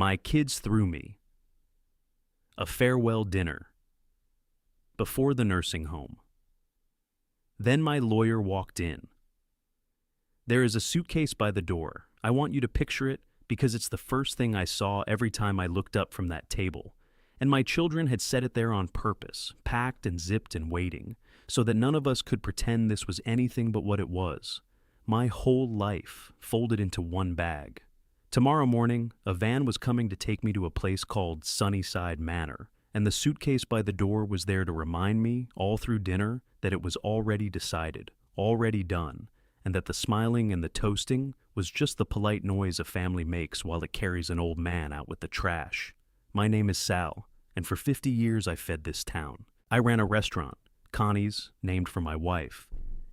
My kids threw me. A farewell dinner. Before the nursing home. Then my lawyer walked in. There is a suitcase by the door. I want you to picture it because it's the first thing I saw every time I looked up from that table. And my children had set it there on purpose, packed and zipped and waiting, so that none of us could pretend this was anything but what it was. My whole life folded into one bag. Tomorrow morning, a van was coming to take me to a place called Sunnyside Manor, and the suitcase by the door was there to remind me, all through dinner, that it was already decided, already done, and that the smiling and the toasting was just the polite noise a family makes while it carries an old man out with the trash. My name is Sal, and for 50 years I fed this town. I ran a restaurant, Connie's, named for my wife.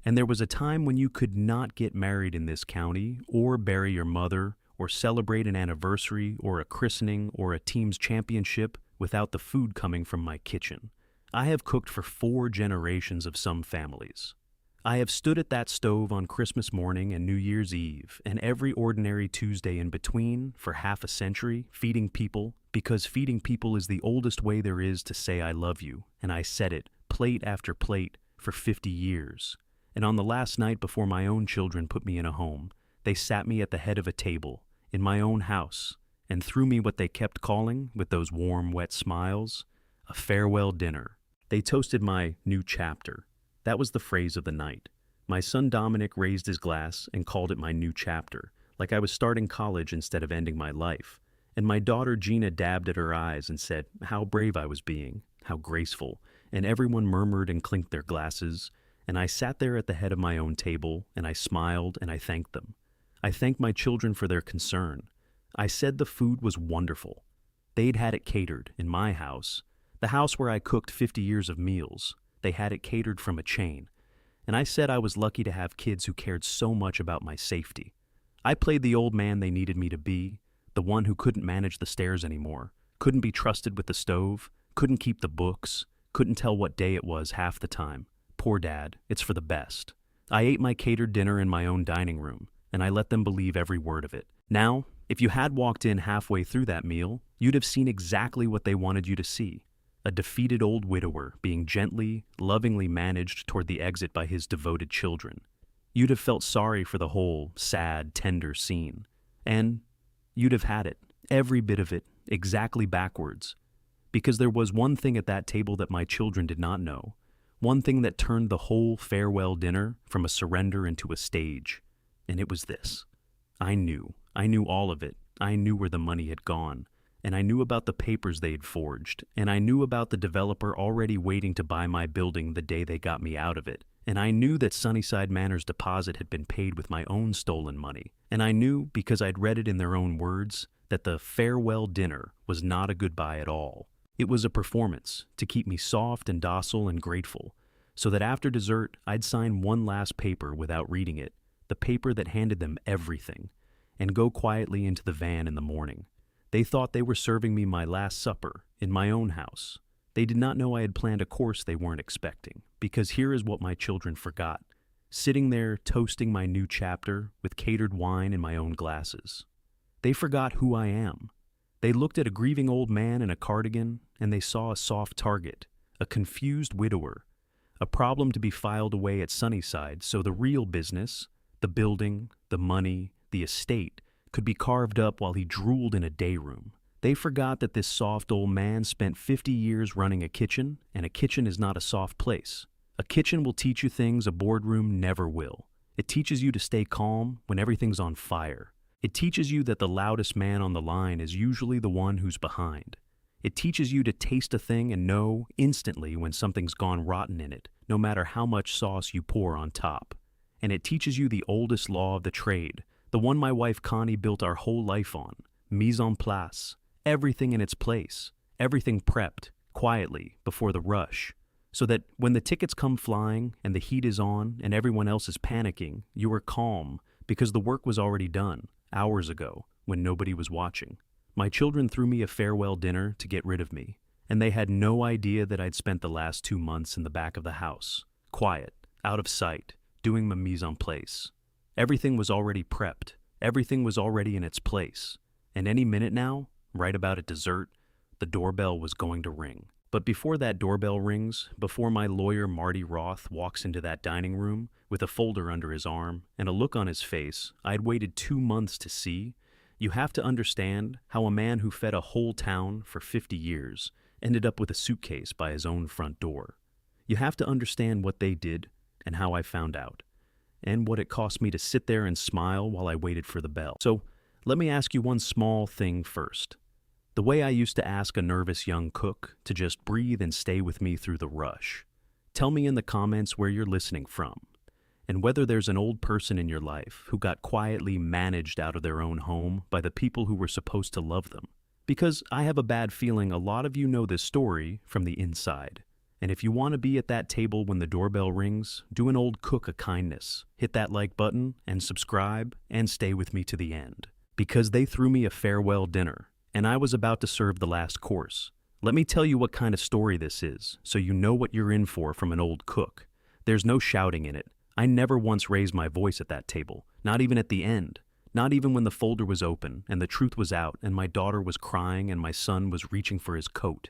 And there was a time when you could not get married in this county, or bury your mother, or celebrate an anniversary, or a christening, or a team's championship without the food coming from my kitchen. I have cooked for 4 generations of some families. I have stood at that stove on Christmas morning and New Year's Eve, and every ordinary Tuesday in between, for half a century, feeding people, because feeding people is the oldest way there is to say I love you, and I said it, plate after plate, for 50 years. And on the last night before my own children put me in a home, they sat me at the head of a table, in my own house, and threw me what they kept calling, with those warm, wet smiles, a farewell dinner. They toasted my new chapter. That was the phrase of the night. My son Dominic raised his glass and called it my new chapter, like I was starting college instead of ending my life. And my daughter Gina dabbed at her eyes and said how brave I was being, how graceful, and everyone murmured and clinked their glasses, and I sat there at the head of my own table, and I smiled and I thanked them. I thanked my children for their concern. I said the food was wonderful. They'd had it catered in my house, the house where I cooked 50 years of meals. They had it catered from a chain. And I said I was lucky to have kids who cared so much about my safety. I played the old man they needed me to be, the one who couldn't manage the stairs anymore, couldn't be trusted with the stove, couldn't keep the books, couldn't tell what day it was half the time. Poor Dad, it's for the best. I ate my catered dinner in my own dining room, and I let them believe every word of it. Now, if you had walked in halfway through that meal, you'd have seen exactly what they wanted you to see. A defeated old widower being gently, lovingly managed toward the exit by his devoted children. You'd have felt sorry for the whole sad, tender scene. And you'd have had it, every bit of it, exactly backwards. Because there was one thing at that table that my children did not know. One thing that turned the whole farewell dinner from a surrender into a stage. And it was this. I knew all of it. I knew where the money had gone. And I knew about the papers they had forged, and I knew about the developer already waiting to buy my building the day they got me out of it, and I knew that Sunnyside Manor's deposit had been paid with my own stolen money, and I knew, because I'd read it in their own words, that the farewell dinner was not a goodbye at all. It was a performance to keep me soft and docile and grateful, so that after dessert I'd sign one last paper without reading it, the paper that handed them everything, and go quietly into the van in the morning. They thought they were serving me my last supper in my own house. They did not know I had planned a course they weren't expecting, because here is what my children forgot. Sitting there toasting my new chapter with catered wine in my own glasses. They forgot who I am. They looked at a grieving old man in a cardigan, and they saw a soft target, a confused widower, a problem to be filed away at Sunnyside so the real business, the building, the money, the estate, could be carved up while he drooled in a day room. They forgot that this soft old man spent 50 years running a kitchen, and a kitchen is not a soft place. A kitchen will teach you things a boardroom never will. It teaches you to stay calm when everything's on fire. It teaches you that the loudest man on the line is usually the one who's behind. It teaches you to taste a thing and know instantly when something's gone rotten in it, no matter how much sauce you pour on top. And it teaches you the oldest law of the trade, the one my wife Connie built our whole life on, mise en place, everything in its place, everything prepped, quietly, before the rush, so that when the tickets come flying and the heat is on and everyone else is panicking, you are calm because the work was already done, hours ago, when nobody was watching. My children threw me a farewell dinner to get rid of me, and they had no idea that I'd spent the last 2 months in the back of the house, quiet, out of sight, doing my mise en place. Everything was already prepped. Everything was already in its place. And any minute now, right about at dessert, the doorbell was going to ring. But before that doorbell rings, before my lawyer Marty Roth walks into that dining room with a folder under his arm and a look on his face I'd waited 2 months to see, you have to understand how a man who fed a whole town for 50 years ended up with a suitcase by his own front door. You have to understand what they did and how I found out, and what it cost me to sit there and smile while I waited for the bell. So let me ask you one small thing first. The way I used to ask a nervous young cook to just breathe and stay with me through the rush. Tell me in the comments where you're listening from, and whether there's an old person in your life who got quietly managed out of their own home by the people who were supposed to love them. Because I have a bad feeling a lot of you know this story from the inside. And if you want to be at that table when the doorbell rings, do an old cook a kindness. Hit that like button and subscribe and stay with me to the end. Because they threw me a farewell dinner, and I was about to serve the last course. Let me tell you what kind of story this is, so you know what you're in for from an old cook. There's no shouting in it. I never once raised my voice at that table, not even at the end. Not even when the folder was open and the truth was out and my daughter was crying and my son was reaching for his coat.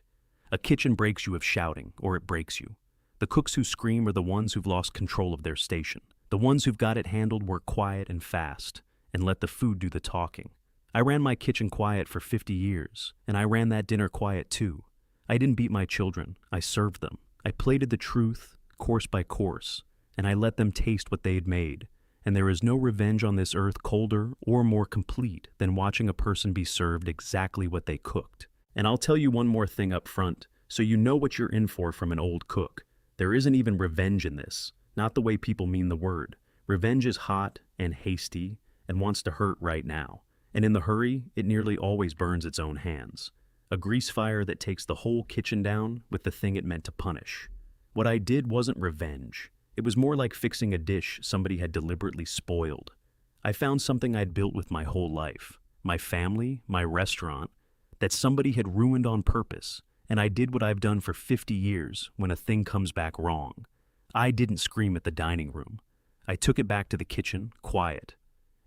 A kitchen breaks you of shouting, or it breaks you. The cooks who scream are the ones who've lost control of their station. The ones who've got it handled work quiet and fast, and let the food do the talking. I ran my kitchen quiet for 50 years, and I ran that dinner quiet too. I didn't beat my children, I served them. I plated the truth, course by course, and I let them taste what they had made. And there is no revenge on this earth colder or more complete than watching a person be served exactly what they cooked. And I'll tell you one more thing up front, so you know what you're in for from an old cook. There isn't even revenge in this, not the way people mean the word. Revenge is hot and hasty and wants to hurt right now. And in the hurry, it nearly always burns its own hands. A grease fire that takes the whole kitchen down with the thing it meant to punish. What I did wasn't revenge. It was more like fixing a dish somebody had deliberately spoiled. I found something I'd built with my whole life, my family, my restaurant, that somebody had ruined on purpose, and I did what I've done for 50 years when a thing comes back wrong. I didn't scream at the dining room. I took it back to the kitchen, quiet,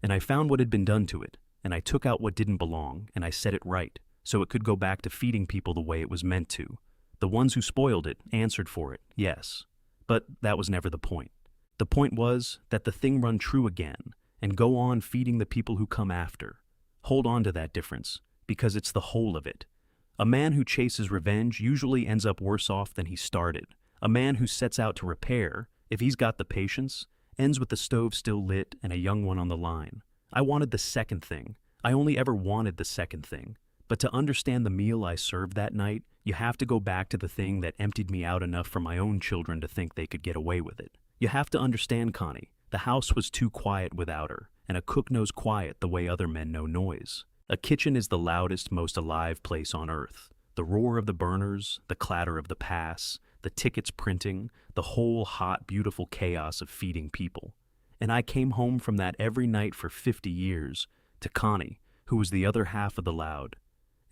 and I found what had been done to it, and I took out what didn't belong, and I set it right, so it could go back to feeding people the way it was meant to. The ones who spoiled it answered for it, yes, but that was never the point. The point was that the thing run true again, and go on feeding the people who come after. Hold on to that difference, because it's the whole of it. A man who chases revenge usually ends up worse off than he started. A man who sets out to repair, if he's got the patience, ends with the stove still lit and a young one on the line. I wanted the second thing. I only ever wanted the second thing. But to understand the meal I served that night, you have to go back to the thing that emptied me out enough for my own children to think they could get away with it. You have to understand, Connie, the house was too quiet without her, and a cook knows quiet the way other men know noise. A kitchen is the loudest, most alive place on earth. The roar of the burners, the clatter of the pass, the tickets printing, the whole hot, beautiful chaos of feeding people. And I came home from that every night for 50 years to Connie, who was the other half of the loud.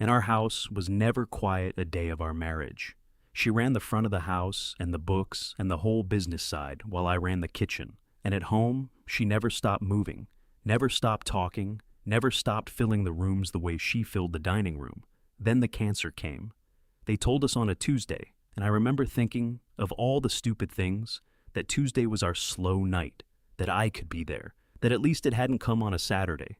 And our house was never quiet a day of our marriage. She ran the front of the house and the books and the whole business side while I ran the kitchen. And at home, she never stopped moving, never stopped talking, never stopped filling the rooms the way she filled the dining room. Then the cancer came. They told us on a Tuesday, and I remember thinking, of all the stupid things, that Tuesday was our slow night, that I could be there, that at least it hadn't come on a Saturday.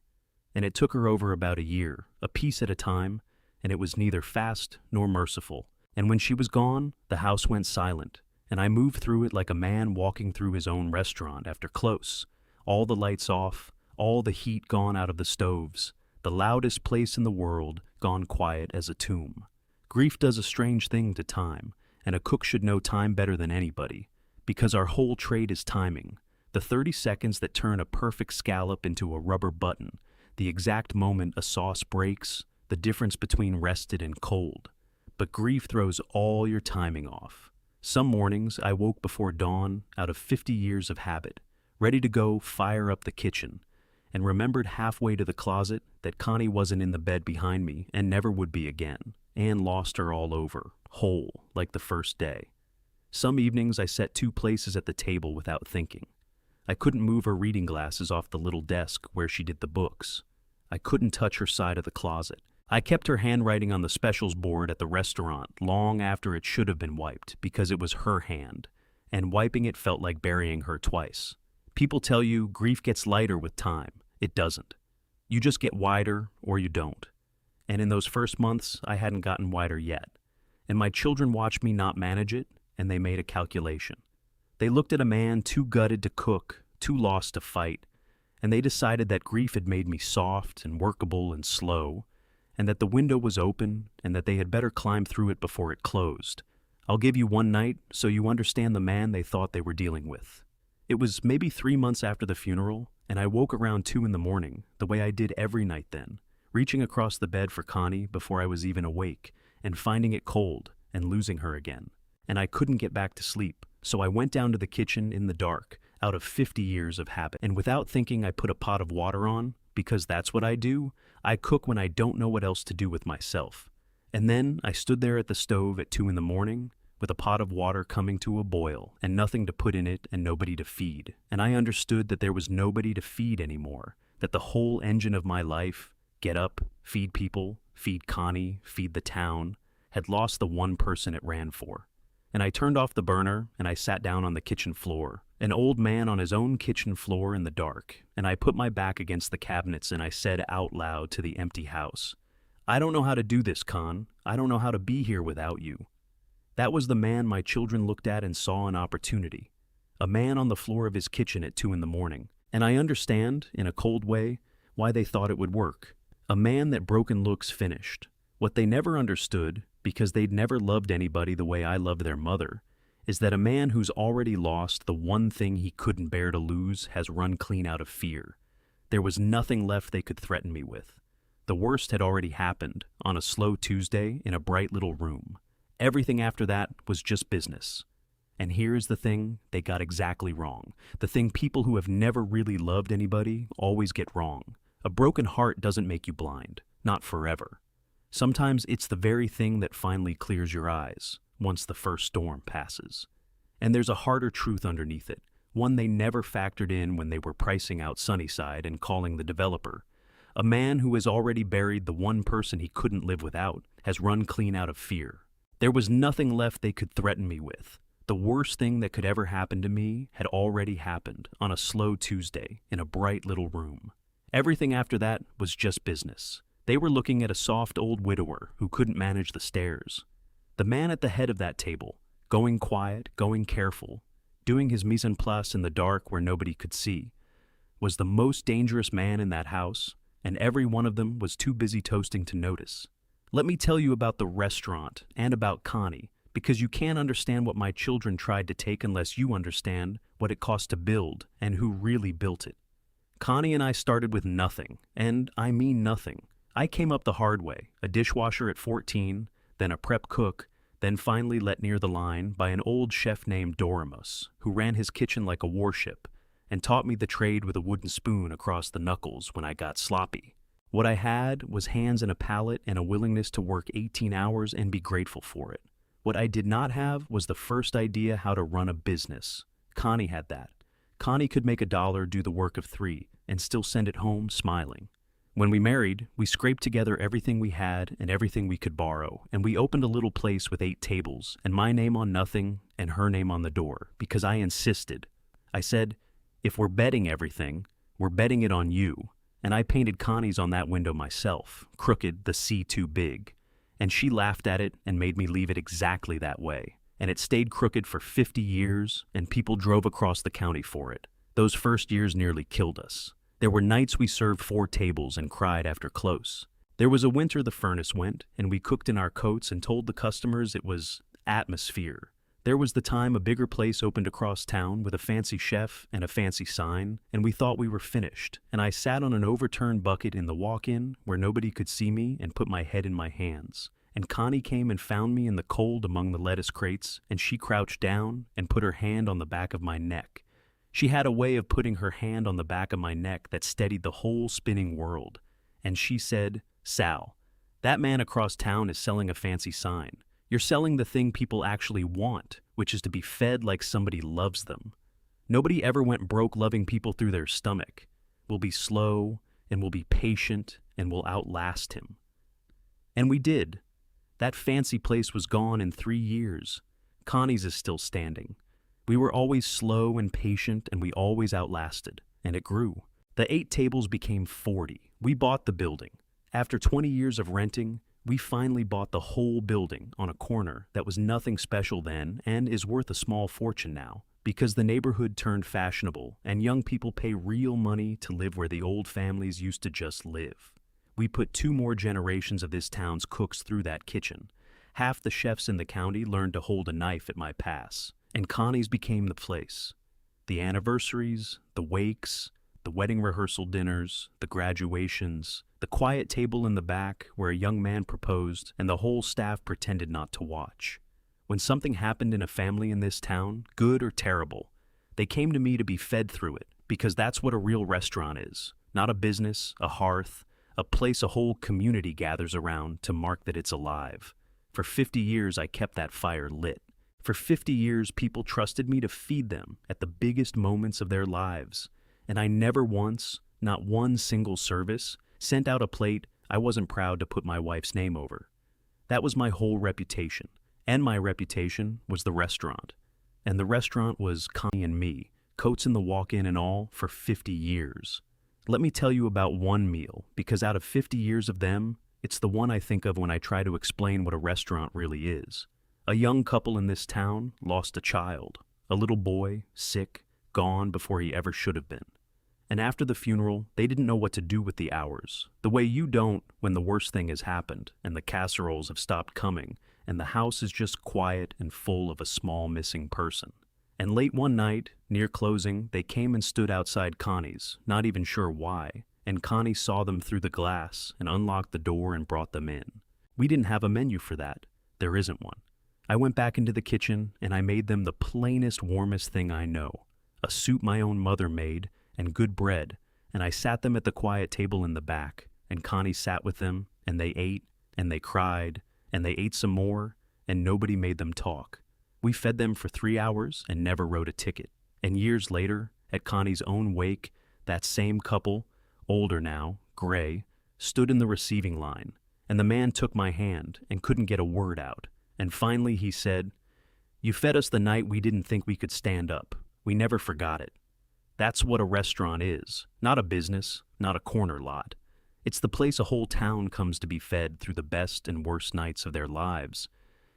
And it took her over about a year, a piece at a time, and it was neither fast nor merciful. And when she was gone, the house went silent, and I moved through it like a man walking through his own restaurant after close, all the lights off, all the heat gone out of the stoves, the loudest place in the world gone quiet as a tomb. Grief does a strange thing to time, and a cook should know time better than anybody, because our whole trade is timing, the 30 seconds that turn a perfect scallop into a rubber button, the exact moment a sauce breaks, the difference between rested and cold. But grief throws all your timing off. Some mornings I woke before dawn out of 50 years of habit, ready to go fire up the kitchen, and remembered halfway to the closet that Connie wasn't in the bed behind me and never would be again, and lost her all over, whole, like the first day. Some evenings I sat 2 places at the table without thinking. I couldn't move her reading glasses off the little desk where she did the books. I couldn't touch her side of the closet. I kept her handwriting on the specials board at the restaurant long after it should have been wiped because it was her hand, and wiping it felt like burying her twice. People tell you grief gets lighter with time. It doesn't. You just get wider or you don't. And in those first months, I hadn't gotten wider yet. And my children watched me not manage it, and they made a calculation. They looked at a man too gutted to cook, too lost to fight, and they decided that grief had made me soft and workable and slow, and that the window was open, and that they had better climb through it before it closed. I'll give you one night so you understand the man they thought they were dealing with. It was maybe 3 months after the funeral, and I woke around 2 in the morning, the way I did every night then, reaching across the bed for Connie before I was even awake, and finding it cold, and losing her again. And I couldn't get back to sleep, so I went down to the kitchen in the dark, out of 50 years of habit. And without thinking, I put a pot of water on, because that's what I do. I cook when I don't know what else to do with myself. And then I stood there at the stove at 2 in the morning, with a pot of water coming to a boil, and nothing to put in it and nobody to feed. And I understood that there was nobody to feed anymore, that the whole engine of my life, get up, feed people, feed Connie, feed the town, had lost the one person it ran for. And I turned off the burner, and I sat down on the kitchen floor, an old man on his own kitchen floor in the dark, and I put my back against the cabinets and I said out loud to the empty house, "I don't know how to do this, Con. I don't know how to be here without you." That was the man my children looked at and saw an opportunity. A man on the floor of his kitchen at 2 in the morning. And I understand, in a cold way, why they thought it would work. A man that broken looks finished. What they never understood, because they'd never loved anybody the way I loved their mother, is that a man who's already lost the one thing he couldn't bear to lose has run clean out of fear. There was nothing left they could threaten me with. The worst had already happened, on a slow Tuesday in a bright little room. Everything after that was just business. And here's the thing they got exactly wrong. The thing people who have never really loved anybody always get wrong. A broken heart doesn't make you blind, not forever. Sometimes it's the very thing that finally clears your eyes, once the first storm passes. And there's a harder truth underneath it, one they never factored in when they were pricing out Sunnyside and calling the developer. A man who has already buried the one person he couldn't live without has run clean out of fear. There was nothing left they could threaten me with. The worst thing that could ever happen to me had already happened on a slow Tuesday in a bright little room. Everything after that was just business. They were looking at a soft old widower who couldn't manage the stairs. The man at the head of that table, going quiet, going careful, doing his mise en place in the dark where nobody could see, was the most dangerous man in that house, and every one of them was too busy toasting to notice. Let me tell you about the restaurant and about Connie, because you can't understand what my children tried to take unless you understand what it cost to build and who really built it. Connie and I started with nothing, and I mean nothing. I came up the hard way, a dishwasher at 14, then a prep cook, then finally let near the line by an old chef named Doremus, who ran his kitchen like a warship, and taught me the trade with a wooden spoon across the knuckles when I got sloppy. What I had was hands and a palate and a willingness to work 18 hours and be grateful for it. What I did not have was the first idea how to run a business. Connie had that. Connie could make $1 do the work of 3 and still send it home smiling. When we married, we scraped together everything we had and everything we could borrow, and we opened a little place with 8 tables, and my name on nothing and her name on the door, because I insisted. I said, if we're betting everything, we're betting it on you. And I painted Connie's on that window myself, crooked, the C too big. And she laughed at it and made me leave it exactly that way. And it stayed crooked for 50 years, and people drove across the county for it. Those first years nearly killed us. There were nights we served 4 tables and cried after close. There was a winter the furnace went, and we cooked in our coats and told the customers it was atmosphere. There was the time a bigger place opened across town with a fancy chef and a fancy sign, and we thought we were finished, and I sat on an overturned bucket in the walk-in where nobody could see me and put my head in my hands. And Connie came and found me in the cold among the lettuce crates, and she crouched down and put her hand on the back of my neck. She had a way of putting her hand on the back of my neck that steadied the whole spinning world. And she said, "Sal, that man across town is selling a fancy sign. You're selling the thing people actually want, which is to be fed like somebody loves them. Nobody ever went broke loving people through their stomach. We'll be slow, and we'll be patient, and we'll outlast him." And we did. That fancy place was gone in 3 years. Connie's is still standing. We were always slow and patient, and we always outlasted, and it grew. The 8 tables became 40. We bought the building. After 20 years of renting, we finally bought the whole building on a corner that was nothing special then and is worth a small fortune now, because the neighborhood turned fashionable and young people pay real money to live where the old families used to just live. We put 2 more generations of this town's cooks through that kitchen. Half the chefs in the county learned to hold a knife at my pass, and Connie's became the place. The anniversaries, the wakes, the wedding rehearsal dinners, the graduations, the quiet table in the back where a young man proposed and the whole staff pretended not to watch. When something happened in a family in this town, good or terrible, they came to me to be fed through it, because that's what a real restaurant is. Not a business, a hearth, a place a whole community gathers around to mark that it's alive. For 50 years, I kept that fire lit. For 50 years, people trusted me to feed them at the biggest moments of their lives. And I never once, not one single service, sent out a plate I wasn't proud to put my wife's name over. That was my whole reputation. And my reputation was the restaurant. And the restaurant was Connie and me, coats in the walk-in and all, for 50 years. Let me tell you about one meal, because out of 50 years of them, it's the one I think of when I try to explain what a restaurant really is. A young couple in this town lost a child, a little boy, sick, gone before he ever should have been. And after the funeral, they didn't know what to do with the hours, the way you don't when the worst thing has happened and the casseroles have stopped coming and the house is just quiet and full of a small missing person. And late one night, near closing, they came and stood outside Connie's, not even sure why, and Connie saw them through the glass and unlocked the door and brought them in. We didn't have a menu for that. There isn't one. I went back into the kitchen and I made them the plainest, warmest thing I know, a soup my own mother made and good bread, and I sat them at the quiet table in the back, and Connie sat with them, and they ate, and they cried, and they ate some more, and nobody made them talk. We fed them for 3 hours and never wrote a ticket. And years later, at Connie's own wake, that same couple, older now, gray, stood in the receiving line, and the man took my hand and couldn't get a word out. And finally he said, "You fed us the night we didn't think we could stand up. We never forgot it." That's what a restaurant is, not a business, not a corner lot. It's the place a whole town comes to be fed through the best and worst nights of their lives.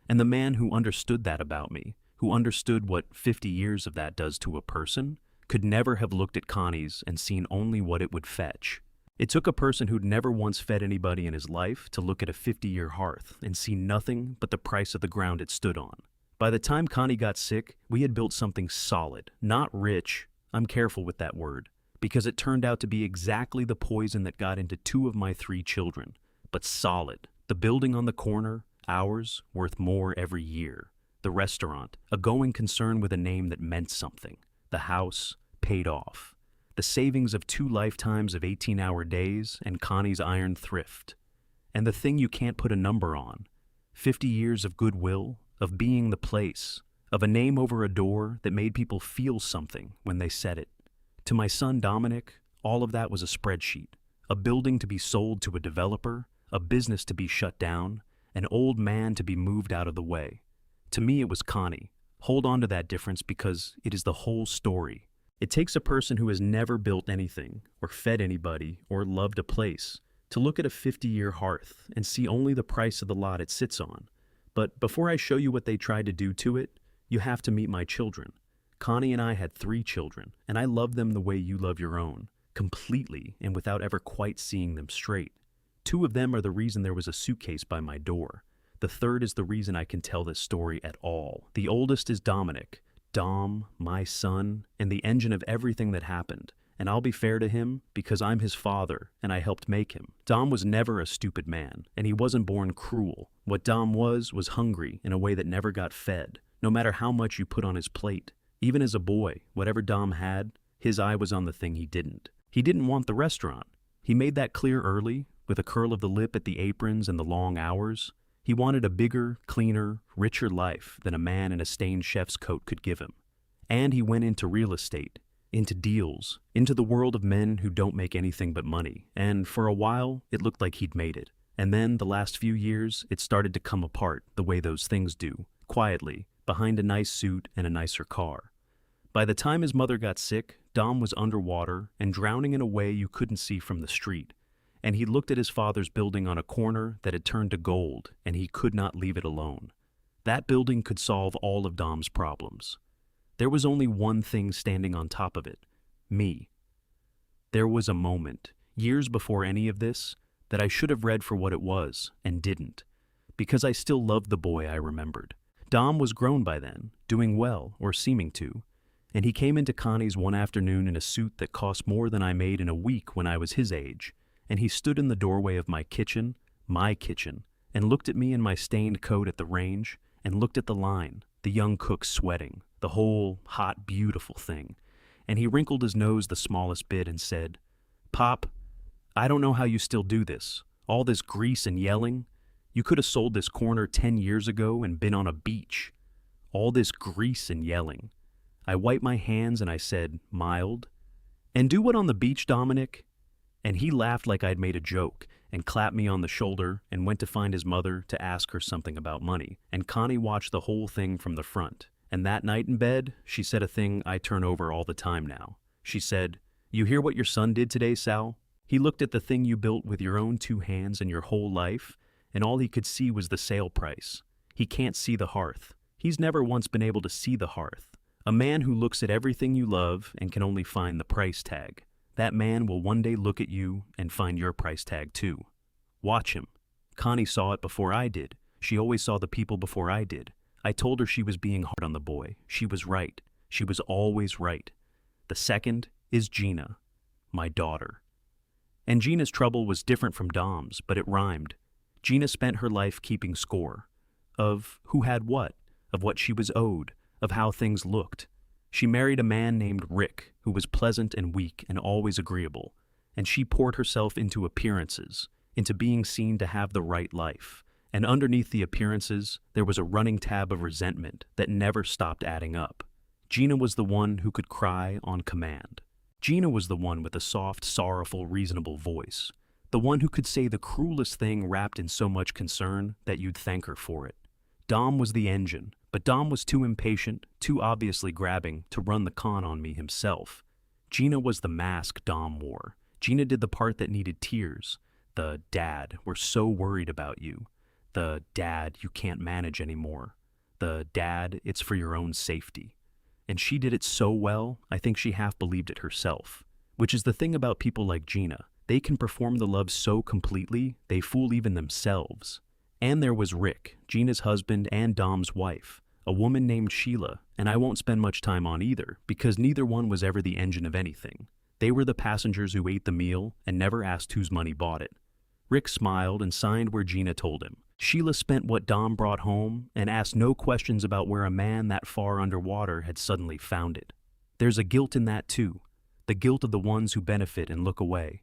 And the man who understood that about me, who understood what 50 years of that does to a person, could never have looked at Connie's and seen only what it would fetch. It took a person who'd never once fed anybody in his life to look at a 50-year hearth and see nothing but the price of the ground it stood on. By the time Connie got sick, we had built something solid, not rich. I'm careful with that word, because it turned out to be exactly the poison that got into 2 of my 3 children, but solid. The building on the corner, ours, worth more every year. The restaurant, a going concern with a name that meant something. The house, paid off. The savings of 2 lifetimes of 18-hour days and Connie's iron thrift. And the thing you can't put a number on, 50 years of goodwill, of being the place, of a name over a door that made people feel something when they said it. To my son Dominic, all of that was a spreadsheet, a building to be sold to a developer, a business to be shut down, an old man to be moved out of the way. To me it was Connie. Hold on to that difference because it is the whole story. It takes a person who has never built anything, or fed anybody, or loved a place, to look at a 50-year hearth and see only the price of the lot it sits on. But before I show you what they tried to do to it, you have to meet my children. Connie and I had 3 children, and I love them the way you love your own, completely and without ever quite seeing them straight. 2 of them are the reason there was a suitcase by my door. The 3rd is the reason I can tell this story at all. The oldest is Dominic, Dom, my son, and the engine of everything that happened. And I'll be fair to him because I'm his father and I helped make him. Dom was never a stupid man, and he wasn't born cruel. What Dom was hungry in a way that never got fed, no matter how much you put on his plate. Even as a boy, whatever Dom had, his eye was on the thing he didn't. He didn't want the restaurant. He made that clear early, with a curl of the lip at the aprons and the long hours. He wanted a bigger, cleaner, richer life than a man in a stained chef's coat could give him. And he went into real estate, into deals, into the world of men who don't make anything but money, and for a while, it looked like he'd made it. And then, the last few years, it started to come apart the way those things do, quietly, behind a nice suit and a nicer car. By the time his mother got sick, Dom was underwater and drowning in a way you couldn't see from the street. And he looked at his father's building on a corner that had turned to gold, and he could not leave it alone. That building could solve all of Dom's problems. There was only one thing standing on top of it: me. There was a moment, years before any of this, that I should have read for what it was, and didn't, because I still loved the boy I remembered. Dom was grown by then, doing well, or seeming to, and he came into Connie's one afternoon in a suit that cost more than I made in a week when I was his age, and he stood in the doorway of my kitchen, and looked at me in my stained coat at the range, and looked at the line, the young cook sweating, the whole hot, beautiful thing, and he wrinkled his nose the smallest bit and said, "Pop, I don't know how you still do this. All this grease and yelling. You could have sold this corner 10 years ago and been on a beach. All this grease and yelling." I wiped my hands and I said, mild, "And do what on the beach, Dominic?" And he laughed like I'd made a joke and clapped me on the shoulder and went to find his mother to ask her something about money. And Connie watched the whole thing from the front. And that night in bed, she said a thing I turn over all the time now. She said, "You hear what your son did today, Sal? He looked at the thing you built with your own 2 hands and your whole life, and all he could see was the sale price. He can't see the hearth. He's never once been able to see the hearth. A man who looks at everything you love and can only find the price tag. That man will one day look at you and find your price tag too. Watch him." Connie saw it before I did. She always saw the people before I did. I told her she was being hard on the boy. She was right. She was always right. The second is Gina, my daughter. And Gina's trouble was different from Dom's, but it rhymed. Gina spent her life keeping score. Of who had what, of what she was owed, of how things looked. She married a man named Rick, who was pleasant and weak and always agreeable, and she poured herself into appearances, into being seen to have the right life. And underneath the appearances, there was a running tab of resentment that never stopped adding up. Gina was the one who could cry on command. Gina was the one with the soft, sorrowful, reasonable voice. The one who could say the cruelest thing wrapped in so much concern that you'd thank her for it. Dom was the engine, but Dom was too impatient, too obviously grabbing, to run the con on me himself. Gina was the mask Dom wore. Gina did the part that needed tears. The "Dad, we're so worried about you." The "Dad, you can't manage anymore." The "Dad, it's for your own safety." And she did it so well, I think she half believed it herself. Which is the thing about people like Gina. They can perform the love so completely, they fool even themselves. And there was Rick, Gina's husband and Dom's wife, a woman named Sheila, and I won't spend much time on either, because neither one was ever the engine of anything. They were the passengers who ate the meal and never asked whose money bought it. Rick smiled and signed where Gina told him. Sheila spent what Dom brought home and asked no questions about where a man that far underwater had suddenly found it. There's a guilt in that too, the guilt of the ones who benefit and look away.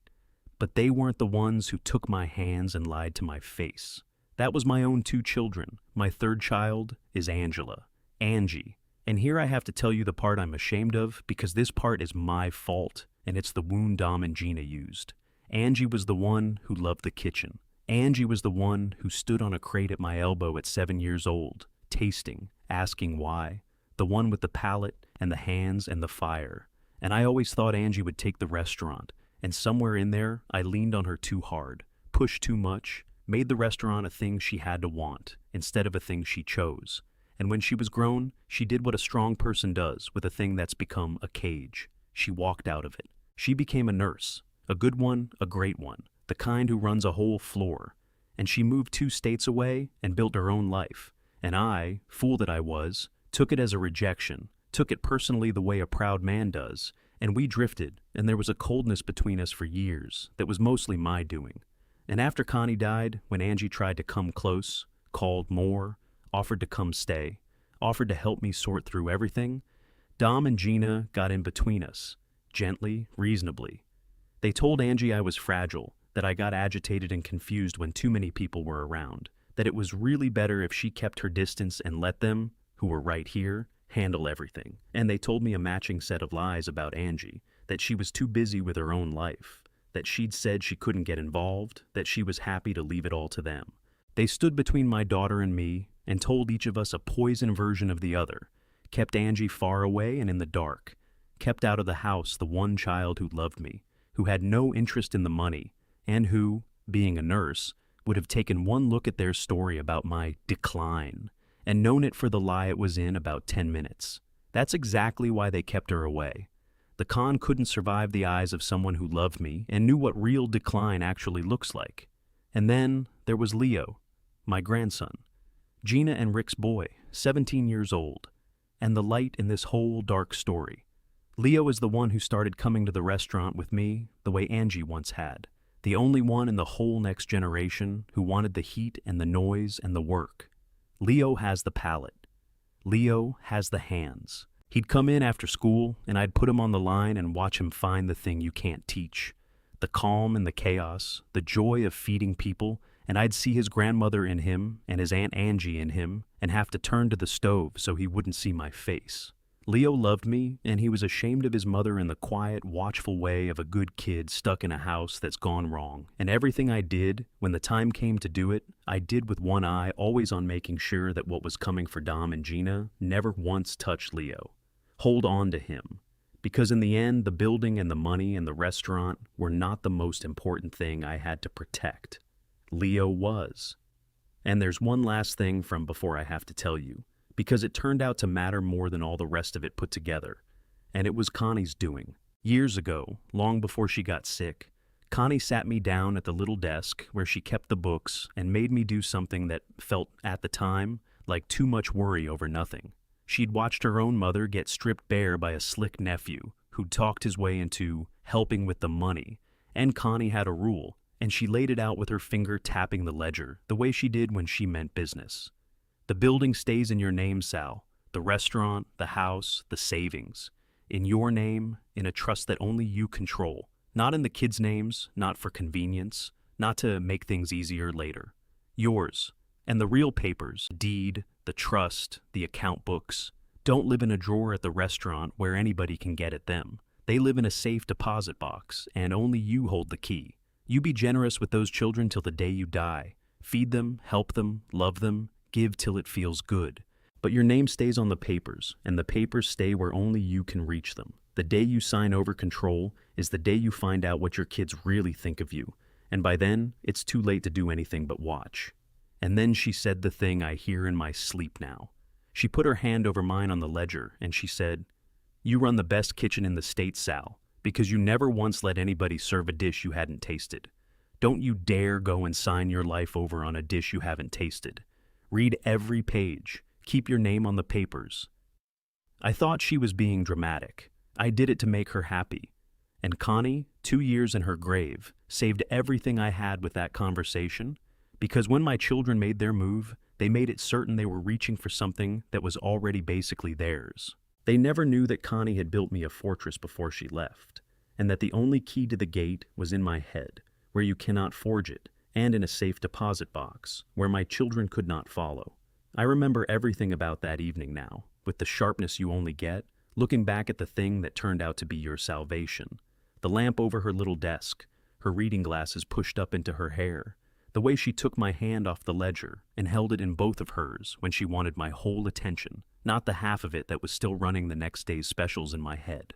But they weren't the ones who took my hands and lied to my face. That was my own 2 children. My 3rd child is Angela, Angie. And here I have to tell you the part I'm ashamed of, because this part is my fault, and it's the wound Dom and Gina used. Angie was the one who loved the kitchen. Angie was the one who stood on a crate at my elbow at 7 years old, tasting, asking why. The one with the palate and the hands and the fire. And I always thought Angie would take the restaurant. And somewhere in there, I leaned on her too hard, pushed too much, made the restaurant a thing she had to want, instead of a thing she chose. And when she was grown, she did what a strong person does with a thing that's become a cage. She walked out of it. She became a nurse, a good one, a great one, the kind who runs a whole floor. And she moved 2 states away and built her own life. And I, fool that I was, took it as a rejection, took it personally the way a proud man does, and we drifted, and there was a coldness between us for years that was mostly my doing. And after Connie died, when Angie tried to come close, called more, offered to come stay, offered to help me sort through everything, Dom and Gina got in between us, gently, reasonably. They told Angie I was fragile, that I got agitated and confused when too many people were around, that it was really better if she kept her distance and let them, who were right here, handle everything. And they told me a matching set of lies about Angie, that she was too busy with her own life, that she'd said she couldn't get involved, that she was happy to leave it all to them. They stood between my daughter and me and told each of us a poison version of the other, kept Angie far away and in the dark, kept out of the house the one child who loved me, who had no interest in the money, and who, being a nurse, would have taken one look at their story about my decline and known it for the lie it was in about 10 minutes. That's exactly why they kept her away. The con couldn't survive the eyes of someone who loved me and knew what real decline actually looks like. And then there was Leo, my grandson, Gina and Rick's boy, 17 years old, and the light in this whole dark story. Leo is the one who started coming to the restaurant with me the way Angie once had, the only one in the whole next generation who wanted the heat and the noise and the work. Leo has the palate. Leo has the hands. He'd come in after school, and I'd put him on the line and watch him find the thing you can't teach. The calm and the chaos, the joy of feeding people, and I'd see his grandmother in him and his Aunt Angie in him and have to turn to the stove so he wouldn't see my face. Leo loved me, and he was ashamed of his mother in the quiet, watchful way of a good kid stuck in a house that's gone wrong. And everything I did, when the time came to do it, I did with one eye always on making sure that what was coming for Dom and Gina never once touched Leo. Hold on to him. Because in the end, the building and the money and the restaurant were not the most important thing I had to protect. Leo was. And there's one last thing from before I have to tell you, because it turned out to matter more than all the rest of it put together. And it was Connie's doing. Years ago, long before she got sick, Connie sat me down at the little desk where she kept the books and made me do something that felt, at the time, like too much worry over nothing. She'd watched her own mother get stripped bare by a slick nephew who'd talked his way into helping with the money, and Connie had a rule, and she laid it out with her finger tapping the ledger, the way she did when she meant business. The building stays in your name, Sal. The restaurant, the house, the savings. In your name, in a trust that only you control. Not in the kids' names, not for convenience, not to make things easier later. Yours. And the real papers, the deed, the trust, the account books, don't live in a drawer at the restaurant where anybody can get at them. They live in a safe deposit box, and only you hold the key. You be generous with those children till the day you die. Feed them, help them, love them, give till it feels good. But your name stays on the papers, and the papers stay where only you can reach them. The day you sign over control is the day you find out what your kids really think of you, and by then, it's too late to do anything but watch. And then she said the thing I hear in my sleep now. She put her hand over mine on the ledger, and she said, "You run the best kitchen in the state, Sal, because you never once let anybody serve a dish you hadn't tasted. Don't you dare go and sign your life over on a dish you haven't tasted. Read every page. Keep your name on the papers." I thought she was being dramatic. I did it to make her happy. And Connie, 2 years in her grave, saved everything I had with that conversation, because when my children made their move, they made it certain they were reaching for something that was already basically theirs. They never knew that Connie had built me a fortress before she left, and that the only key to the gate was in my head, where you cannot forge it, and in a safe deposit box, where my children could not follow. I remember everything about that evening now, with the sharpness you only get, looking back at the thing that turned out to be your salvation. The lamp over her little desk, her reading glasses pushed up into her hair, the way she took my hand off the ledger and held it in both of hers when she wanted my whole attention, not the half of it that was still running the next day's specials in my head.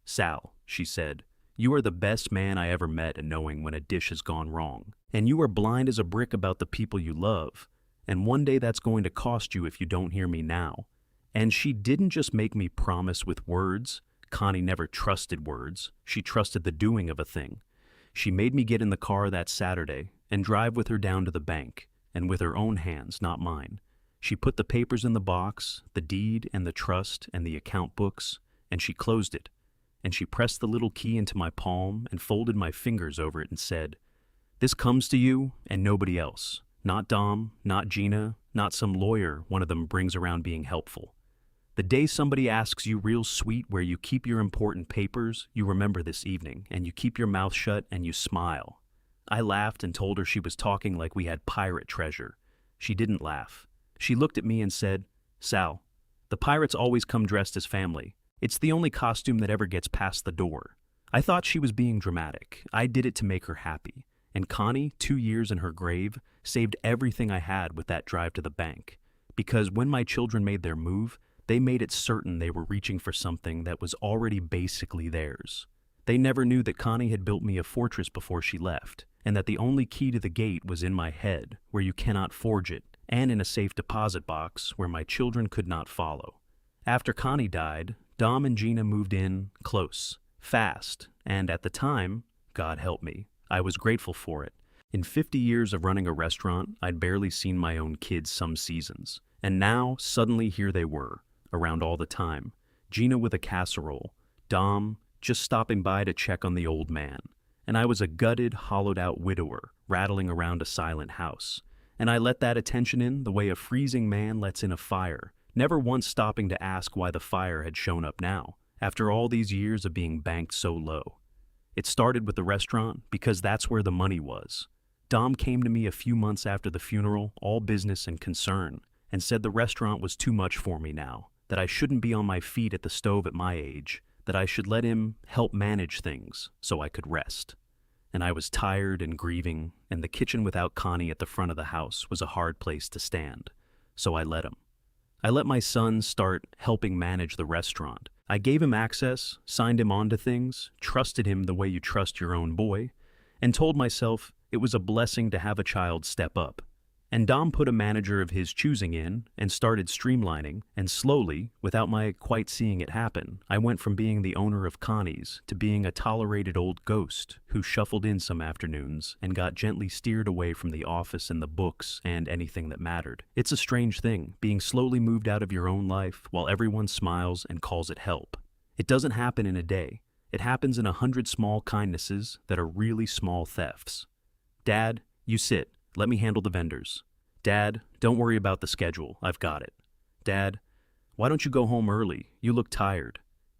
"Sal," she said, "you are the best man I ever met at knowing when a dish has gone wrong. And you are blind as a brick about the people you love. And one day that's going to cost you if you don't hear me now." And she didn't just make me promise with words. Connie never trusted words. She trusted the doing of a thing. She made me get in the car that Saturday and drive with her down to the bank, and with her own hands, not mine. She put the papers in the box, the deed and the trust and the account books, and she closed it. And she pressed the little key into my palm and folded my fingers over it and said, "This comes to you and nobody else. Not Dom, not Gina, not some lawyer one of them brings around being helpful. The day somebody asks you real sweet where you keep your important papers, you remember this evening, and you keep your mouth shut and you smile." I laughed and told her she was talking like we had pirate treasure. She didn't laugh. She looked at me and said, "Sal, the pirates always come dressed as family. It's the only costume that ever gets past the door." I thought she was being dramatic. I did it to make her happy. And Connie, 2 years in her grave, saved everything I had with that drive to the bank. Because when my children made their move, they made it certain they were reaching for something that was already basically theirs. They never knew that Connie had built me a fortress before she left, and that the only key to the gate was in my head, where you cannot forge it, and in a safe deposit box where my children could not follow. After Connie died, Dom and Gina moved in close, fast, and at the time, God help me, I was grateful for it. In 50 years of running a restaurant, I'd barely seen my own kids some seasons. And now, suddenly here they were, around all the time. Gina with a casserole, Dom just stopping by to check on the old man. And I was a gutted, hollowed-out widower, rattling around a silent house. And I let that attention in the way a freezing man lets in a fire, never once stopping to ask why the fire had shown up now, after all these years of being banked so low. It started with the restaurant because that's where the money was. Dom came to me a few months after the funeral, all business and concern, and said the restaurant was too much for me now, that I shouldn't be on my feet at the stove at my age, that I should let him help manage things so I could rest. And I was tired and grieving, and the kitchen without Connie at the front of the house was a hard place to stand. So I let him. I let my son start helping manage the restaurant. I gave him access, signed him onto things, trusted him the way you trust your own boy, and told myself it was a blessing to have a child step up. And Dom put a manager of his choosing in and started streamlining, and slowly, without my quite seeing it happen, I went from being the owner of Connie's to being a tolerated old ghost who shuffled in some afternoons and got gently steered away from the office and the books and anything that mattered. It's a strange thing, being slowly moved out of your own life while everyone smiles and calls it help. It doesn't happen in a day. It happens in 100 small kindnesses that are really small thefts. Dad, you sit. Let me handle the vendors. Dad, don't worry about the schedule. I've got it. Dad, why don't you go home early? You look tired.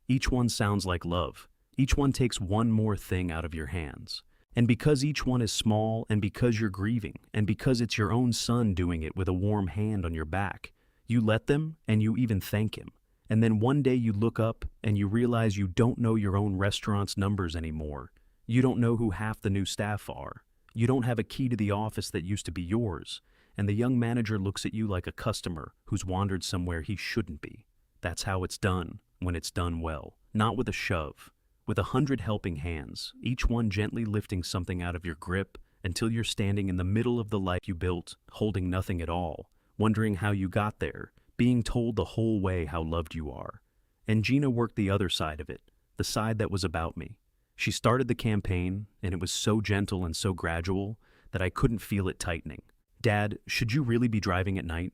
Each one sounds like love. Each one takes one more thing out of your hands. And because each one is small, and because you're grieving, and because it's your own son doing it with a warm hand on your back, you let them and you even thank him. And then one day you look up and you realize you don't know your own restaurant's numbers anymore. You don't know who half the new staff are. You don't have a key to the office that used to be yours, and the young manager looks at you like a customer who's wandered somewhere he shouldn't be. That's how it's done, when it's done well. Not with a shove. With 100 helping hands, each one gently lifting something out of your grip until you're standing in the middle of the life you built, holding nothing at all, wondering how you got there, being told the whole way how loved you are. And Gina worked the other side of it, the side that was about me. She started the campaign, and it was so gentle and so gradual that I couldn't feel it tightening. Dad, should you really be driving at night?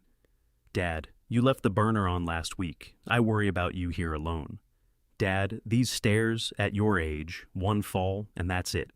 Dad, you left the burner on last week. I worry about you here alone. Dad, these stairs, at your age, one fall, and that's it.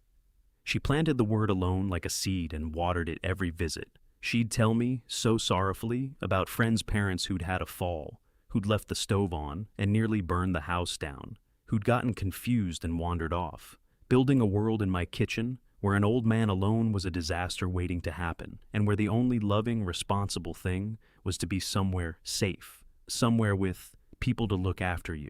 She planted the word alone like a seed and watered it every visit. She'd tell me, so sorrowfully, about friends' parents who'd had a fall, who'd left the stove on and nearly burned the house down, who'd gotten confused and wandered off, building a world in my kitchen where an old man alone was a disaster waiting to happen, and where the only loving, responsible thing was to be somewhere safe, somewhere with people to look after you.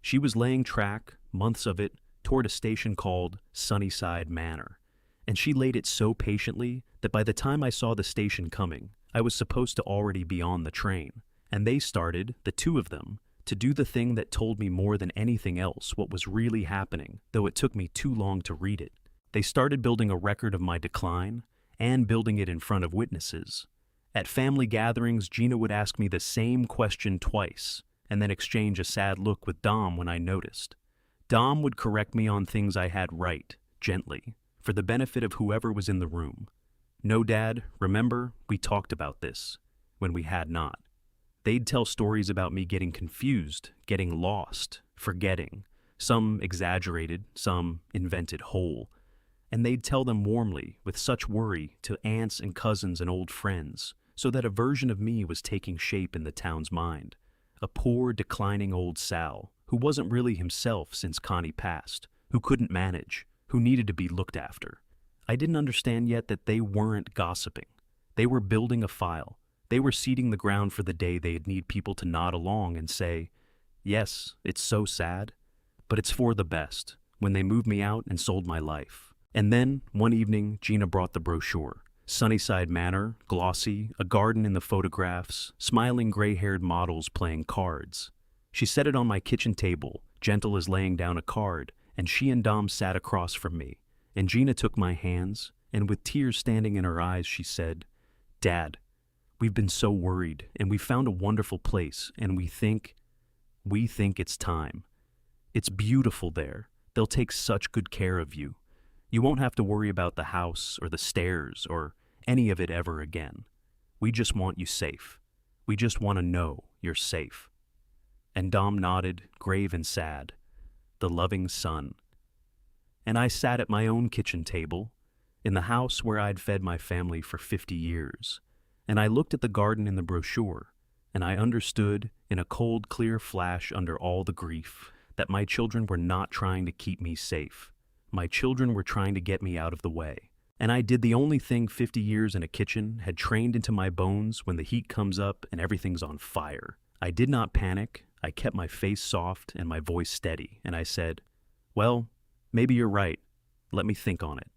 She was laying track, months of it, toward a station called Sunnyside Manor, and she laid it so patiently that by the time I saw the station coming, I was supposed to already be on the train, and they started, the two of them, to do the thing that told me more than anything else what was really happening, though it took me too long to read it. They started building a record of my decline, and building it in front of witnesses. At family gatherings, Gina would ask me the same question twice, and then exchange a sad look with Dom when I noticed. Dom would correct me on things I had right, gently, for the benefit of whoever was in the room. No, Dad, remember, we talked about this, when we had not. They'd tell stories about me getting confused, getting lost, forgetting, some exaggerated, some invented whole, and they'd tell them warmly, with such worry, to aunts and cousins and old friends, so that a version of me was taking shape in the town's mind. A poor, declining old Sal, who wasn't really himself since Connie passed, who couldn't manage, who needed to be looked after. I didn't understand yet that they weren't gossiping. They were building a file. They were seeding the ground for the day they'd need people to nod along and say, yes, it's so sad, but it's for the best. when they moved me out and sold my life. And then, one evening, Gina brought the brochure. Sunnyside Manor, glossy, a garden in the photographs, smiling gray-haired models playing cards. She set it on my kitchen table, gentle as laying down a card, and she and Dom sat across from me. And Gina took my hands, and with tears standing in her eyes, she said, "Dad, we've been so worried, and we found a wonderful place, and we think it's time. It's beautiful there. They'll take such good care of you. You won't have to worry about the house or the stairs or any of it ever again. We just want you safe. We just want to know you're safe." And Dom nodded, grave and sad. The loving son. And I sat at my own kitchen table, in the house where I'd fed my family for 50 years, and I looked at the garden in the brochure, and I understood, in a cold, clear flash under all the grief, that my children were not trying to keep me safe. My children were trying to get me out of the way. And I did the only thing 50 years in a kitchen had trained into my bones when the heat comes up and everything's on fire. I did not panic. I kept my face soft and my voice steady, and I said, "Well, maybe you're right. Let me think on it."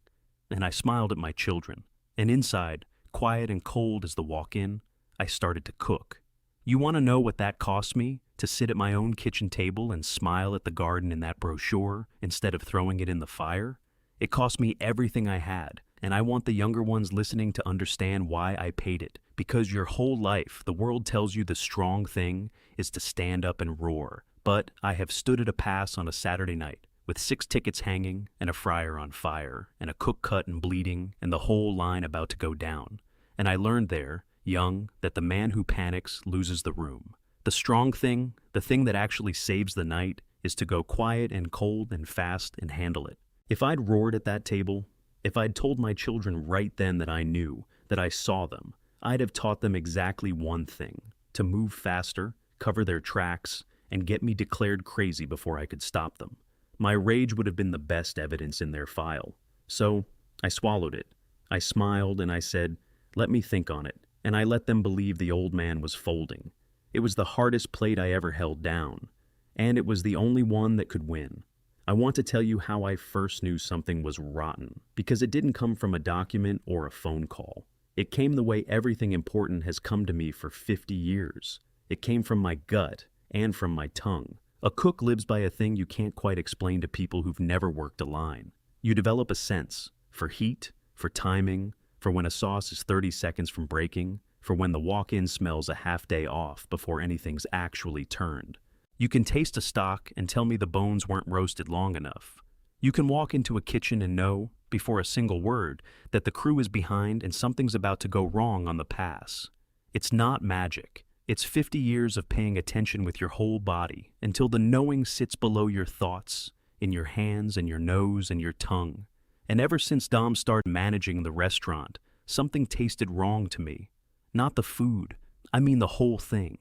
And I smiled at my children. And inside, quiet and cold as the walk-in, I started to cook. You want to know what that cost me? To sit at my own kitchen table and smile at the garden in that brochure instead of throwing it in the fire? It cost me everything I had, and I want the younger ones listening to understand why I paid it. Because your whole life, the world tells you the strong thing is to stand up and roar. But I have stood at a pass on a Saturday night, with 6 tickets hanging, and a fryer on fire, and a cook cut and bleeding, and the whole line about to go down. And I learned there, young, that the man who panics loses the room. The strong thing, the thing that actually saves the night, is to go quiet and cold and fast and handle it. If I'd roared at that table, if I'd told my children right then that I knew, that I saw them, I'd have taught them exactly one thing: to move faster, cover their tracks, and get me declared crazy before I could stop them. My rage would have been the best evidence in their file. So I swallowed it. I smiled and I said, "Let me think on it," and I let them believe the old man was folding. It was the hardest plate I ever held down, and it was the only one that could win. I want to tell you how I first knew something was rotten, because it didn't come from a document or a phone call. It came the way everything important has come to me for 50 years. It came from my gut and from my tongue. A cook lives by a thing you can't quite explain to people who've never worked a line. You develop a sense for heat, for timing, for when a sauce is 30 seconds from breaking, for when the walk-in smells a half day off before anything's actually turned. You can taste a stock and tell me the bones weren't roasted long enough. You can walk into a kitchen and know, before a single word, that the crew is behind and something's about to go wrong on the pass. It's not magic. It's 50 years of paying attention with your whole body until the knowing sits below your thoughts, in your hands and your nose and your tongue. And ever since Dom started managing the restaurant, something tasted wrong to me. Not the food, I mean the whole thing.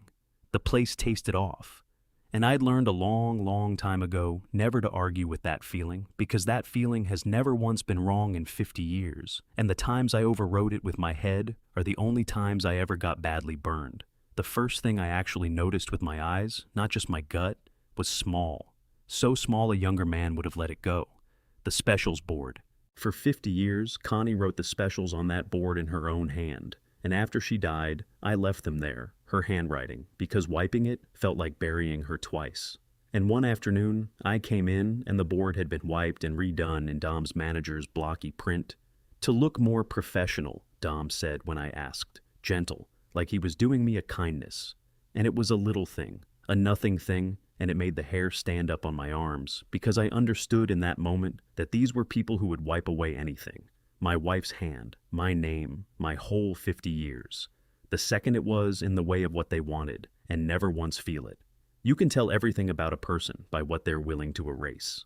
The place tasted off. And I'd learned a long, long time ago never to argue with that feeling, because that feeling has never once been wrong in 50 years, and the times I overrode it with my head are the only times I ever got badly burned. The first thing I actually noticed with my eyes, not just my gut, was small. So small a younger man would have let it go. The specials board. For 50 years, Connie wrote the specials on that board in her own hand. And after she died, I left them there, her handwriting, because wiping it felt like burying her twice. And one afternoon, I came in and the board had been wiped and redone in Dom's manager's blocky print. "To look more professional," Dom said when I asked, gentle, like he was doing me a kindness. And it was a little thing, a nothing thing, and it made the hair stand up on my arms, because I understood in that moment that these were people who would wipe away anything. My wife's hand, my name, my whole 50 years. The second it was in the way of what they wanted, and never once feel it. You can tell everything about a person by what they're willing to erase.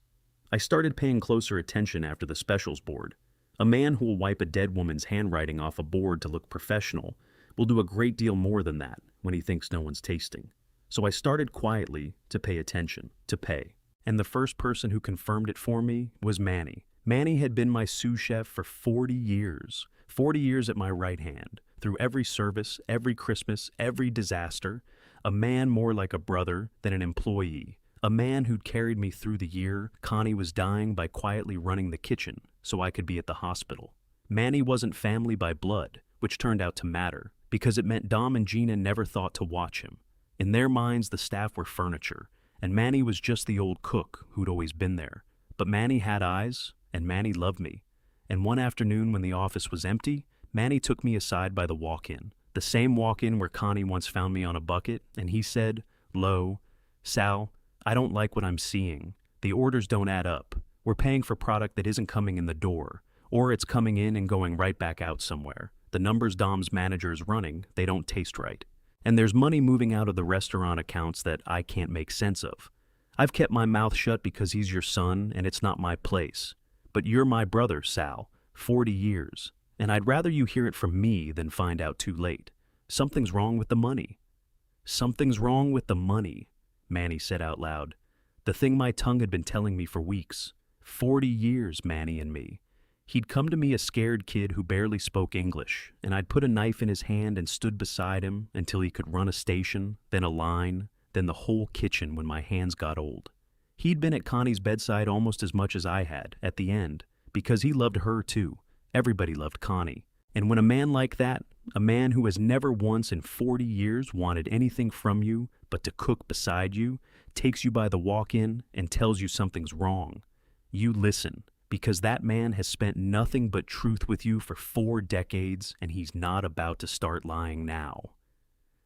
I started paying closer attention after the specials board. A man who will wipe a dead woman's handwriting off a board to look professional will do a great deal more than that when he thinks no one's tasting. So I started quietly to pay attention, to pay. And the first person who confirmed it for me was Manny. Manny had been my sous chef for 40 years. 40 years at my right hand, through every service, every Christmas, every disaster. A man more like a brother than an employee. A man who'd carried me through the year Connie was dying by quietly running the kitchen so I could be at the hospital. Manny wasn't family by blood, which turned out to matter, because it meant Dom and Gina never thought to watch him. In their minds, the staff were furniture, and Manny was just the old cook who'd always been there. But Manny had eyes, and Manny loved me. And one afternoon when the office was empty, Manny took me aside by the walk-in, the same walk-in where Connie once found me on a bucket, and he said, low, "Sal, I don't like what I'm seeing. The orders don't add up. We're paying for product that isn't coming in the door, or it's coming in and going right back out somewhere. The numbers Dom's manager is running, they don't taste right. And there's money moving out of the restaurant accounts that I can't make sense of. I've kept my mouth shut because he's your son and it's not my place. But you're my brother, Sal, 40 years, and I'd rather you hear it from me than find out too late. Something's wrong with the money." "Something's wrong with the money," Manny said out loud. The thing my tongue had been telling me for weeks. 40 years, Manny and me. He'd come to me a scared kid who barely spoke English, and I'd put a knife in his hand and stood beside him until he could run a station, then a line, then the whole kitchen when my hands got old. He'd been at Connie's bedside almost as much as I had, at the end, because he loved her too. Everybody loved Connie. And when a man like that, a man who has never once in 40 years wanted anything from you but to cook beside you, takes you by the walk-in and tells you something's wrong, you listen, because that man has spent nothing but truth with you for 4 decades and he's not about to start lying now.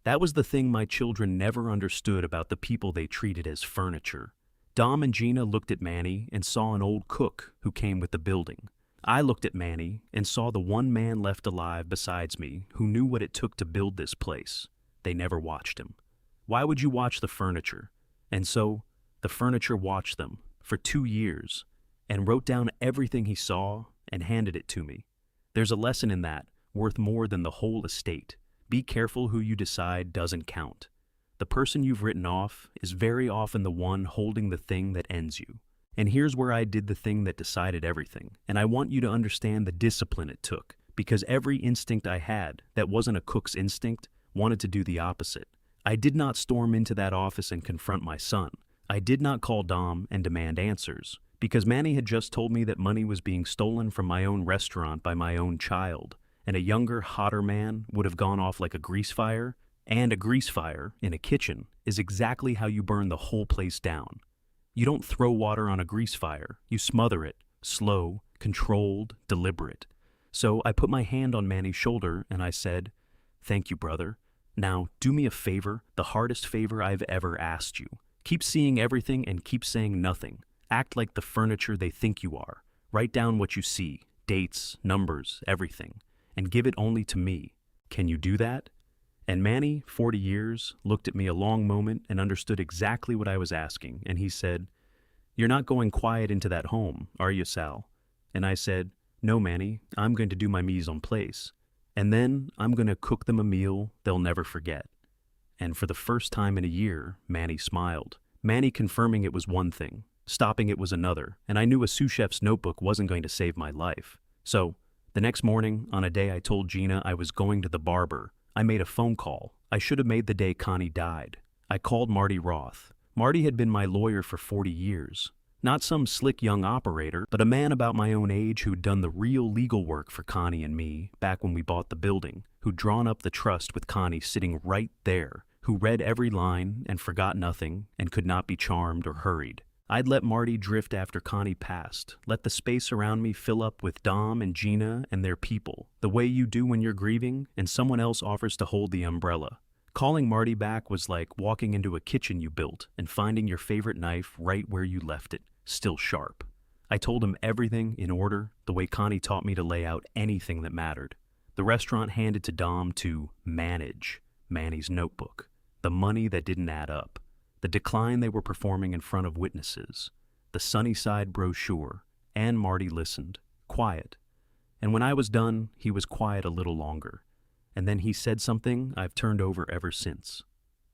That was the thing my children never understood about the people they treated as furniture. Dom and Gina looked at Manny and saw an old cook who came with the building. I looked at Manny and saw the one man left alive besides me who knew what it took to build this place. They never watched him. Why would you watch the furniture? And so, the furniture watched them for 2 years and wrote down everything he saw and handed it to me. There's a lesson in that, worth more than the whole estate. Be careful who you decide doesn't count. The person you've written off is very often the one holding the thing that ends you. And here's where I did the thing that decided everything. And I want you to understand the discipline it took, because every instinct I had that wasn't a cook's instinct wanted to do the opposite. I did not storm into that office and confront my son. I did not call Dom and demand answers, because Manny had just told me that money was being stolen from my own restaurant by my own child, and a younger, hotter man would have gone off like a grease fire, and a grease fire in a kitchen is exactly how you burn the whole place down. You don't throw water on a grease fire, you smother it, slow, controlled, deliberate. So I put my hand on Manny's shoulder and I said, "Thank you, brother. Now, do me a favor, the hardest favor I've ever asked you. Keep seeing everything and keep saying nothing. Act like the furniture they think you are. Write down what you see, dates, numbers, everything, and give it only to me. Can you do that?" And Manny, 40 years, looked at me a long moment and understood exactly what I was asking, and he said, "You're not going quiet into that home, are you, Sal?" And I said, "No, Manny, I'm going to do my mise en place. And then I'm going to cook them a meal they'll never forget." And for the first time in a year, Manny smiled. Manny confirming it was one thing, stopping it was another, and I knew a sous chef's notebook wasn't going to save my life. So, the next morning, on a day I told Gina I was going to the barber, I made a phone call. I should have made the day Connie died. I called Marty Roth. Marty had been my lawyer for 40 years. Not some slick young operator, but a man about my own age who'd done the real legal work for Connie and me back when we bought the building, who'd drawn up the trust with Connie sitting right there, who read every line and forgot nothing and could not be charmed or hurried. I'd let Marty drift after Connie passed, let the space around me fill up with Dom and Gina and their people, the way you do when you're grieving and someone else offers to hold the umbrella. Calling Marty back was like walking into a kitchen you built and finding your favorite knife right where you left it, still sharp. I told him everything in order, the way Connie taught me to lay out anything that mattered. The restaurant handed to Dom to manage Manny's notebook, the money that didn't add up. The decline they were performing in front of witnesses, the Sunnyside brochure, and Marty listened, quiet. And when I was done, he was quiet a little longer. And then he said something I've turned over ever since.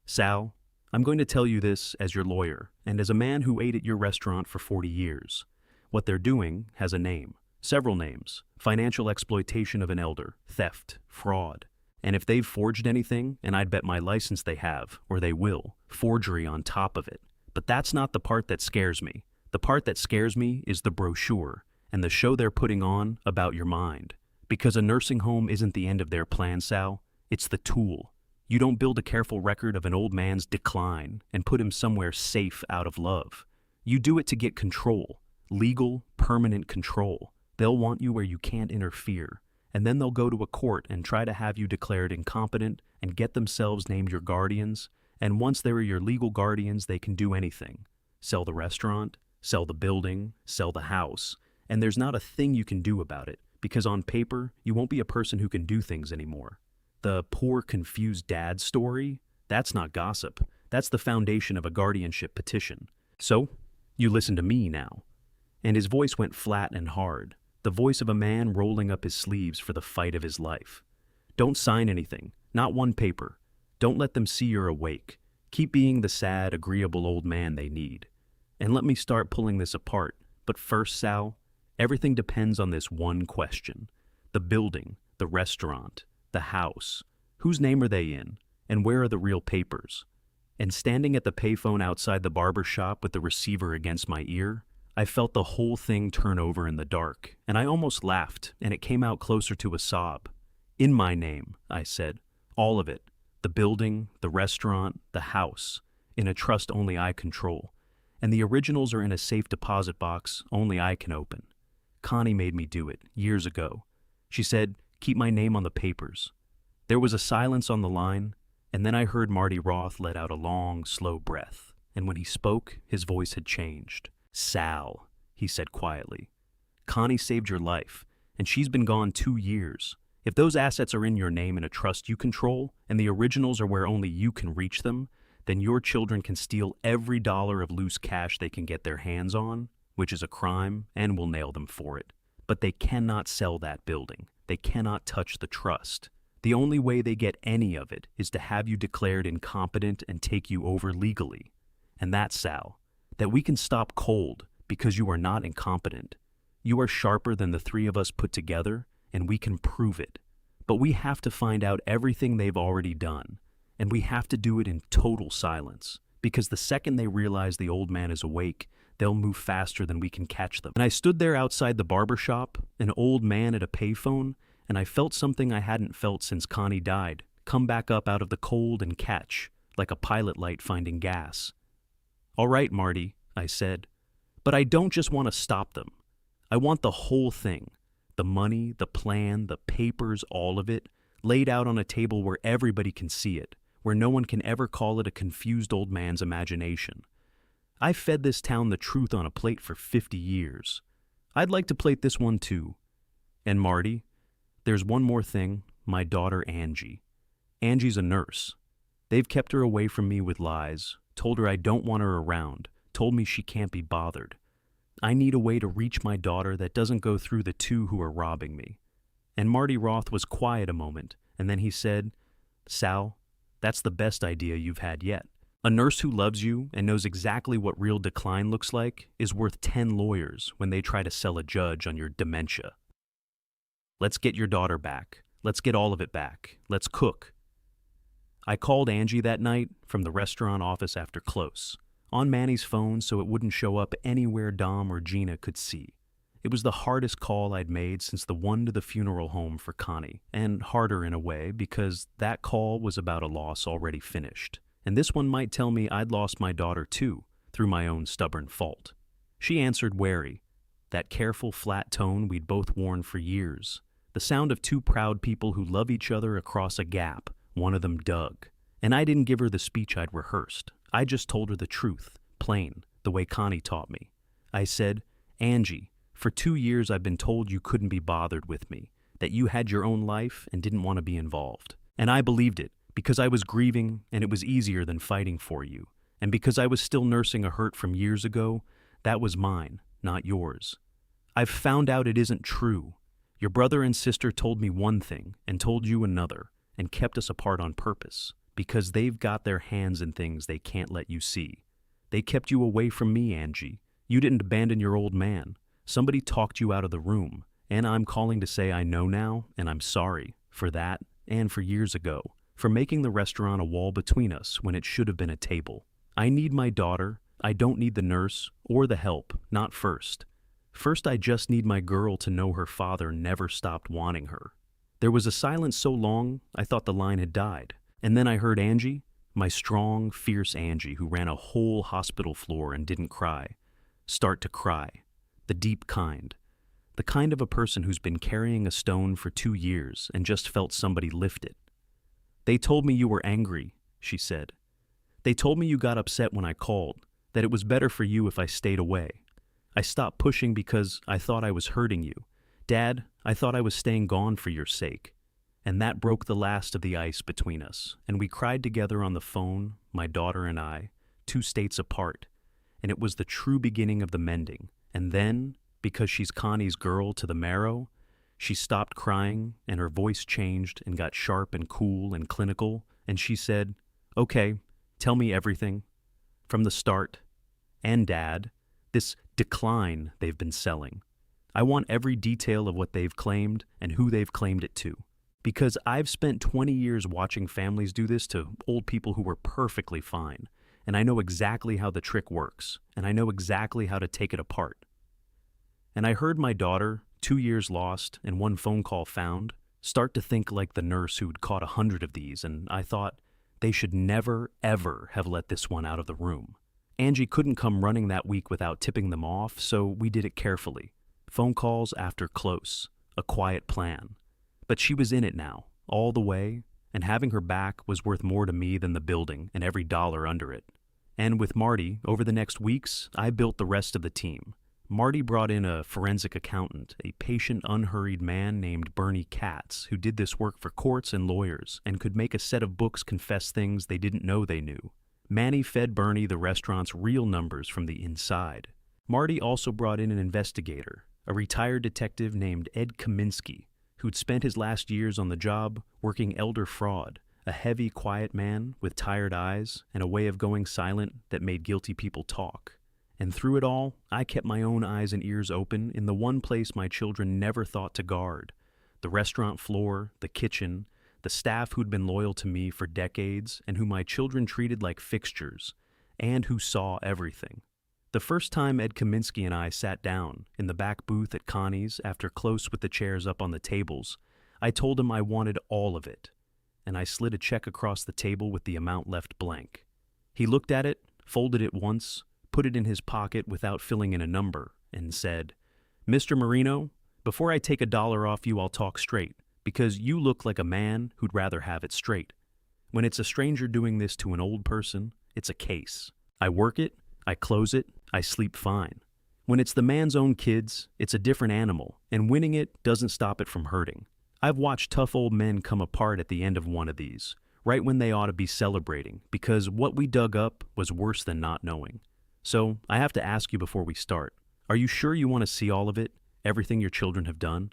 "Sal, I'm going to tell you this as your lawyer, and as a man who ate at your restaurant for 40 years. What they're doing has a name, several names: financial exploitation of an elder, theft, fraud. And if they've forged anything, and I'd bet my license they have, or they will, forgery on top of it. But that's not the part that scares me. The part that scares me is the brochure and the show they're putting on about your mind. Because a nursing home isn't the end of their plan, Sal. It's the tool. You don't build a careful record of an old man's decline and put him somewhere safe out of love. You do it to get control, legal, permanent control. They'll want you where you can't interfere, and then they'll go to a court and try to have you declared incompetent and get themselves named your guardians, and once they are your legal guardians, they can do anything. Sell the restaurant, sell the building, sell the house, and there's not a thing you can do about it, because on paper, you won't be a person who can do things anymore. The poor, confused dad story? That's not gossip. That's the foundation of a guardianship petition. So, you listen to me now. And his voice went flat and hard, the voice of a man rolling up his sleeves for the fight of his life. Don't sign anything, not one paper. Don't let them see you're awake. Keep being the sad, agreeable old man they need. And let me start pulling this apart. But first, Sal, everything depends on this one question. The building, the restaurant, the house. Whose name are they in? And where are the real papers? And standing at the payphone outside the barber shop with the receiver against my ear, I felt the whole thing turn over in the dark, and I almost laughed, and it came out closer to a sob. In my name, I said. All of it. The building, the restaurant, the house. In a trust only I control. And the originals are in a safe deposit box only I can open. Connie made me do it, years ago. She said, "Keep my name on the papers." There was a silence on the line, and then I heard Marty Roth let out a long, slow breath, and when he spoke, his voice had changed. "Sal," he said quietly, "Connie saved your life, and she's been gone 2 years. If those assets are in your name in a trust you control, and the originals are where only you can reach them, then your children can steal every dollar of loose cash they can get their hands on, which is a crime, and we'll nail them for it. But they cannot sell that building. They cannot touch the trust. The only way they get any of it is to have you declared incompetent and take you over legally. And that's, Sal, that we can stop cold because you are not incompetent. You are sharper than the 3 of us put together, and we can prove it. But we have to find out everything they've already done, and we have to do it in total silence, because the second they realize the old man is awake, they'll move faster than we can catch them. And I stood there outside the barber shop, an old man at a payphone, and I felt something I hadn't felt since Connie died, come back up out of the cold and catch, like a pilot light finding gas. "All right, Marty," I said, "but I don't just want to stop them. I want the whole thing. The money, the plan, the papers, all of it, laid out on a table where everybody can see it, where no one can ever call it a confused old man's imagination. I've fed this town the truth on a plate for 50 years. I'd like to plate this one too. And Marty, there's one more thing, my daughter Angie. Angie's a nurse. They've kept her away from me with lies, told her I don't want her around, told me she can't be bothered. I need a way to reach my daughter that doesn't go through the 2 who are robbing me." And Marty Roth was quiet a moment, and then he said, "Sal, that's the best idea you've had yet. A nurse who loves you and knows exactly what real decline looks like is worth 10 lawyers when they try to sell a judge on your dementia. Let's get your daughter back. Let's get all of it back. Let's cook." I called Angie that night from the restaurant office after close, on Manny's phone so it wouldn't show up anywhere Dom or Gina could see. It was the hardest call I'd made since the one to the funeral home for Connie, and harder in a way because that call was about a loss already finished. And this one might tell me I'd lost my daughter too, through my own stubborn fault. She answered wary, that careful, flat tone we'd both worn for years, the sound of 2 proud people who love each other across a gap, one of them Doug. And I didn't give her the speech I'd rehearsed. I just told her the truth, plain, the way Connie taught me. I said, "Angie, for 2 years I've been told you couldn't be bothered with me, that you had your own life and didn't want to be involved. And I believed it, because I was grieving and it was easier than fighting for you. And because I was still nursing a hurt from years ago, that was mine, not yours. I've found out it isn't true. Your brother and sister told me one thing and told you another, and kept us apart on purpose, because they've got their hands in things they can't let you see. They kept you away from me, Angie. You didn't abandon your old man. Somebody talked you out of the room, and I'm calling to say I know now, and I'm sorry for that and for years ago, for making the restaurant a wall between us when it should have been a table. I need my daughter, I don't need the nurse or the help, not first. First, I just need my girl to know her father never stopped wanting her. There was a silence so long, I thought the line had died. And then I heard Angie, my strong, fierce Angie who ran a whole hospital floor and didn't cry, start to cry. The deep kind. The kind of a person who's been carrying a stone for 2 years and just felt somebody lift it. They told me you were angry, she said. They told me you got upset when I called, that it was better for you if I stayed away. I stopped pushing because I thought I was hurting you. Dad, I thought I was staying gone for your sake. And that broke the last of the ice between us, and we cried together on the phone, my daughter and I, 2 states apart. And it was the true beginning of the mending. And then, because she's Connie's girl to the marrow, she stopped crying and her voice changed and got sharp and cool and clinical, and she said, "Okay, tell me everything. From the start. And Dad, this decline they've been selling. I want every detail of what they've claimed and who they've claimed it to. Because I've spent 20 years watching families do this to old people who were perfectly fine, and I know exactly how the trick works, and I know exactly how to take it apart. And I heard my daughter, 2 years lost and 1 phone call found, start to think like the nurse who'd caught 100 of these, and I thought they should never, ever have let this one out of the room. Angie couldn't come running that week without tipping them off, so we did it carefully. Phone calls after close, a quiet plan. But she was in it now, all the way, and having her back was worth more to me than the building and every dollar under it. And with Marty, over the next weeks, I built the rest of the team. Marty brought in a forensic accountant, a patient, unhurried man named Bernie Katz, who did this work for courts and lawyers and could make a set of books confess things they didn't know they knew. Manny fed Bernie the restaurant's real numbers from the inside. Marty also brought in an investigator, a retired detective named Ed Kaminsky, who'd spent his last years on the job working elder fraud, a heavy, quiet man with tired eyes and a way of going silent that made guilty people talk. And through it all, I kept my own eyes and ears open in the one place my children never thought to guard, the restaurant floor, the kitchen, the staff who'd been loyal to me for decades and who my children treated like fixtures, and who saw everything. The first time Ed Kaminsky and I sat down in the back booth at Connie's after close with the chairs up on the tables, I told him I wanted all of it, and I slid a check across the table with the amount left blank. He looked at it, folded it once, put it in his pocket without filling in a number, and said, "Mr. Marino, before I take $1 off you, I'll talk straight, because you look like a man who'd rather have it straight. When it's a stranger doing this to an old person, it's a case. I work it, I close it, I sleep fine. When it's the man's own kids, it's a different animal, and winning it doesn't stop it from hurting. I've watched tough old men come apart at the end of one of these, right when they ought to be celebrating, because what we dug up was worse than not knowing. So, I have to ask you before we start, are you sure you want to see all of it, everything your children have done?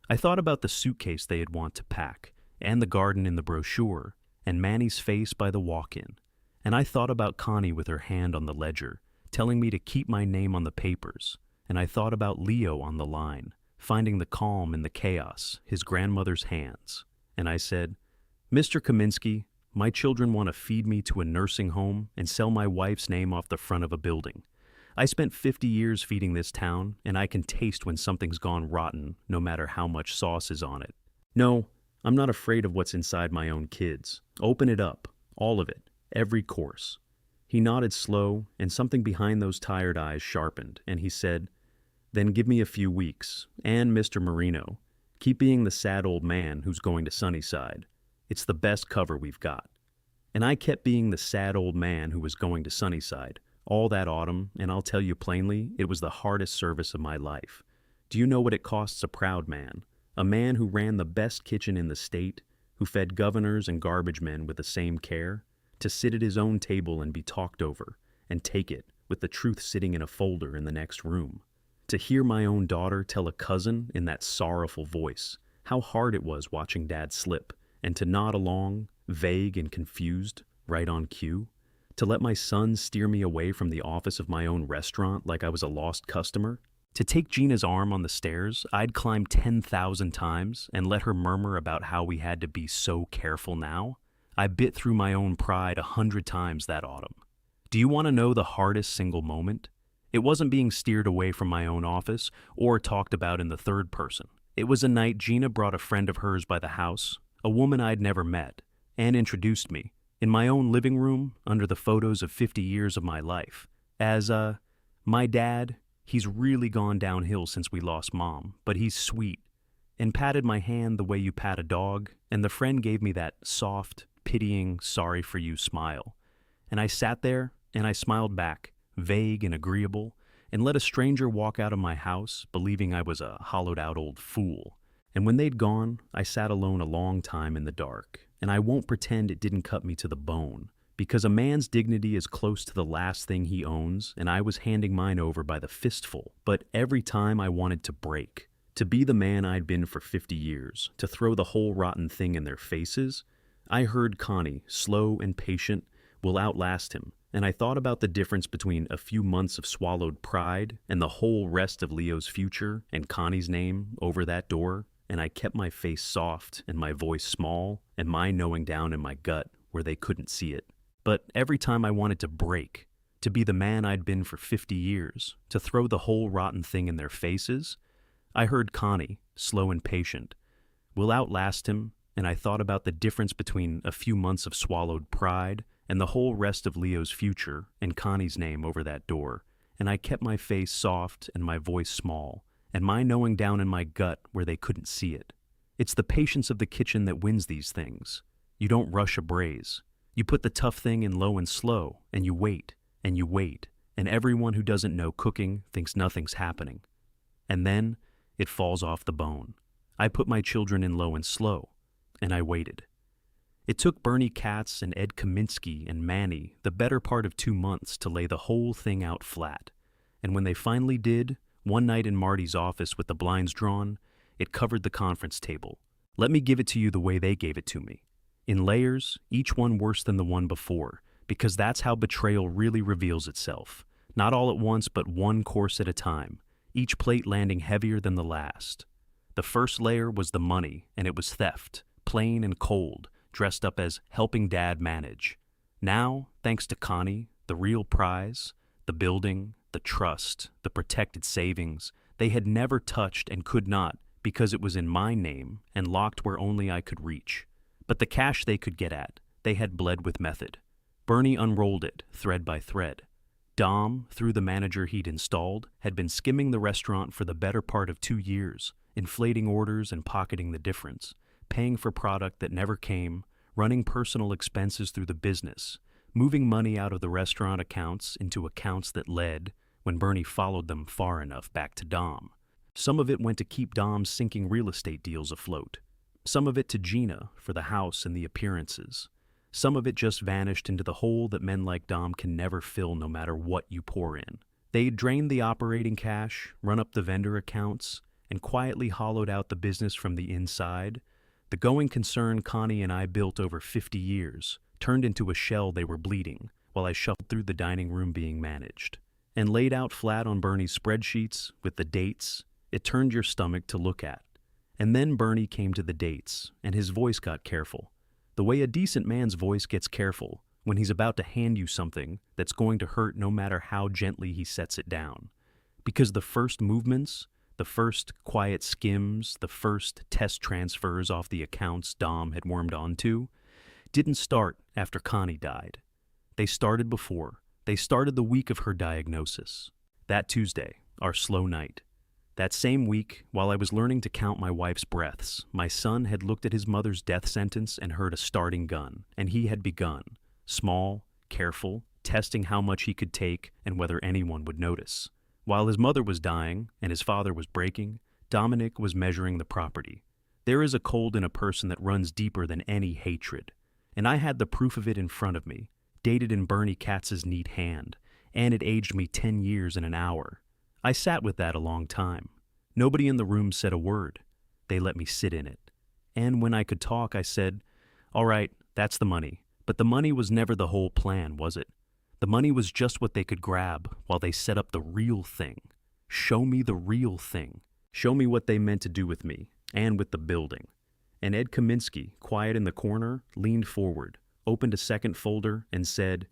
I thought about the suitcase they'd want to pack, and the garden in the brochure, and Manny's face by the walk-in. And I thought about Connie with her hand on the ledger, telling me to keep my name on the papers. And I thought about Leo on the line, finding the calm in the chaos, his grandmother's hands. And I said, "Mr. Kaminsky, my children want to feed me to a nursing home and sell my wife's name off the front of a building. I spent 50 years feeding this town, and I can taste when something's gone rotten, no matter how much sauce is on it. No, I'm not afraid of what's inside my own kids. Open it up, all of it, every course." He nodded slow, and something behind those tired eyes sharpened, and he said, "Then give me a few weeks, and Mr. Marino, keep being the sad old man who's going to Sunnyside. It's the best cover we've got." And I kept being the sad old man who was going to Sunnyside all that autumn, and I'll tell you plainly, it was the hardest service of my life. Do you know what it costs a proud man? A man who ran the best kitchen in the state, who fed governors and garbage men with the same care, to sit at his own table and be talked over, and take it, with the truth sitting in a folder in the next room. To hear my own daughter tell a cousin in that sorrowful voice how hard it was watching Dad slip, and to nod along, vague and confused, right on cue. To let my son steer me away from the office of my own restaurant like I was a lost customer. To take Gina's arm on the stairs I'd climbed 10,000 times and let her murmur about how we had to be so careful now. I bit through my own pride 100 times that autumn. Do you want to know the hardest single moment? It wasn't being steered away from my own office or talked about in the third person. It was a night Gina brought a friend of hers by the house, a woman I'd never met, and introduced me, in my own living room under the photos of 50 years of my life, as, my dad. He's really gone downhill since we lost Mom, but he's sweet, and patted my hand the way you pat a dog, and the friend gave me that soft, pitying, sorry for you smile. And I sat there, and I smiled back, vague and agreeable, and let a stranger walk out of my house, believing I was a hollowed-out old fool. And when they'd gone, I sat alone a long time in the dark, and I won't pretend it didn't cut me to the bone, because a man's dignity is close to the last thing he owns, and I was handing mine over by the fistful. But every time I wanted to break, to be the man I'd been for 50 years, to throw the whole rotten thing in their faces, I heard Connie, slow and patient, will outlast him, and I thought about the difference between a few months of swallowed pride and the whole rest of Leo's future and Connie's name over that door, and I kept my face soft and my voice small and mine knowing down in my gut where they couldn't see it. But every time I wanted to break, to be the man I'd been for 50 years, to throw the whole rotten thing in their faces, I heard Connie, slow and patient, will outlast him, and I thought about the difference between a few months of swallowed pride and the whole rest of Leo's future and Connie's name over that door, and I kept my face soft and my voice small, and mine knowing down in my gut where they couldn't see it. It's the patience of the kitchen that wins these things. You don't rush a braise. You put the tough thing in low and slow, and you wait, and you wait, and everyone who doesn't know cooking thinks nothing's happening. And then it falls off the bone. I put my children in low and slow, and I waited. It took Bernie Katz and Ed Kaminsky and Manny the better part of 2 months to lay the whole thing out flat. And when they finally did, one night in Marty's office with the blinds drawn, it covered the conference table. Let me give it to you the way they gave it to me. In layers, each one worse than the one before, because that's how betrayal really reveals itself. Not all at once, but one course at a time, each plate landing heavier than the last. The first layer was the money, and it was theft, plain and cold, dressed up as helping Dad manage. Now, thanks to Connie, the real prize, the building, the trust, the protected savings, they had never touched and could not because it was in my name and locked where only I could reach. But the cash they could get at, they had bled with method. Bernie unrolled it, thread by thread. Dom, through the manager he'd installed, had been skimming the restaurant for the better part of 2 years, inflating orders and pocketing the difference, paying for product that never came, running personal expenses through the business, moving money out of the restaurant accounts into accounts that led, when Bernie followed them far enough, back to Dom. Some of it went to keep Dom's sinking real estate deals afloat. Some of it to Gina for the house and the appearances. Some of it just vanished into the hole that men like Dom can never fill no matter what you pour in. They'd drained the operating cash, run up the vendor accounts, and quietly hollowed out the business from the inside. The going concern Connie and I built over 50 years turned into a shell they were bleeding while I shuffled through the dining room being managed. And laid out flat on Bernie's spreadsheets with the dates, it turned your stomach to look at. And then Bernie came to the dates, and his voice got careful. The way a decent man's voice gets careful when he's about to hand you something that's going to hurt no matter how gently he sets it down. Because the first movements, the first quiet skims, the first test transfers off the accounts Dom had wormed onto, didn't start after Connie died. They started before. They started the week of her diagnosis. That Tuesday, our slow night. That same week, while I was learning to count my wife's breaths, my son had looked at his mother's death sentence and heard a starting gun, and he had begun, small, careful, testing how much he could take and whether anyone would notice. While his mother was dying and his father was breaking, Dominic was measuring the property. There is a cold in a person that runs deeper than any hatred, and I had the proof of it in front of me, dated in Bernie Katz's neat hand, and it aged me 10 years in an hour. I sat with that a long time. Nobody in the room said a word. They let me sit in it. And when I could talk, I said, "All right, that's the money. But the money was never the whole plan, was it? The money was just what they could grab while they set up the real thing. Show me the real thing. Show me what they meant to do with me and with the building." And Ed Kaminsky, quiet in the corner, leaned forward, opened a second folder, and said,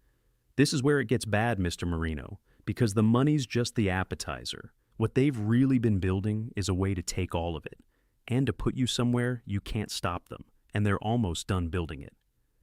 This is where it gets bad, Mr. Marino, because the money's just the appetizer. What they've really been building is a way to take all of it, and to put you somewhere you can't stop them, and they're almost done building it.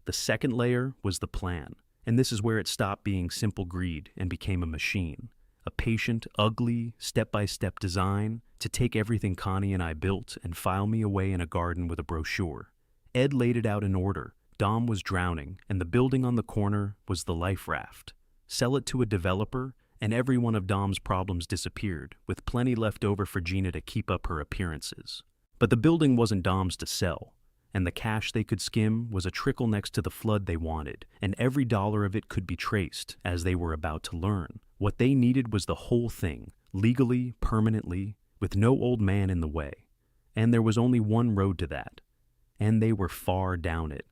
The second layer was the plan, and this is where it stopped being simple greed and became a machine. A patient, ugly, step-by-step design to take everything Connie and I built and file me away in a garden with a brochure. Ed laid it out in order. Dom was drowning, and the building on the corner was the life raft. Sell it to a developer, and every one of Dom's problems disappeared, with plenty left over for Gina to keep up her appearances. But the building wasn't Dom's to sell, and the cash they could skim was a trickle next to the flood they wanted, and every dollar of it could be traced, as they were about to learn. What they needed was the whole thing, legally, permanently, with no old man in the way. And there was only one road to that, and they were far down it.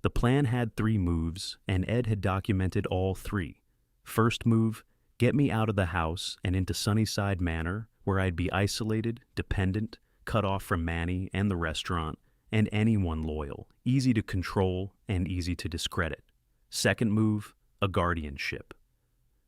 The plan had 3 moves, and Ed had documented all 3. First move, get me out of the house and into Sunnyside Manor, where I'd be isolated, dependent, cut off from Manny and the restaurant, and anyone loyal, easy to control and easy to discredit. Second move, a guardianship.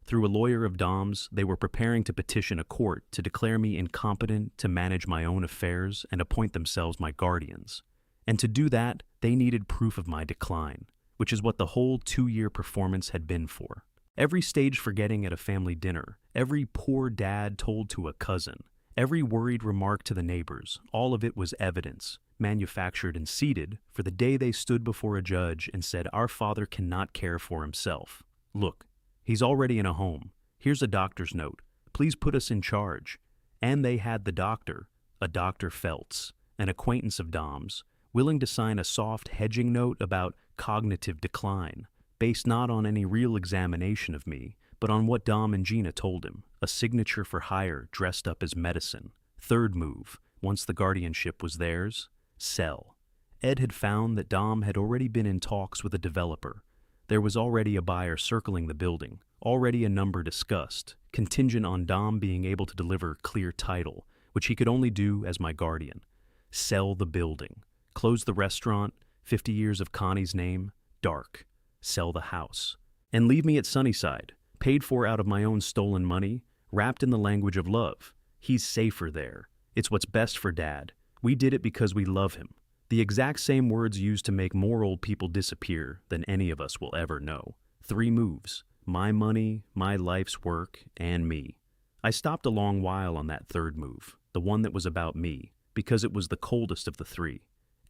Through a lawyer of Dom's, they were preparing to petition a court to declare me incompetent to manage my own affairs and appoint themselves my guardians. And to do that, they needed proof of my decline, which is what the whole 2-year performance had been for. Every stage forgetting at a family dinner, every poor dad told to a cousin, every worried remark to the neighbors, all of it was evidence, manufactured and seeded for the day they stood before a judge and said, "Our father cannot care for himself. Look, he's already in a home. Here's a doctor's note. Please put us in charge." And they had the doctor, a Dr. Feltz, an acquaintance of Dom's, willing to sign a soft hedging note about cognitive decline, based not on any real examination of me, but on what Dom and Gina told him, a signature for hire dressed up as medicine. Third move, once the guardianship was theirs, sell. Ed had found that Dom had already been in talks with a developer. There was already a buyer circling the building, already a number discussed, contingent on Dom being able to deliver clear title, which he could only do as my guardian. Sell the building. Close the restaurant, 50 years of Connie's name, dark. Sell the house. And leave me at Sunnyside, paid for out of my own stolen money, wrapped in the language of love. He's safer there. It's what's best for Dad. We did it because we love him. The exact same words used to make more old people disappear than any of us will ever know. 3 moves. My money, my life's work, and me. I stopped a long while on that third move, the one that was about me, because it was the coldest of the 3.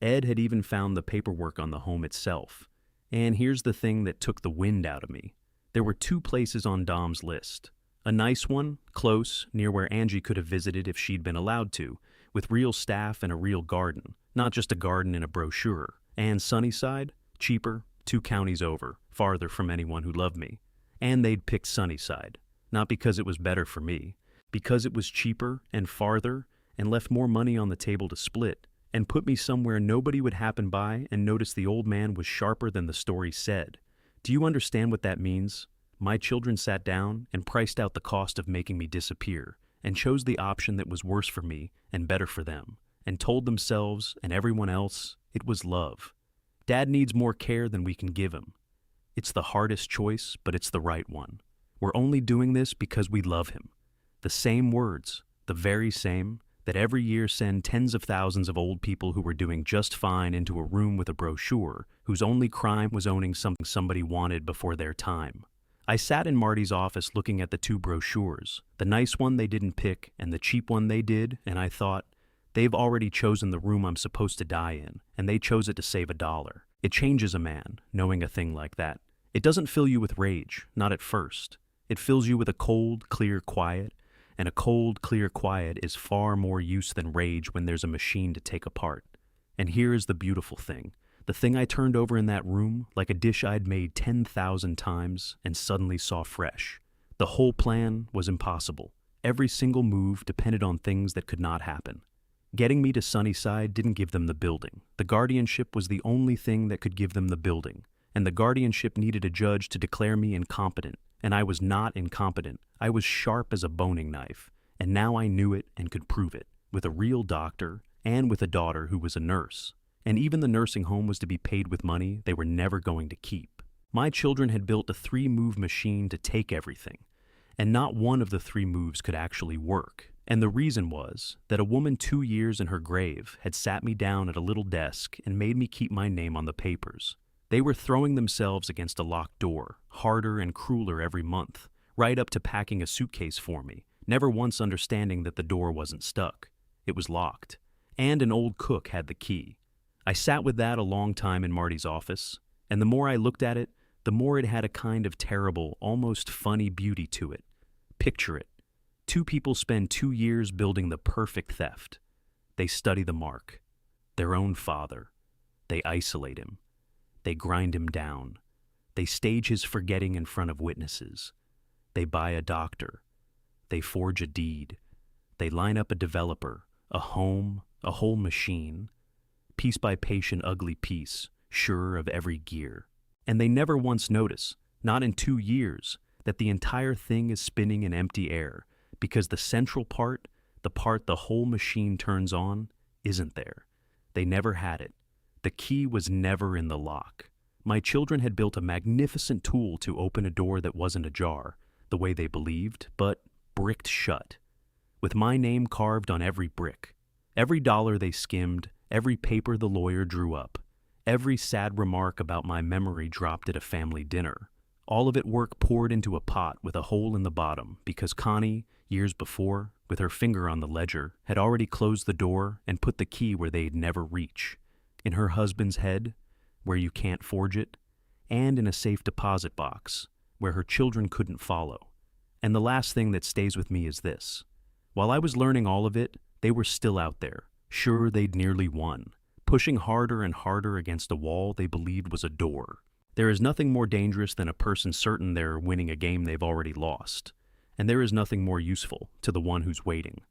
Ed had even found the paperwork on the home itself. And here's the thing that took the wind out of me. There were 2 places on Dom's list. A nice one, close, near where Angie could have visited if she'd been allowed to, with real staff and a real garden, not just a garden in a brochure. And Sunnyside, cheaper, 2 counties over, farther from anyone who loved me. And they'd picked Sunnyside, not because it was better for me, because it was cheaper and farther and left more money on the table to split, and put me somewhere nobody would happen by and notice the old man was sharper than the story said. Do you understand what that means? My children sat down and priced out the cost of making me disappear, and chose the option that was worse for me and better for them, and told themselves and everyone else it was love. Dad needs more care than we can give him. It's the hardest choice, but it's the right one. We're only doing this because we love him. The same words, the very same, that every year send tens of thousands of old people who were doing just fine into a room with a brochure, whose only crime was owning something somebody wanted before their time. I sat in Marty's office looking at the 2 brochures, the nice one they didn't pick and the cheap one they did, and I thought, they've already chosen the room I'm supposed to die in, and they chose it to save $1. It changes a man, knowing a thing like that. It doesn't fill you with rage, not at first. It fills you with a cold, clear quiet, and a cold, clear quiet is far more use than rage when there's a machine to take apart. And here is the beautiful thing. The thing I turned over in that room, like a dish I'd made 10,000 times and suddenly saw fresh. The whole plan was impossible. Every single move depended on things that could not happen. Getting me to Sunnyside didn't give them the building. The guardianship was the only thing that could give them the building. And the guardianship needed a judge to declare me incompetent. And I was not incompetent. I was sharp as a boning knife. And now I knew it and could prove it, with a real doctor and with a daughter who was a nurse. And even the nursing home was to be paid with money they were never going to keep. My children had built a 3-move machine to take everything, and not one of the 3 moves could actually work. And the reason was that a woman 2 years in her grave had sat me down at a little desk and made me keep my name on the papers. They were throwing themselves against a locked door, harder and crueler every month, right up to packing a suitcase for me, never once understanding that the door wasn't stuck. It was locked, and an old cook had the key. I sat with that a long time in Marty's office, and the more I looked at it, the more it had a kind of terrible, almost funny beauty to it. Picture it. 2 people spend 2 years building the perfect theft. They study the mark, their own father. They isolate him. They grind him down. They stage his forgetting in front of witnesses. They buy a doctor. They forge a deed. They line up a developer, a home, a whole machine. Piece by patient ugly piece, sure of every gear. And they never once notice, not in 2 years, that the entire thing is spinning in empty air, because the central part, the part the whole machine turns on, isn't there. They never had it. The key was never in the lock. My children had built a magnificent tool to open a door that wasn't ajar, the way they believed, but bricked shut, with my name carved on every brick. Every dollar they skimmed, every paper the lawyer drew up, every sad remark about my memory dropped at a family dinner. All of it work poured into a pot with a hole in the bottom because Connie, years before, with her finger on the ledger, had already closed the door and put the key where they'd never reach, in her husband's head, where you can't forge it, and in a safe deposit box, where her children couldn't follow. And the last thing that stays with me is this. While I was learning all of it, they were still out there, sure they'd nearly won, pushing harder and harder against a wall they believed was a door. There is nothing more dangerous than a person certain they're winning a game they've already lost, and there is nothing more useful to the one who's waiting.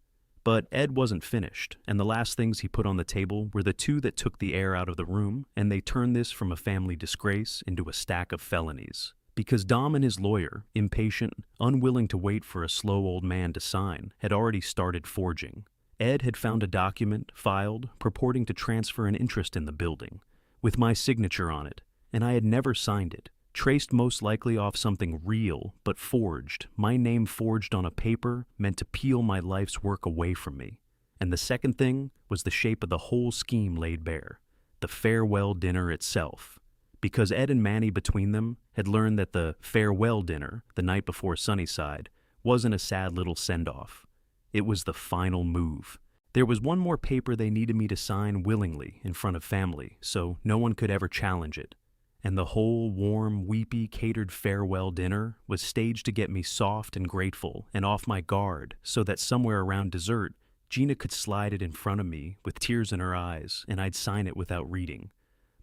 But Ed wasn't finished, and the last things he put on the table were the 2 that took the air out of the room, and they turned this from a family disgrace into a stack of felonies. Because Dom and his lawyer, impatient, unwilling to wait for a slow old man to sign, had already started forging. Ed had found a document, filed, purporting to transfer an interest in the building, with my signature on it, and I had never signed it. Traced most likely off something real, but forged, my name forged on a paper meant to peel my life's work away from me. And the second thing was the shape of the whole scheme laid bare, the farewell dinner itself. Because Ed and Manny between them had learned that the farewell dinner, the night before Sunnyside, wasn't a sad little send-off. It was the final move. There was one more paper they needed me to sign willingly in front of family, so no one could ever challenge it. And the whole warm, weepy, catered farewell dinner was staged to get me soft and grateful and off my guard so that somewhere around dessert, Gina could slide it in front of me with tears in her eyes and I'd sign it without reading.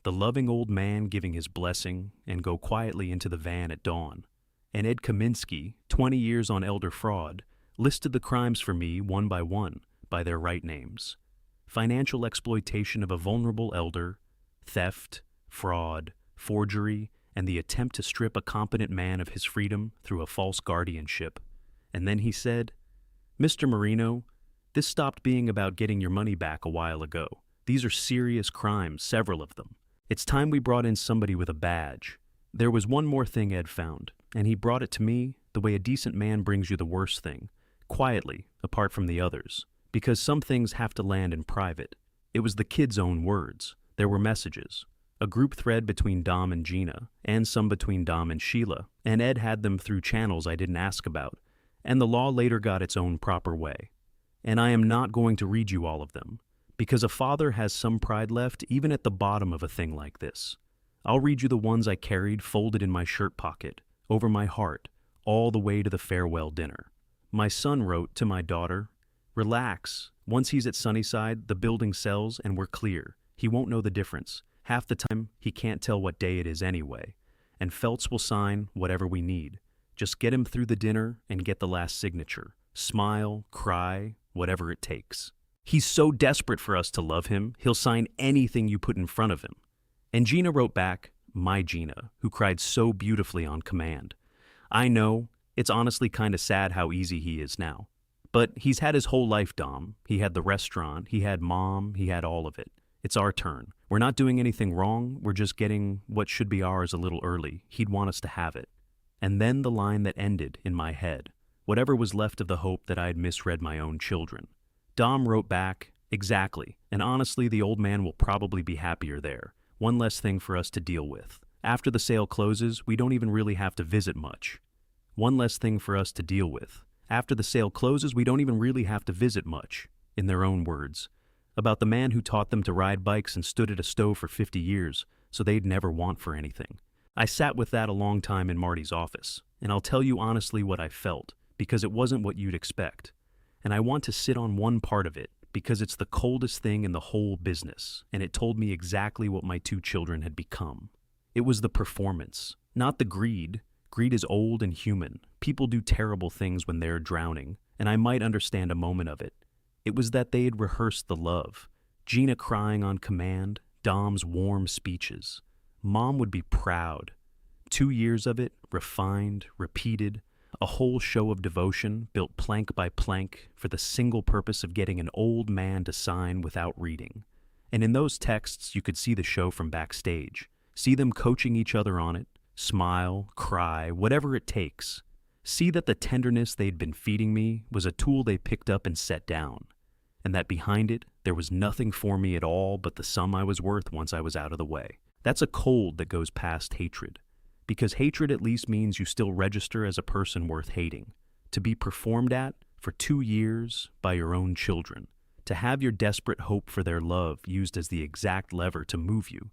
The loving old man giving his blessing and go quietly into the van at dawn. And Ed Kaminsky, 20 years on elder fraud, listed the crimes for me one by their right names. Financial exploitation of a vulnerable elder, theft, fraud, forgery, and the attempt to strip a competent man of his freedom through a false guardianship. And then he said, "Mr. Marino, this stopped being about getting your money back a while ago. These are serious crimes, several of them. It's time we brought in somebody with a badge." There was one more thing Ed found, and he brought it to me the way a decent man brings you the worst thing, quietly, apart from the others, because some things have to land in private. It was the kid's own words. There were messages. A group thread between Dom and Gina, and some between Dom and Sheila, and Ed had them through channels I didn't ask about, and the law later got its own proper way. And I am not going to read you all of them, because a father has some pride left even at the bottom of a thing like this. I'll read you the ones I carried folded in my shirt pocket, over my heart, all the way to the farewell dinner. My son wrote to my daughter, "Relax, once he's at Sunnyside, the building sells and we're clear. He won't know the difference. Half the time, he can't tell what day it is anyway. And Feltz will sign whatever we need. Just get him through the dinner and get the last signature. Smile, cry, whatever it takes. He's so desperate for us to love him, he'll sign anything you put in front of him." And Gina wrote back, my Gina, who cried so beautifully on command. "I know, it's honestly kind of sad how easy he is now. But he's had his whole life, Dom. He had the restaurant, he had Mom, he had all of it. It's our turn. We're not doing anything wrong, we're just getting what should be ours a little early. He'd want us to have it. And then the line that ended in my head, whatever was left of the hope that I had misread my own children. Dom wrote back, "Exactly, and honestly, the old man will probably be happier there. One less thing for us to deal with. After the sale closes, we don't even really have to visit much. One less thing for us to deal with. After the sale closes, we don't even really have to visit much," in their own words. About the man who taught them to ride bikes and stood at a stove for 50 years, so they'd never want for anything. I sat with that a long time in Marty's office, and I'll tell you honestly what I felt, because it wasn't what you'd expect. And I want to sit on one part of it, because it's the coldest thing in the whole business, and it told me exactly what my two children had become. It was the performance, not the greed. Greed is old and human. People do terrible things when they're drowning, and I might understand a moment of it. It was that they had rehearsed the love. Gina crying on command, Dom's warm speeches. Mom would be proud. 2 years of it, refined, repeated, a whole show of devotion built plank by plank for the single purpose of getting an old man to sign without reading. And in those texts, you could see the show from backstage. See them coaching each other on it, smile, cry, whatever it takes. See that the tenderness they'd been feeding me was a tool they picked up and set down, and that behind it, there was nothing for me at all but the sum I was worth once I was out of the way. That's a cold that goes past hatred, because hatred at least means you still register as a person worth hating, to be performed at for 2 years by your own children, to have your desperate hope for their love used as the exact lever to move you.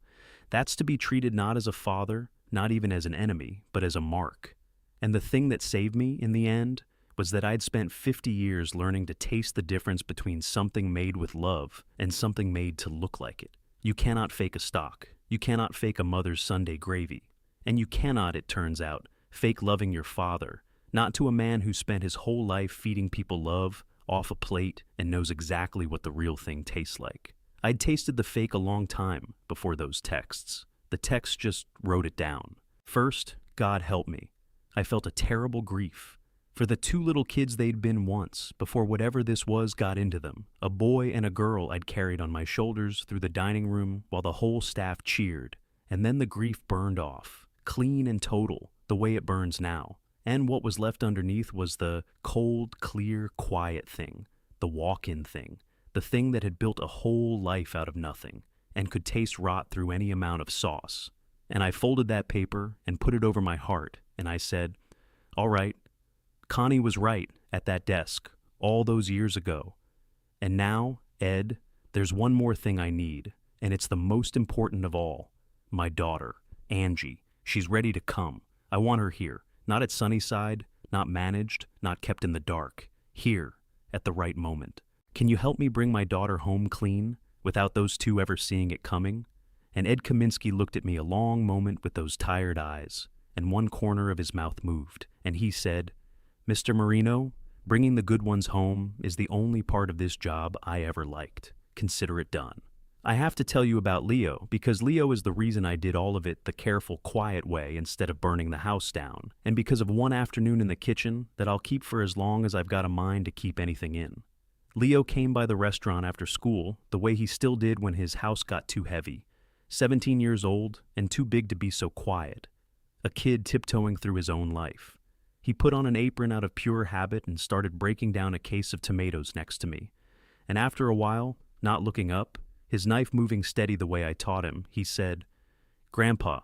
That's to be treated not as a father, not even as an enemy, but as a mark. And the thing that saved me in the end was that I'd spent 50 years learning to taste the difference between something made with love and something made to look like it. You cannot fake a stock. You cannot fake a mother's Sunday gravy. And you cannot, it turns out, fake loving your father, not to a man who spent his whole life feeding people love off a plate and knows exactly what the real thing tastes like. I'd tasted the fake a long time before those texts. The text just wrote it down. First, God help me. I felt a terrible grief for the 2 little kids they'd been once, before whatever this was got into them, a boy and a girl I'd carried on my shoulders through the dining room while the whole staff cheered, and then the grief burned off, clean and total, the way it burns now, and what was left underneath was the cold, clear, quiet thing, the walk-in thing, the thing that had built a whole life out of nothing, and could taste rot through any amount of sauce. And I folded that paper and put it over my heart, and I said, "All right, Connie was right at that desk all those years ago. And now, Ed, there's one more thing I need, and it's the most important of all. My daughter, Angie. She's ready to come. I want her here, not at Sunnyside, not managed, not kept in the dark. Here, at the right moment. Can you help me bring my daughter home clean, without those 2 ever seeing it coming?" And Ed Kaminsky looked at me a long moment with those tired eyes, and one corner of his mouth moved, and he said, "Mr. Marino, bringing the good ones home is the only part of this job I ever liked. Consider it done." I have to tell you about Leo, because Leo is the reason I did all of it the careful, quiet way instead of burning the house down, and because of one afternoon in the kitchen that I'll keep for as long as I've got a mind to keep anything in. Leo came by the restaurant after school the way he still did when his house got too heavy, 17 years old and too big to be so quiet, a kid tiptoeing through his own life. He put on an apron out of pure habit and started breaking down a case of tomatoes next to me. And after a while, not looking up, his knife moving steady the way I taught him, he said, "Grandpa,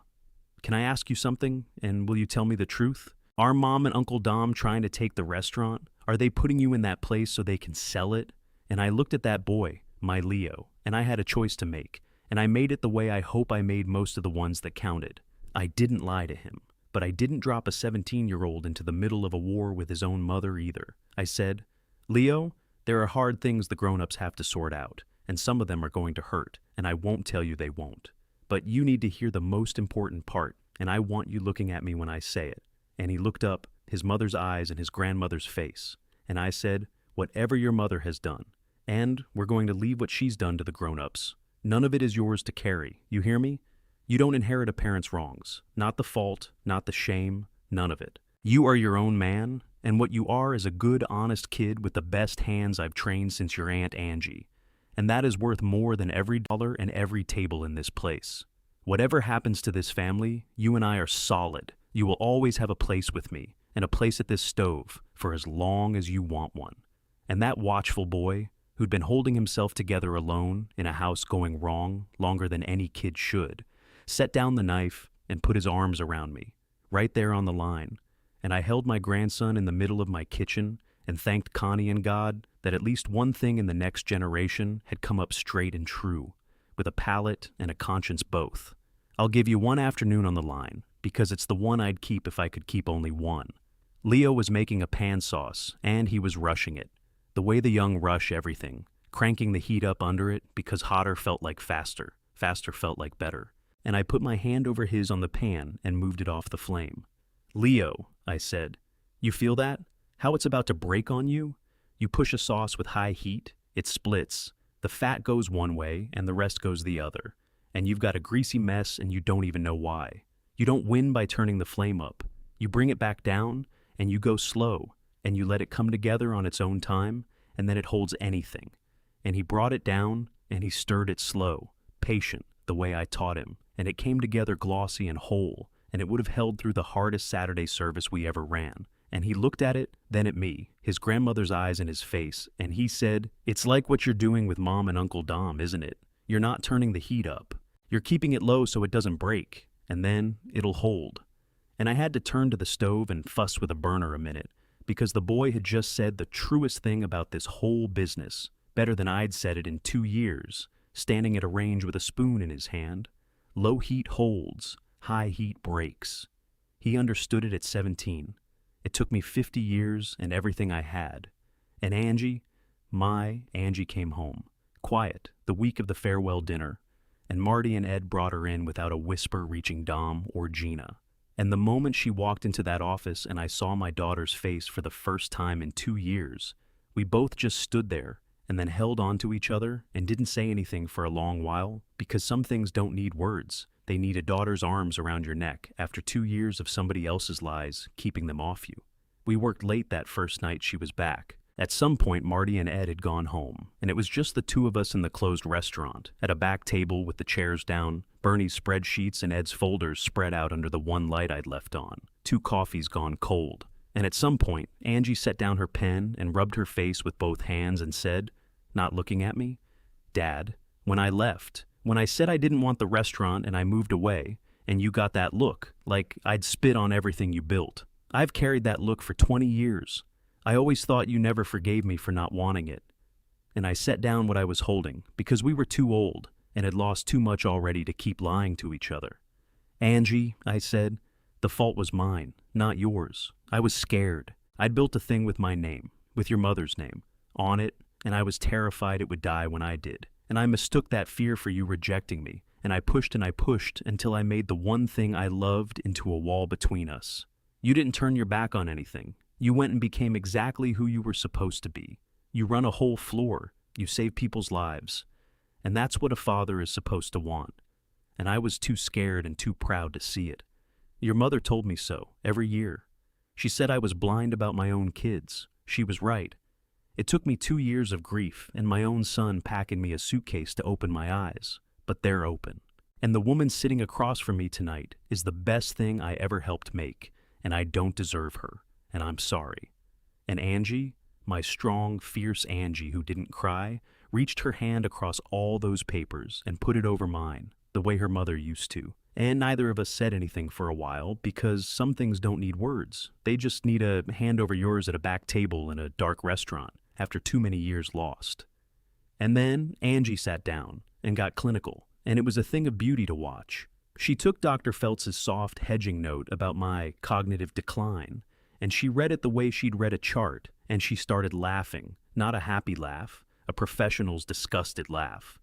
can I ask you something, and will you tell me the truth? Are Mom and Uncle Dom trying to take the restaurant? Are they putting you in that place so they can sell it?" And I looked at that boy, my Leo, and I had a choice to make, and I made it the way I hope I made most of the ones that counted. I didn't lie to him. But I didn't drop a 17-year-old into the middle of a war with his own mother either. I said, "Leo, there are hard things the grown-ups have to sort out, and some of them are going to hurt, and I won't tell you they won't. But you need to hear the most important part, and I want you looking at me when I say it." And he looked up, his mother's eyes and his grandmother's face, and I said, "Whatever your mother has done, and we're going to leave what she's done to the grown-ups. None of it is yours to carry, you hear me? You don't inherit a parent's wrongs, not the fault, not the shame, none of it. You are your own man, and what you are is a good, honest kid with the best hands I've trained since your Aunt Angie. and that is worth more than every dollar and every table in this place. Whatever happens to this family, you and I are solid. You will always have a place with me, and a place at this stove, for as long as you want one. And that watchful boy, who'd been holding himself together alone in a house going wrong longer than any kid should, set down the knife and put his arms around me, right there on the line, and I held my grandson in the middle of my kitchen and thanked Connie and God that at least one thing in the next generation had come up straight and true, with a palate and a conscience both. I'll give you one afternoon on the line, because it's the one I'd keep if I could keep only one. Leo was making a pan sauce, and he was rushing it, the way the young rush everything, cranking the heat up under it because hotter felt like faster, faster felt like better. And I put my hand over his on the pan and moved it off the flame. "Leo," I said, "you feel that? How it's about to break on you? You push a sauce with high heat, it splits. The fat goes one way and the rest goes the other. And you've got a greasy mess and you don't even know why. You don't win by turning the flame up. You bring it back down and you go slow and you let it come together on its own time, and then it holds anything." And he brought it down and he stirred it slow, patient, the way I taught him, and it came together glossy and whole, and it would have held through the hardest Saturday service we ever ran. And he looked at it, then at me, his grandmother's eyes in his face, and he said, "It's like what you're doing with Mom and Uncle Dom, isn't it? You're not turning the heat up. You're keeping it low so it doesn't break, and then it'll hold." And I had to turn to the stove and fuss with a burner a minute, because the boy had just said the truest thing about this whole business, better than I'd said it in 2 years, standing at a range with a spoon in his hand. Low heat holds, high heat breaks. He understood it at 17. It took me 50 years and everything I had. And Angie, my Angie came home, quiet, the week of the farewell dinner, and Marty and Ed brought her in without a whisper reaching Dom or Gina. And the moment she walked into that office and I saw my daughter's face for the first time in 2 years, we both just stood there and then held on to each other and didn't say anything for a long while, because some things don't need words. They need a daughter's arms around your neck after 2 years of somebody else's lies keeping them off you. We worked late that first night she was back. At some point, Marty and Ed had gone home, and it was just the two of us in the closed restaurant, at a back table with the chairs down, Bernie's spreadsheets and Ed's folders spread out under the one light I'd left on, 2 coffees gone cold. And at some point, Angie set down her pen and rubbed her face with both hands and said, not looking at me, "Dad, when I left, when I said I didn't want the restaurant and I moved away, and you got that look, like I'd spit on everything you built. I've carried that look for 20 years. I always thought you never forgave me for not wanting it." And I set down what I was holding, because we were too old and had lost too much already to keep lying to each other. "Angie," I said, "the fault was mine, not yours. I was scared. I'd built a thing with my name, with your mother's name, on it, and I was terrified it would die when I did. And I mistook that fear for you rejecting me, and I pushed until I made the one thing I loved into a wall between us. You didn't turn your back on anything. You went and became exactly who you were supposed to be. You run a whole floor. You save people's lives. And that's what a father is supposed to want. And I was too scared and too proud to see it. Your mother told me so, every year. She said I was blind about my own kids. She was right. It took me 2 years of grief and my own son packing me a suitcase to open my eyes. But they're open. And the woman sitting across from me tonight is the best thing I ever helped make, and I don't deserve her. And I'm sorry." And Angie, my strong, fierce Angie who didn't cry, reached her hand across all those papers and put it over mine, the way her mother used to. And neither of us said anything for a while, because some things don't need words. They just need a hand over yours at a back table in a dark restaurant after too many years lost. And then Angie sat down and got clinical, and it was a thing of beauty to watch. She took Dr. Feltz's soft hedging note about my cognitive decline, and she read it the way she'd read a chart, and she started laughing, not a happy laugh, a professional's disgusted laugh.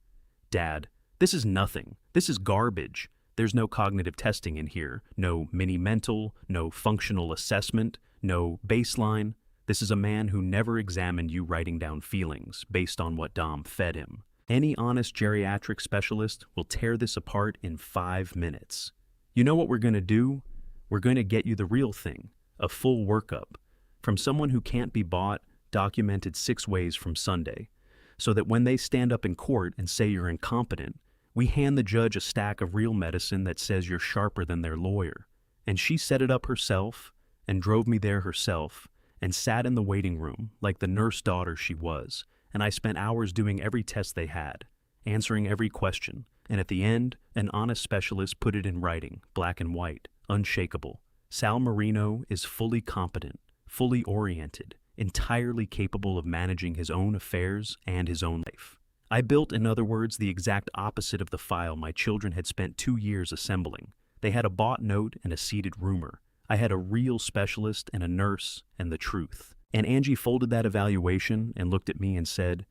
"Dad, this is nothing. This is garbage. There's no cognitive testing in here, no mini-mental, no functional assessment, no baseline. This is a man who never examined you writing down feelings based on what Dom fed him. Any honest geriatric specialist will tear this apart in 5 minutes. You know what we're going to do? We're going to get you the real thing, a full workup, from someone who can't be bought, documented 6 ways from Sunday. so that when they stand up in court and say you're incompetent, we hand the judge a stack of real medicine that says you're sharper than their lawyer. And she set it up herself and drove me there herself and sat in the waiting room like the nurse daughter she was, and I spent hours doing every test they had, answering every question, and at the end, an honest specialist put it in writing, black and white, unshakable. Sal Marino is fully competent, fully oriented, entirely capable of managing his own affairs and his own life. I built, in other words, the exact opposite of the file my children had spent 2 years assembling. They had a bought note and a seeded rumor. I had a real specialist and a nurse and the truth. And Angie folded that evaluation and looked at me and said,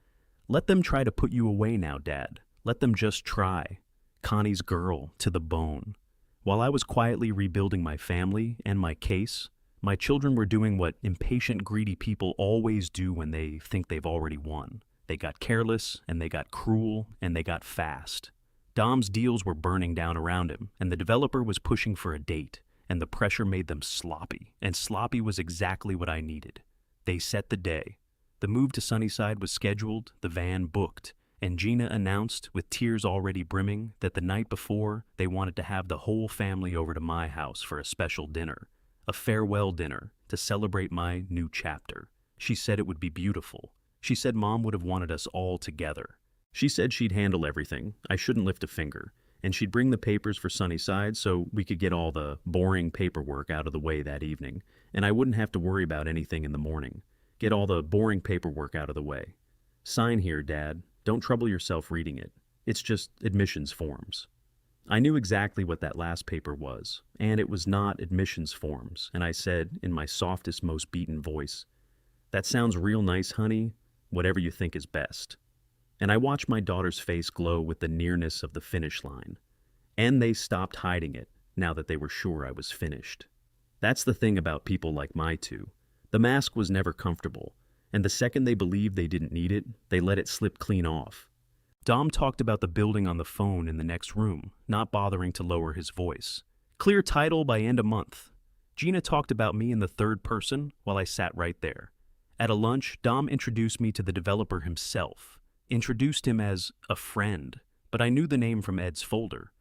"Let them try to put you away now, Dad. Let them just try." Connie's girl to the bone. While I was quietly rebuilding my family and my case, my children were doing what impatient, greedy people always do when they think they've already won. They got careless, and they got cruel, and they got fast. Dom's deals were burning down around him, and the developer was pushing for a date, and the pressure made them sloppy, and sloppy was exactly what I needed. They set the day. The move to Sunnyside was scheduled, the van booked, and Gina announced, with tears already brimming, that the night before they wanted to have the whole family over to my house for a special dinner, a farewell dinner, to celebrate my new chapter. She said it would be beautiful. She said Mom would have wanted us all together. She said she'd handle everything, I shouldn't lift a finger, and she'd bring the papers for Sunnyside so we could get all the boring paperwork out of the way that evening, and I wouldn't have to worry about anything in the morning. Get all the boring paperwork out of the way. Sign here, Dad. Don't trouble yourself reading it. It's just admissions forms. I knew exactly what that last paper was, and it was not admissions forms, and I said, in my softest, most beaten voice, "That sounds real nice, honey. Whatever you think is best." And I watched my daughter's face glow with the nearness of the finish line. And they stopped hiding it, now that they were sure I was finished. That's the thing about people like my two. The mask was never comfortable, and the second they believed they didn't need it, they let it slip clean off. Dom talked about the building on the phone in the next room, not bothering to lower his voice. Clear title by end of month. Gina talked about me in the third person while I sat right there. At a lunch, Dom introduced me to the developer himself, introduced him as a friend, but I knew the name from Ed's folder.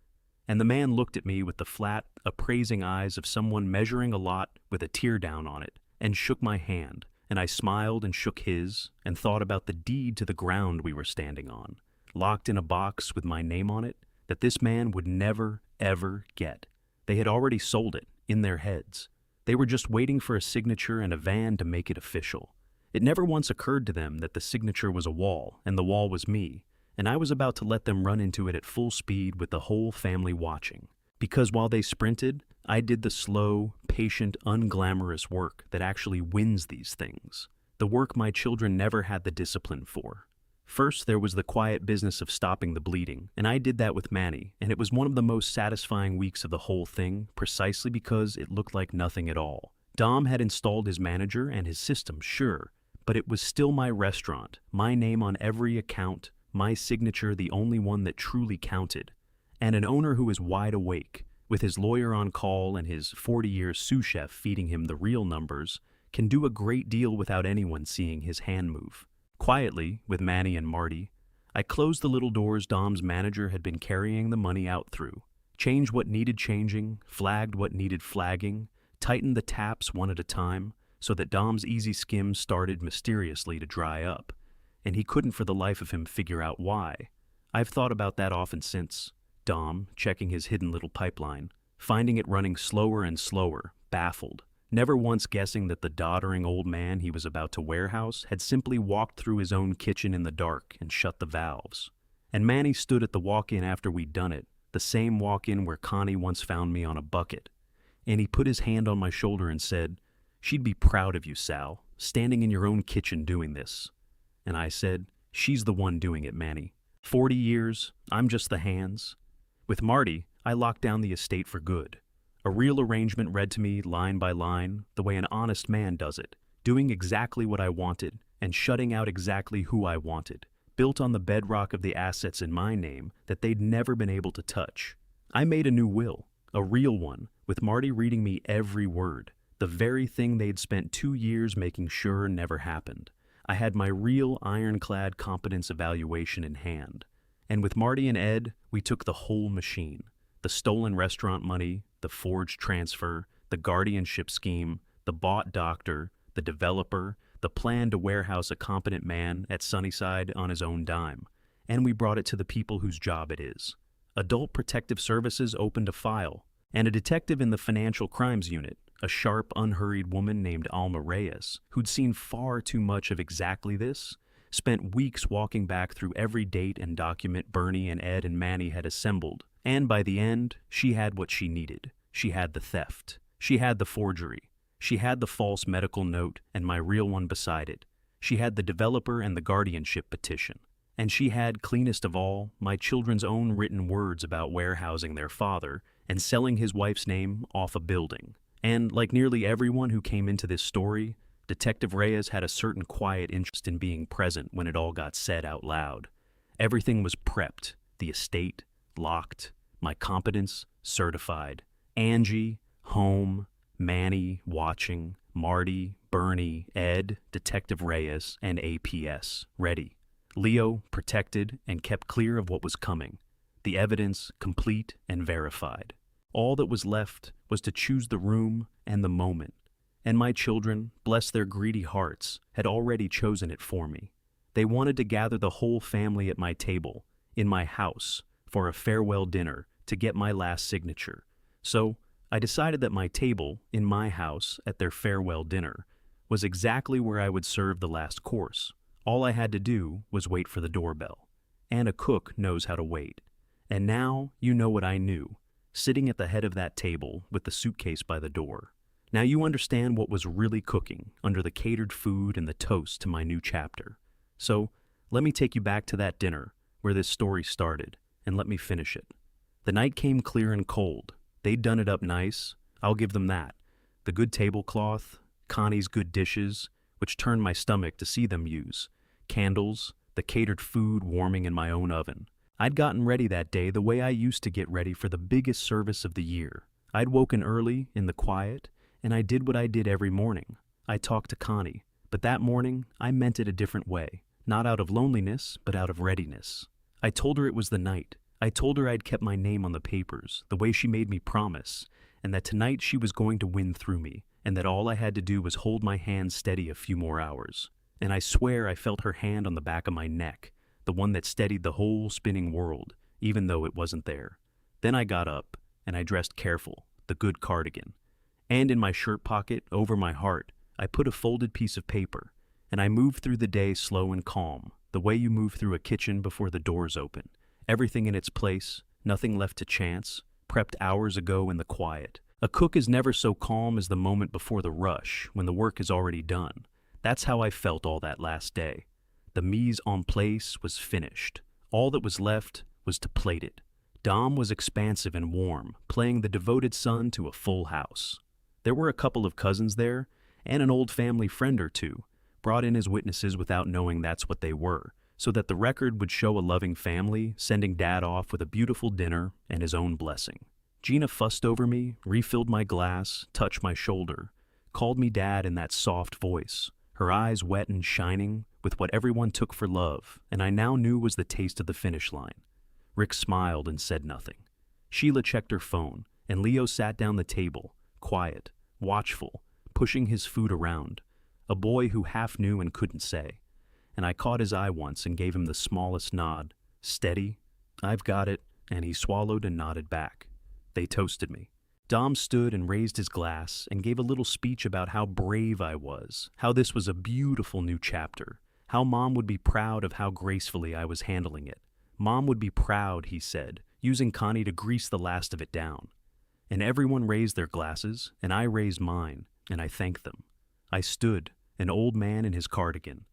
And the man looked at me with the flat, appraising eyes of someone measuring a lot with a tear down on it, and shook my hand, and I smiled and shook his, and thought about the deed to the ground we were standing on, locked in a box with my name on it, that this man would never, ever get. They had already sold it, in their heads. They were just waiting for a signature and a van to make it official. It never once occurred to them that the signature was a wall, and the wall was me, and I was about to let them run into it at full speed with the whole family watching. Because while they sprinted, I did the slow, patient, unglamorous work that actually wins these things. The work my children never had the discipline for. First, there was the quiet business of stopping the bleeding, and I did that with Manny, and it was one of the most satisfying weeks of the whole thing, precisely because it looked like nothing at all. Dom had installed his manager and his system, sure, but it was still my restaurant, my name on every account, my signature the only one that truly counted, and an owner who is wide awake, with his lawyer on call and his 40-year sous chef feeding him the real numbers, can do a great deal without anyone seeing his hand move. Quietly, with Manny and Marty, I closed the little doors Dom's manager had been carrying the money out through, changed what needed changing, flagged what needed flagging, tightened the taps one at a time, so that Dom's easy skim started mysteriously to dry up, and he couldn't for the life of him figure out why. I've thought about that often since. Dom, checking his hidden little pipeline, finding it running slower and slower, baffled, never once guessing that the doddering old man he was about to warehouse had simply walked through his own kitchen in the dark and shut the valves. And Manny stood at the walk-in after we'd done it, the same walk-in where Connie once found me on a bucket, and he put his hand on my shoulder and said, "She'd be proud of you, Sal, standing in your own kitchen doing this." And I said, "She's the one doing it, Manny. 40 years, I'm just the hands." With Marty, I locked down the estate for good. A real arrangement read to me line by line, the way an honest man does it, doing exactly what I wanted and shutting out exactly who I wanted, built on the bedrock of the assets in my name that they'd never been able to touch. I made a new will, a real one, with Marty reading me every word, the very thing they'd spent 2 years making sure never happened. I had my real ironclad competence evaluation in hand. And with Marty and Ed, we took the whole machine. The stolen restaurant money, the forged transfer, the guardianship scheme, the bought doctor, the developer, the plan to warehouse a competent man at Sunnyside on his own dime. And we brought it to the people whose job it is. Adult Protective Services opened a file, and a detective in the Financial Crimes Unit, a sharp, unhurried woman named Alma Reyes, who'd seen far too much of exactly this, spent weeks walking back through every date and document Bernie and Ed and Manny had assembled, and by the end, she had what she needed. She had the theft. She had the forgery. She had the false medical note and my real one beside it. She had the developer and the guardianship petition. And she had, cleanest of all, my children's own written words about warehousing their father and selling his wife's name off a building. And, like nearly everyone who came into this story, Detective Reyes had a certain quiet interest in being present when it all got said out loud. Everything was prepped, the estate, locked, my competence, certified. Angie, home, Manny, watching, Marty, Bernie, Ed, Detective Reyes, and APS, ready. Leo, protected and kept clear of what was coming. The evidence, complete and verified. All that was left was to choose the room and the moment. And my children, bless their greedy hearts, had already chosen it for me. They wanted to gather the whole family at my table, in my house, for a farewell dinner to get my last signature. So I decided that my table, in my house, at their farewell dinner, was exactly where I would serve the last course. All I had to do was wait for the doorbell. And a cook knows how to wait. And now you know what I knew, sitting at the head of that table with the suitcase by the door. Now you understand what was really cooking under the catered food and the toast to my new chapter. So let me take you back to that dinner where this story started, and let me finish it. The night came clear and cold. They'd done it up nice. I'll give them that. The good tablecloth, Connie's good dishes, which turned my stomach to see them use, candles, the catered food warming in my own oven. I'd gotten ready that day the way I used to get ready for the biggest service of the year. I'd woken early, in the quiet, and I did what I did every morning. I talked to Connie, but that morning I meant it a different way, not out of loneliness, but out of readiness. I told her it was the night. I told her I'd kept my name on the papers, the way she made me promise, and that tonight she was going to win through me, and that all I had to do was hold my hand steady a few more hours. And I swear I felt her hand on the back of my neck, the one that steadied the whole spinning world, even though it wasn't there. Then I got up, and I dressed careful, the good cardigan. And in my shirt pocket, over my heart, I put a folded piece of paper, and I moved through the day slow and calm, the way you move through a kitchen before the doors open. Everything in its place, nothing left to chance, prepped hours ago in the quiet. A cook is never so calm as the moment before the rush, when the work is already done. That's how I felt all that last day. The mise en place was finished. All that was left was to plate it. Dom was expansive and warm, playing the devoted son to a full house. There were a couple of cousins there, and an old family friend or two, brought in as witnesses without knowing that's what they were, so that the record would show a loving family sending Dad off with a beautiful dinner and his own blessing. Gina fussed over me, refilled my glass, touched my shoulder, called me Dad in that soft voice, her eyes wet and shining with what everyone took for love, and I now knew was the taste of the finish line. Rick smiled and said nothing. Sheila checked her phone, and Leo sat down the table, quiet, watchful, pushing his food around, a boy who half knew and couldn't say. And I caught his eye once and gave him the smallest nod. Steady, I've got it, and he swallowed and nodded back. They toasted me. Dom stood and raised his glass and gave a little speech about how brave I was, how this was a beautiful new chapter, how Mom would be proud of how gracefully I was handling it. Mom would be proud, he said, using Connie to grease the last of it down. And everyone raised their glasses, and I raised mine, and I thanked them. I stood, an old man in his cardigan,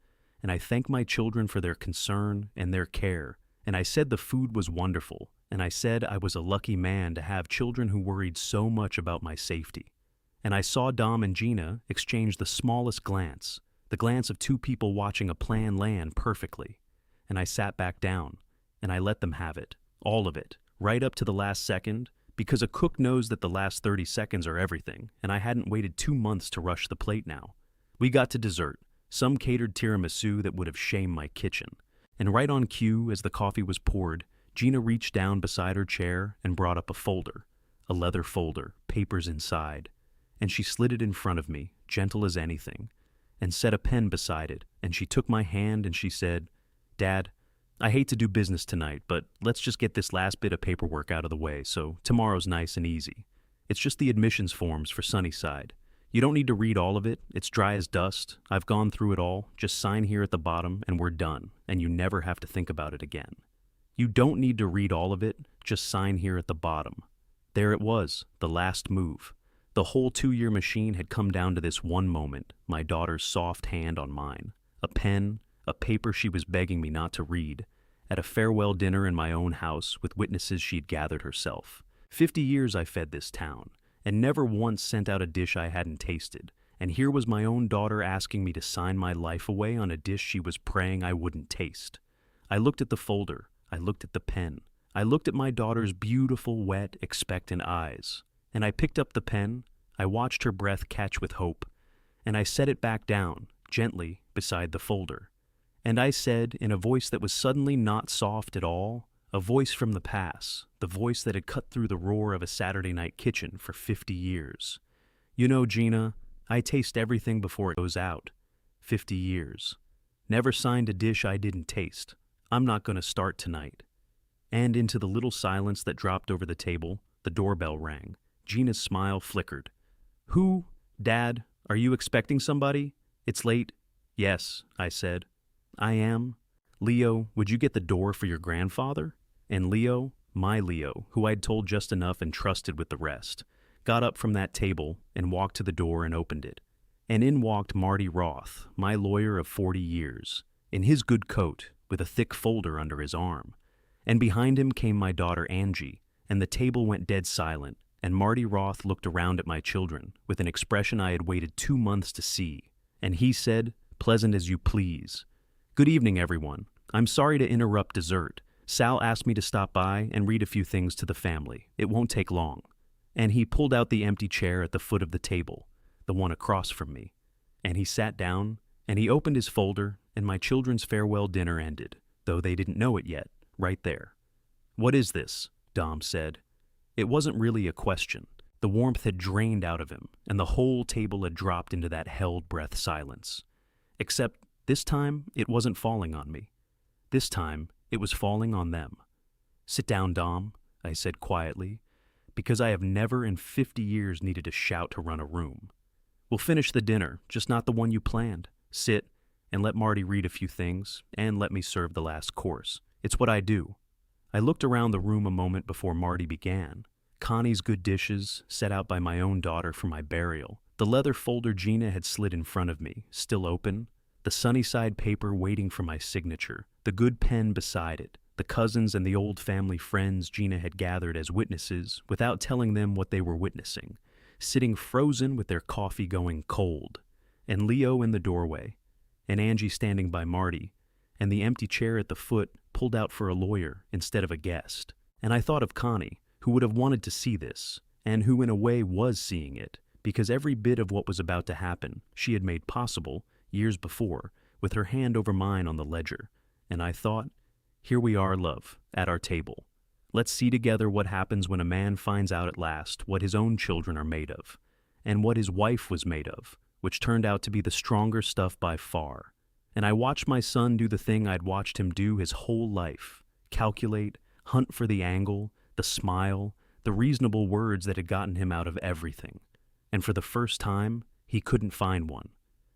and I thanked my children for their concern and their care, and I said the food was wonderful, and I said I was a lucky man to have children who worried so much about my safety. And I saw Dom and Gina exchange the smallest glance, the glance of two people watching a plan land perfectly. And I sat back down, and I let them have it, all of it, right up to the last second, because a cook knows that the last 30 seconds are everything, and I hadn't waited 2 months to rush the plate now. We got to dessert, some catered tiramisu that would have shamed my kitchen. And right on cue, as the coffee was poured, Gina reached down beside her chair and brought up a folder, a leather folder, papers inside, and she slid it in front of me, gentle as anything, and set a pen beside it, and she took my hand and she said, "Dad, I hate to do business tonight, but let's just get this last bit of paperwork out of the way so tomorrow's nice and easy. It's just the admissions forms for Sunnyside. You don't need to read all of it. It's dry as dust. I've gone through it all. Just sign here at the bottom and we're done, and you never have to think about it again. You don't need to read all of it. Just sign here at the bottom." There it was, the last move. The whole 2-year machine had come down to this one moment, my daughter's soft hand on mine. A pen, a paper she was begging me not to read, at a farewell dinner in my own house with witnesses she'd gathered herself. 50 years I fed this town, and never once sent out a dish I hadn't tasted, and here was my own daughter asking me to sign my life away on a dish she was praying I wouldn't taste. I looked at the folder, I looked at the pen, I looked at my daughter's beautiful, wet, expectant eyes, and I picked up the pen, I watched her breath catch with hope, and I set it back down, gently, beside the folder. And I said, in a voice that was suddenly not soft at all, a voice from the past, the voice that had cut through the roar of a Saturday night kitchen for 50 years. "You know, Gina, I taste everything before it goes out. 50 years. Never signed a dish I didn't taste. I'm not going to start tonight." And into the little silence that dropped over the table, the doorbell rang. Gina's smile flickered. "Who? Dad, are you expecting somebody? It's late." "Yes," I said. "I am. Leo, would you get the door for your grandfather?" And Leo, my Leo, who I'd told just enough and trusted with the rest, got up from that table and walked to the door and opened it. And in walked Marty Roth, my lawyer of 40 years, in his good coat, with a thick folder under his arm. And behind him came my daughter Angie, and the table went dead silent, and Marty Roth looked around at my children with an expression I had waited 2 months to see, and he said, pleasant as you please, "Good evening, everyone. I'm sorry to interrupt dessert. Sal asked me to stop by and read a few things to the family. It won't take long." And he pulled out the empty chair at the foot of the table, the one across from me. And he sat down, and he opened his folder, and my children's farewell dinner ended, though they didn't know it yet, right there. "What is this?" Dom said. It wasn't really a question. The warmth had drained out of him, and the whole table had dropped into that held breath silence. Except this time, it wasn't falling on me. This time, it was falling on them. "Sit down, Dom," I said quietly, because I have never in 50 years needed to shout to run a room. "We'll finish the dinner, just not the one you planned. Sit, and let Marty read a few things, and let me serve the last course. It's what I do." I looked around the room a moment before Marty began. Connie's good dishes, set out by my own daughter for my burial. The leather folder Gina had slid in front of me, still open. The Sunnyside paper waiting for my signature. The good pen beside it. The cousins and the old family friends Gina had gathered as witnesses without telling them what they were witnessing. Sitting frozen with their coffee going cold. And Leo in the doorway. And Angie standing by Marty. And the empty chair at the foot pulled out for a lawyer instead of a guest. And I thought of Connie, who would have wanted to see this, and who in a way was seeing it, because every bit of what was about to happen she had made possible, years before, with her hand over mine on the ledger. And I thought, here we are, love, at our table. Let's see together what happens when a man finds out at last what his own children are made of, and what his wife was made of, which turned out to be the stronger stuff by far. And I watched my son do the thing I'd watched him do his whole life, calculate, hunt for the angle, the smile, the reasonable words that had gotten him out of everything. And for the first time, he couldn't find one.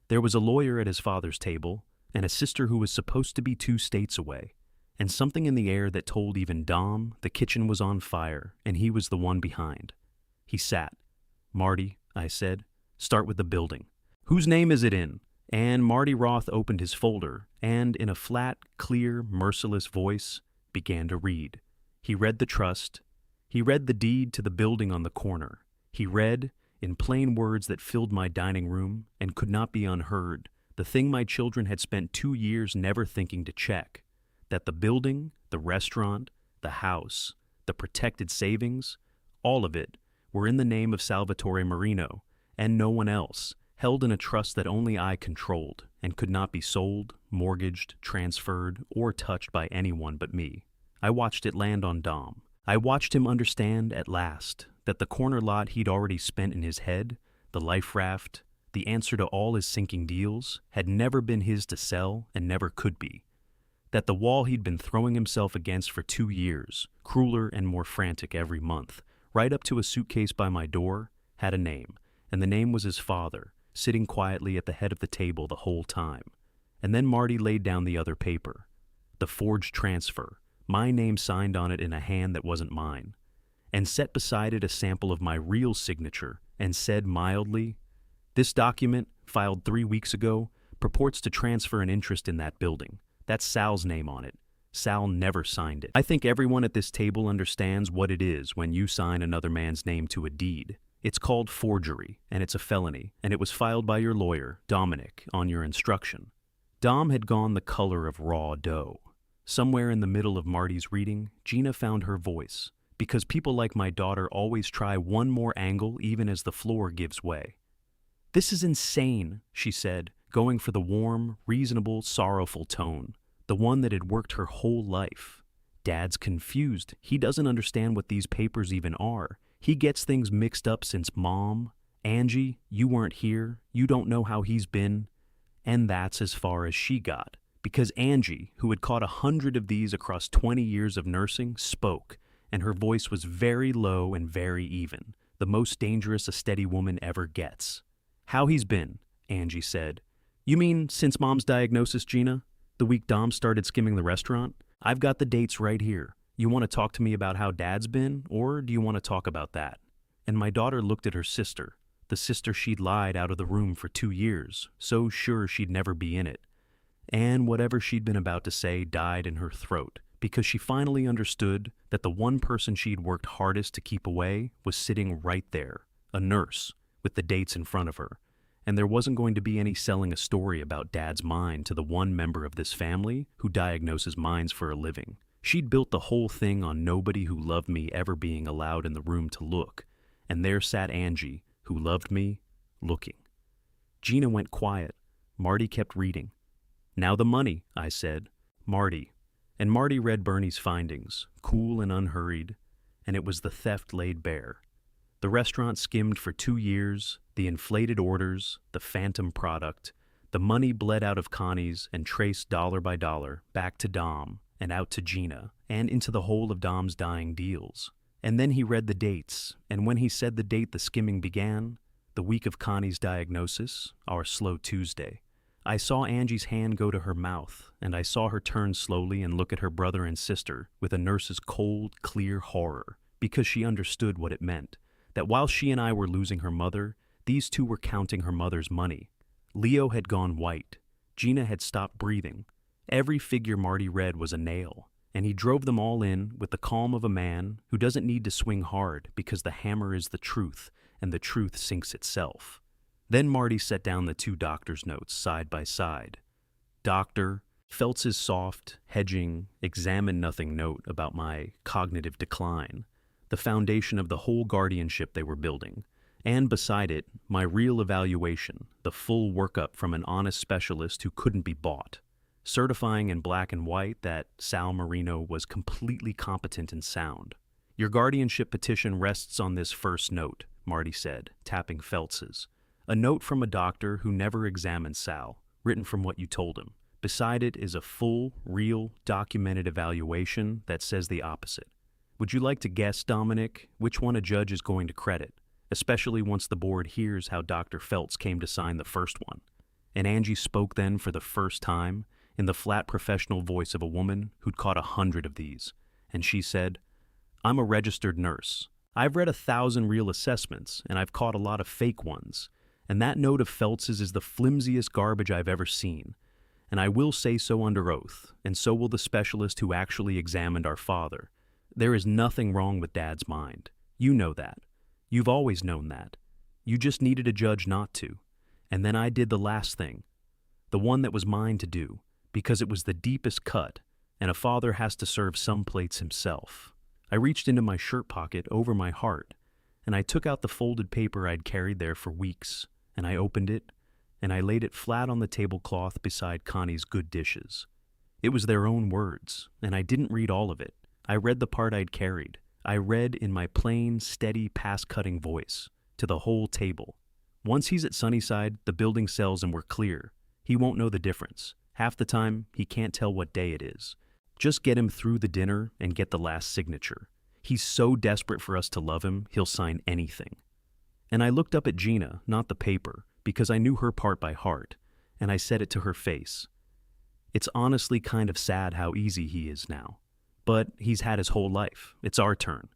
There was a lawyer at his father's table, and a sister who was supposed to be 2 states away, and something in the air that told even Dom the kitchen was on fire, and he was the one behind. He sat. "Marty," I said, "start with the building. Whose name is it in?" And Marty Roth opened his folder, and in a flat, clear, merciless voice, began to read. He read the trust. He read the deed to the building on the corner. He read, in plain words that filled my dining room and could not be unheard, the thing my children had spent 2 years never thinking to check, that the building, the restaurant, the house, the protected savings, all of it, were in the name of Salvatore Marino, and no one else, held in a trust that only I controlled and could not be sold, mortgaged, transferred, or touched by anyone but me. I watched it land on Dom. I watched him understand, at last, that the corner lot he'd already spent in his head, the life raft, the answer to all his sinking deals, had never been his to sell and never could be. That the wall he'd been throwing himself against for 2 years, crueler and more frantic every month, right up to a suitcase by my door, had a name, and the name was his father, sitting quietly at the head of the table the whole time. And then Marty laid down the other paper. The forged transfer, my name signed on it in a hand that wasn't mine, and set beside it a sample of my real signature, and said mildly, "This document, filed 3 weeks ago, purports to transfer an interest in that building. That's Sal's name on it. Sal never signed it." I think everyone at this table understands what it is when you sign another man's name to a deed. It's called forgery, and it's a felony, and it was filed by your lawyer, Dominic, on your instruction. Dom had gone the color of raw dough. Somewhere in the middle of Marty's reading, Gina found her voice, because people like my daughter always try one more angle even as the floor gives way. "This is insane," she said, going for the warm, reasonable, sorrowful tone, the one that had worked her whole life. "Dad's confused. He doesn't understand what these papers even are. He gets things mixed up since Mom, Angie, you weren't here, you don't know how he's been." And that's as far as she got, because Angie, who had caught 100 of these across 20 years of nursing, spoke, and her voice was very low and very even, the most dangerous a steady woman ever gets. "How he's been," Angie said. "You mean since Mom's diagnosis, Gina? The week Dom started skimming the restaurant? I've got the dates right here. You want to talk to me about how Dad's been, or do you want to talk about that?" And my daughter looked at her sister, the sister she'd lied out of the room for 2 years, so sure she'd never be in it. And whatever she'd been about to say died in her throat, because she finally understood that the one person she'd worked hardest to keep away was sitting right there, a nurse, with the dates in front of her. And there wasn't going to be any selling a story about Dad's mind to the one member of this family who diagnoses minds for a living. She'd built the whole thing on nobody who loved me ever being allowed in the room to look, and there sat Angie, who loved me, looking. Gina went quiet. Marty kept reading. "Now the money," I said. "Marty." And Marty read Bernie's findings, cool and unhurried, and it was the theft laid bare. The restaurant skimmed for 2 years, the inflated orders, the phantom product, the money bled out of Connie's and traced dollar by dollar back to Dom and out to Gina and into the whole of Dom's dying deals. And then he read the dates, and when he said the date the skimming began, the week of Connie's diagnosis, our slow Tuesday, I saw Angie's hand go to her mouth, and I saw her turn slowly and look at her brother and sister with a nurse's cold, clear horror, because she understood what it meant, that while she and I were losing her mother, these two were counting her mother's money. Leo had gone white. Gina had stopped breathing. Every figure Marty read was a nail, and he drove them all in with the calm of a man who doesn't need to swing hard because the hammer is the truth, and the truth sinks itself. Then Marty set down the 2 doctor's notes side by side. Doctor, Feltz's soft, hedging, examine-nothing note about my cognitive decline, the foundation of the whole guardianship they were building, and beside it, my real evaluation, the full workup from an honest specialist who couldn't be bought, certifying in black and white that Sal Marino was completely competent and sound. "Your guardianship petition rests on this first note," Marty said, tapping Feltz's. "A note from a doctor who never examined Sal, written from what you told him. Beside it is a full, real, documented evaluation that says the opposite. Would you like to guess, Dominic, which one a judge is going to credit, especially once the board hears how Dr. Feltz came to sign the first one?" And Angie spoke then for the first time in the flat professional voice of a woman who'd caught 100 of these, and she said, "I'm a registered nurse. I've read 1,000 real assessments, and I've caught a lot of fake ones, and that note of Feltz's is the flimsiest garbage I've ever seen. And I will say so under oath, and so will the specialist who actually examined our father. There is nothing wrong with Dad's mind. You know that. You've always known that. You just needed a judge not to. And then I did the last thing, the one that was mine to do, because it was the deepest cut, and a father has to serve some plates himself. I reached into my shirt pocket over my heart, and I took out the folded paper I'd carried there for weeks, and I opened it, and I laid it flat on the tablecloth beside Connie's good dishes. It was their own words, and I didn't read all of it. I read the part I'd carried. I read in my plain, steady, pass-cutting voice, to the whole table. Once he's at Sunnyside, the building sells and we're clear. He won't know the difference. Half the time, he can't tell what day it is. Just get him through the dinner and get the last signature. He's so desperate for us to love him, he'll sign anything. And I looked up at Gina, not the paper, because I knew her part by heart, and I said it to her face. It's honestly kind of sad how easy he is now. But he's had his whole life. It's our turn.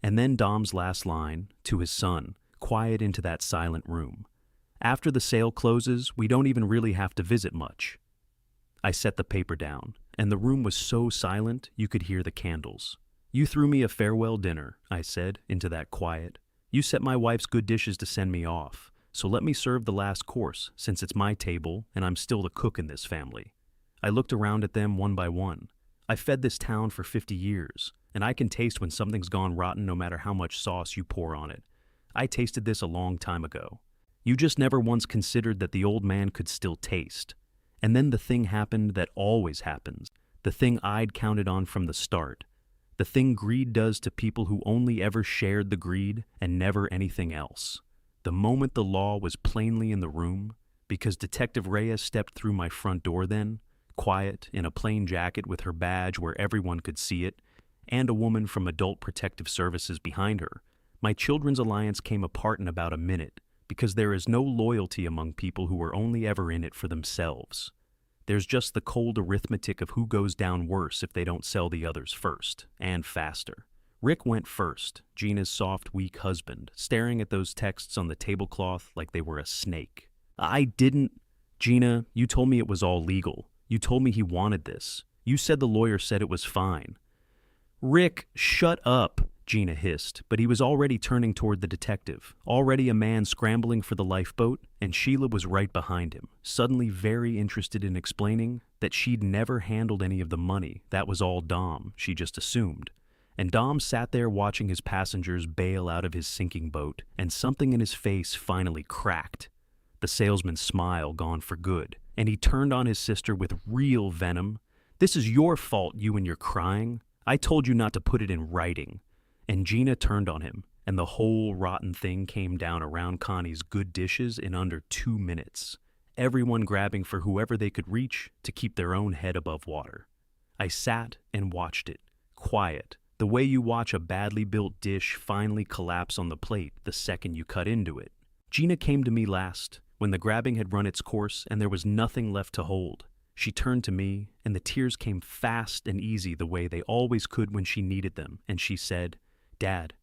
And then Dom's last line, to his son, quiet into that silent room. After the sale closes, we don't even really have to visit much. I set the paper down, and the room was so silent you could hear the candles. You threw me a farewell dinner, I said, into that quiet. You set my wife's good dishes to send me off, so let me serve the last course, since it's my table and I'm still the cook in this family. I looked around at them one by one. I fed this town for 50 years, and I can taste when something's gone rotten no matter how much sauce you pour on it. I tasted this a long time ago. You just never once considered that the old man could still taste. And then the thing happened that always happens, the thing I'd counted on from the start, the thing greed does to people who only ever shared the greed and never anything else. The moment the law was plainly in the room, because Detective Reyes stepped through my front door then, quiet, in a plain jacket with her badge where everyone could see it, and a woman from Adult Protective Services behind her, my children's alliance came apart in about a minute, because there is no loyalty among people who are only ever in it for themselves. There's just the cold arithmetic of who goes down worse if they don't sell the others first, and faster. Rick went first, Gina's soft, weak husband, staring at those texts on the tablecloth like they were a snake. I didn't... Gina, you told me it was all legal. You told me he wanted this. You said the lawyer said it was fine. Rick, shut up, Gina hissed, but he was already turning toward the detective, already a man scrambling for the lifeboat, and Sheila was right behind him, suddenly very interested in explaining that she'd never handled any of the money. That was all Dom, she just assumed. And Dom sat there watching his passengers bail out of his sinking boat, and something in his face finally cracked. The salesman's smile gone for good, and he turned on his sister with real venom. This is your fault, you and your crying. I told you not to put it in writing. And Gina turned on him, and the whole rotten thing came down around Connie's good dishes in under 2 minutes, everyone grabbing for whoever they could reach to keep their own head above water. I sat and watched it, quiet, the way you watch a badly built dish finally collapse on the plate the second you cut into it. Gina came to me last, when the grabbing had run its course and there was nothing left to hold. She turned to me, and the tears came fast and easy the way they always could when she needed them, and she said, Dad,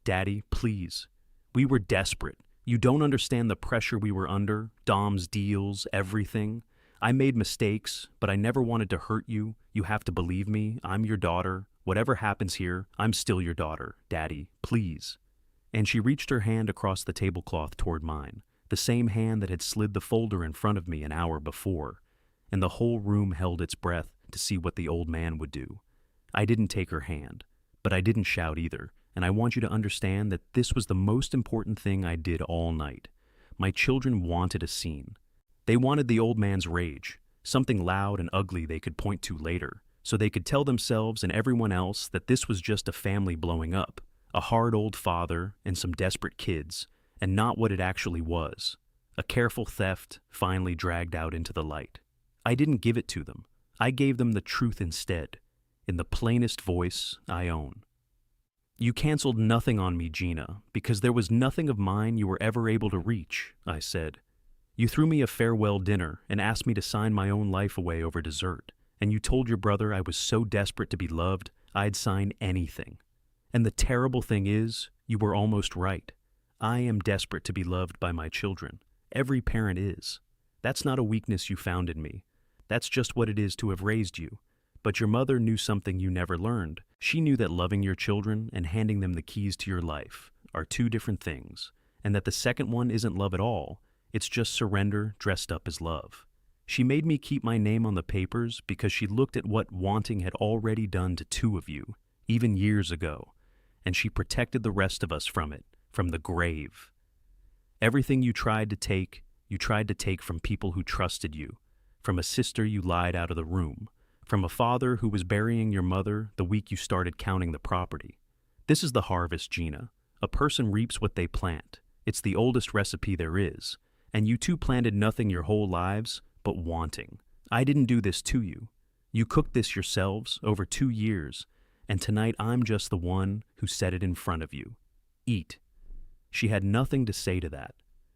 Daddy, please. We were desperate. You don't understand the pressure we were under, Dom's deals, everything. I made mistakes, but I never wanted to hurt you. You have to believe me. I'm your daughter. Whatever happens here, I'm still your daughter. Daddy, please. And she reached her hand across the tablecloth toward mine, the same hand that had slid the folder in front of me an hour before, and the whole room held its breath to see what the old man would do. I didn't take her hand, but I didn't shout either. And I want you to understand that this was the most important thing I did all night. My children wanted a scene. They wanted the old man's rage, something loud and ugly they could point to later, so they could tell themselves and everyone else that this was just a family blowing up, a hard old father and some desperate kids, and not what it actually was, a careful theft finally dragged out into the light. I didn't give it to them. I gave them the truth instead, in the plainest voice I own. You canceled nothing on me, Gina, because there was nothing of mine you were ever able to reach, I said. You threw me a farewell dinner and asked me to sign my own life away over dessert, and you told your brother I was so desperate to be loved, I'd sign anything. And the terrible thing is, you were almost right. I am desperate to be loved by my children. Every parent is. That's not a weakness you found in me. That's just what it is to have raised you. But your mother knew something you never learned. She knew that loving your children and handing them the keys to your life are two different things, and that the second one isn't love at all. It's just surrender dressed up as love. She made me keep my name on the papers because she looked at what wanting had already done to 2 of you, even years ago, and she protected the rest of us from it, from the grave. Everything you tried to take from people who trusted you, from a sister you lied out of the room, from a father who was burying your mother the week you started counting the property. This is the harvest, Gina. A person reaps what they plant. It's the oldest recipe there is. And you two planted nothing your whole lives but wanting. I didn't do this to you. You cooked this yourselves over 2 years, and tonight I'm just the one who set it in front of you. Eat. She had nothing to say to that.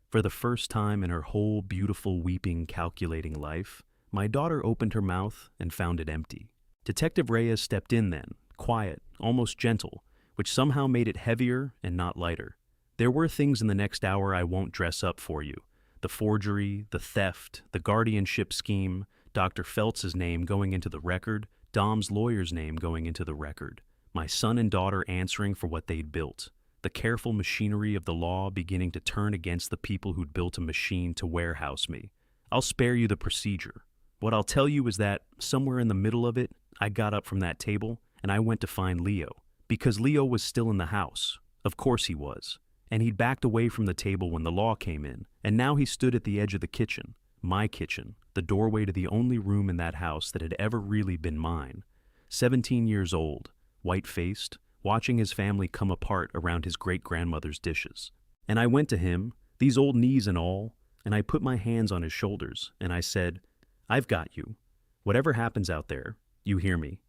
For the first time in her whole beautiful, weeping, calculating life, my daughter opened her mouth and found it empty. Detective Reyes stepped in then, quiet, almost gentle, which somehow made it heavier and not lighter. There were things in the next hour I won't dress up for you. The forgery, the theft, the guardianship scheme, Dr. Feltz's name going into the record, Dom's lawyer's name going into the record, my son and daughter answering for what they'd built, the careful machinery of the law beginning to turn against the people who'd built a machine to warehouse me. I'll spare you the procedure. What I'll tell you is that, somewhere in the middle of it, I got up from that table and I went to find Leo. Because Leo was still in the house. Of course he was. And he'd backed away from the table when the law came in, and now he stood at the edge of the kitchen, my kitchen, the doorway to the only room in that house that had ever really been mine. 17 years old, white-faced, watching his family come apart around his great-grandmother's dishes. And I went to him, these old knees and all, and I put my hands on his shoulders, and I said, I've got you. Whatever happens out there, you hear me.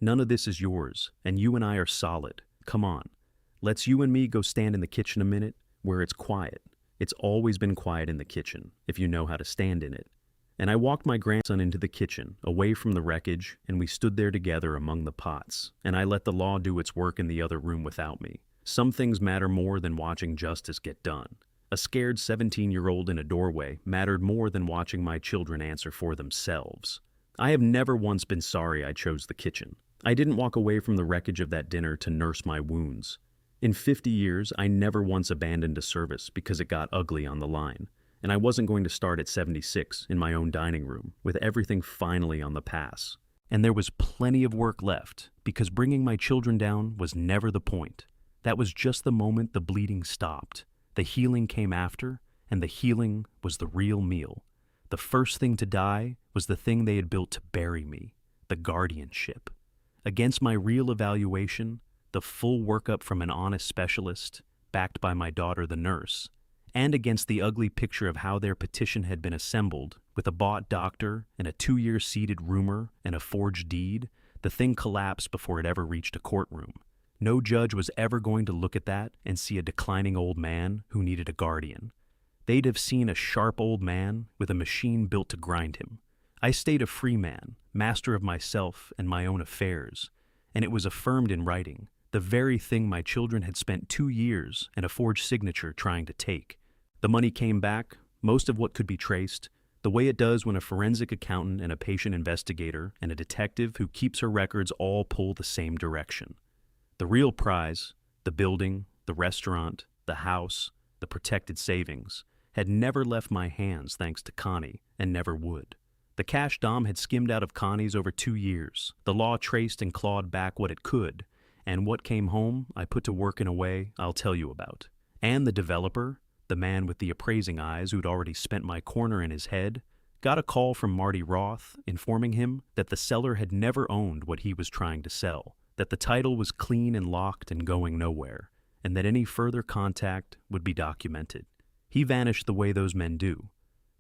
None of this is yours, and you and I are solid. Come on. Let's you and me go stand in the kitchen a minute, where it's quiet. It's always been quiet in the kitchen, if you know how to stand in it. And I walked my grandson into the kitchen, away from the wreckage, and we stood there together among the pots, and I let the law do its work in the other room without me. Some things matter more than watching justice get done. A scared 17-year-old in a doorway mattered more than watching my children answer for themselves. I have never once been sorry I chose the kitchen. I didn't walk away from the wreckage of that dinner to nurse my wounds. In 50 years, I never once abandoned a service because it got ugly on the line, and I wasn't going to start at 76 in my own dining room, with everything finally on the pass. And there was plenty of work left, because bringing my children down was never the point. That was just the moment the bleeding stopped. The healing came after, and the healing was the real meal. The first thing to die was the thing they had built to bury me, the guardianship. Against my real evaluation, the full workup from an honest specialist, backed by my daughter the nurse, and against the ugly picture of how their petition had been assembled, with a bought doctor and a 2-year seeded rumor and a forged deed, the thing collapsed before it ever reached a courtroom. No judge was ever going to look at that and see a declining old man who needed a guardian. They'd have seen a sharp old man with a machine built to grind him. I stayed a free man, master of myself and my own affairs, and it was affirmed in writing. The very thing my children had spent 2 years and a forged signature trying to take. The money came back, most of what could be traced, the way it does when a forensic accountant and a patient investigator and a detective who keeps her records all pull the same direction. The real prize, the building, the restaurant, the house, the protected savings, had never left my hands thanks to Connie, and never would. The cash Dom had skimmed out of Connie's over 2 years. The law traced and clawed back what it could, and what came home I put to work in a way I'll tell you about. And the developer, the man with the appraising eyes who'd already spent my corner in his head, got a call from Marty Roth informing him that the seller had never owned what he was trying to sell, that the title was clean and locked and going nowhere, and that any further contact would be documented. He vanished the way those men do.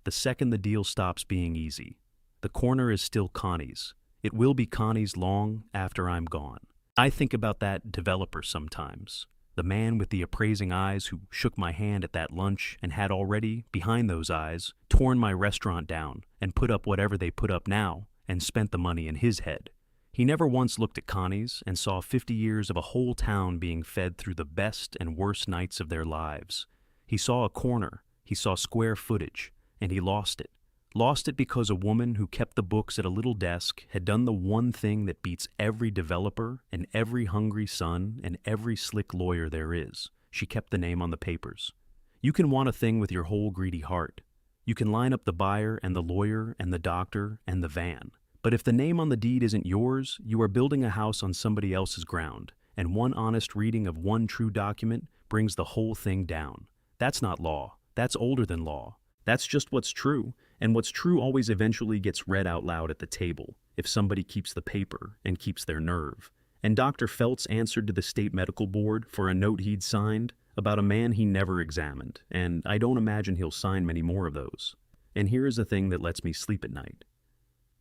The second the deal stops being easy. The corner is still Connie's. It will be Connie's long after I'm gone. I think about that developer sometimes. The man with the appraising eyes who shook my hand at that lunch and had already, behind those eyes, torn my restaurant down and put up whatever they put up now and spent the money in his head. He never once looked at Connie's and saw 50 years of a whole town being fed through the best and worst nights of their lives. He saw a corner, he saw square footage, and he lost it. Lost it because a woman who kept the books at a little desk had done the one thing that beats every developer and every hungry son and every slick lawyer there is. She kept the name on the papers. You can want a thing with your whole greedy heart. You can line up the buyer and the lawyer and the doctor and the van. But if the name on the deed isn't yours, you are building a house on somebody else's ground, and one honest reading of one true document brings the whole thing down. That's not law. That's older than law. That's just what's true, and what's true always eventually gets read out loud at the table, if somebody keeps the paper and keeps their nerve. And Dr. Feltz answered to the state medical board for a note he'd signed about a man he never examined, and I don't imagine he'll sign many more of those. And here is the thing that lets me sleep at night.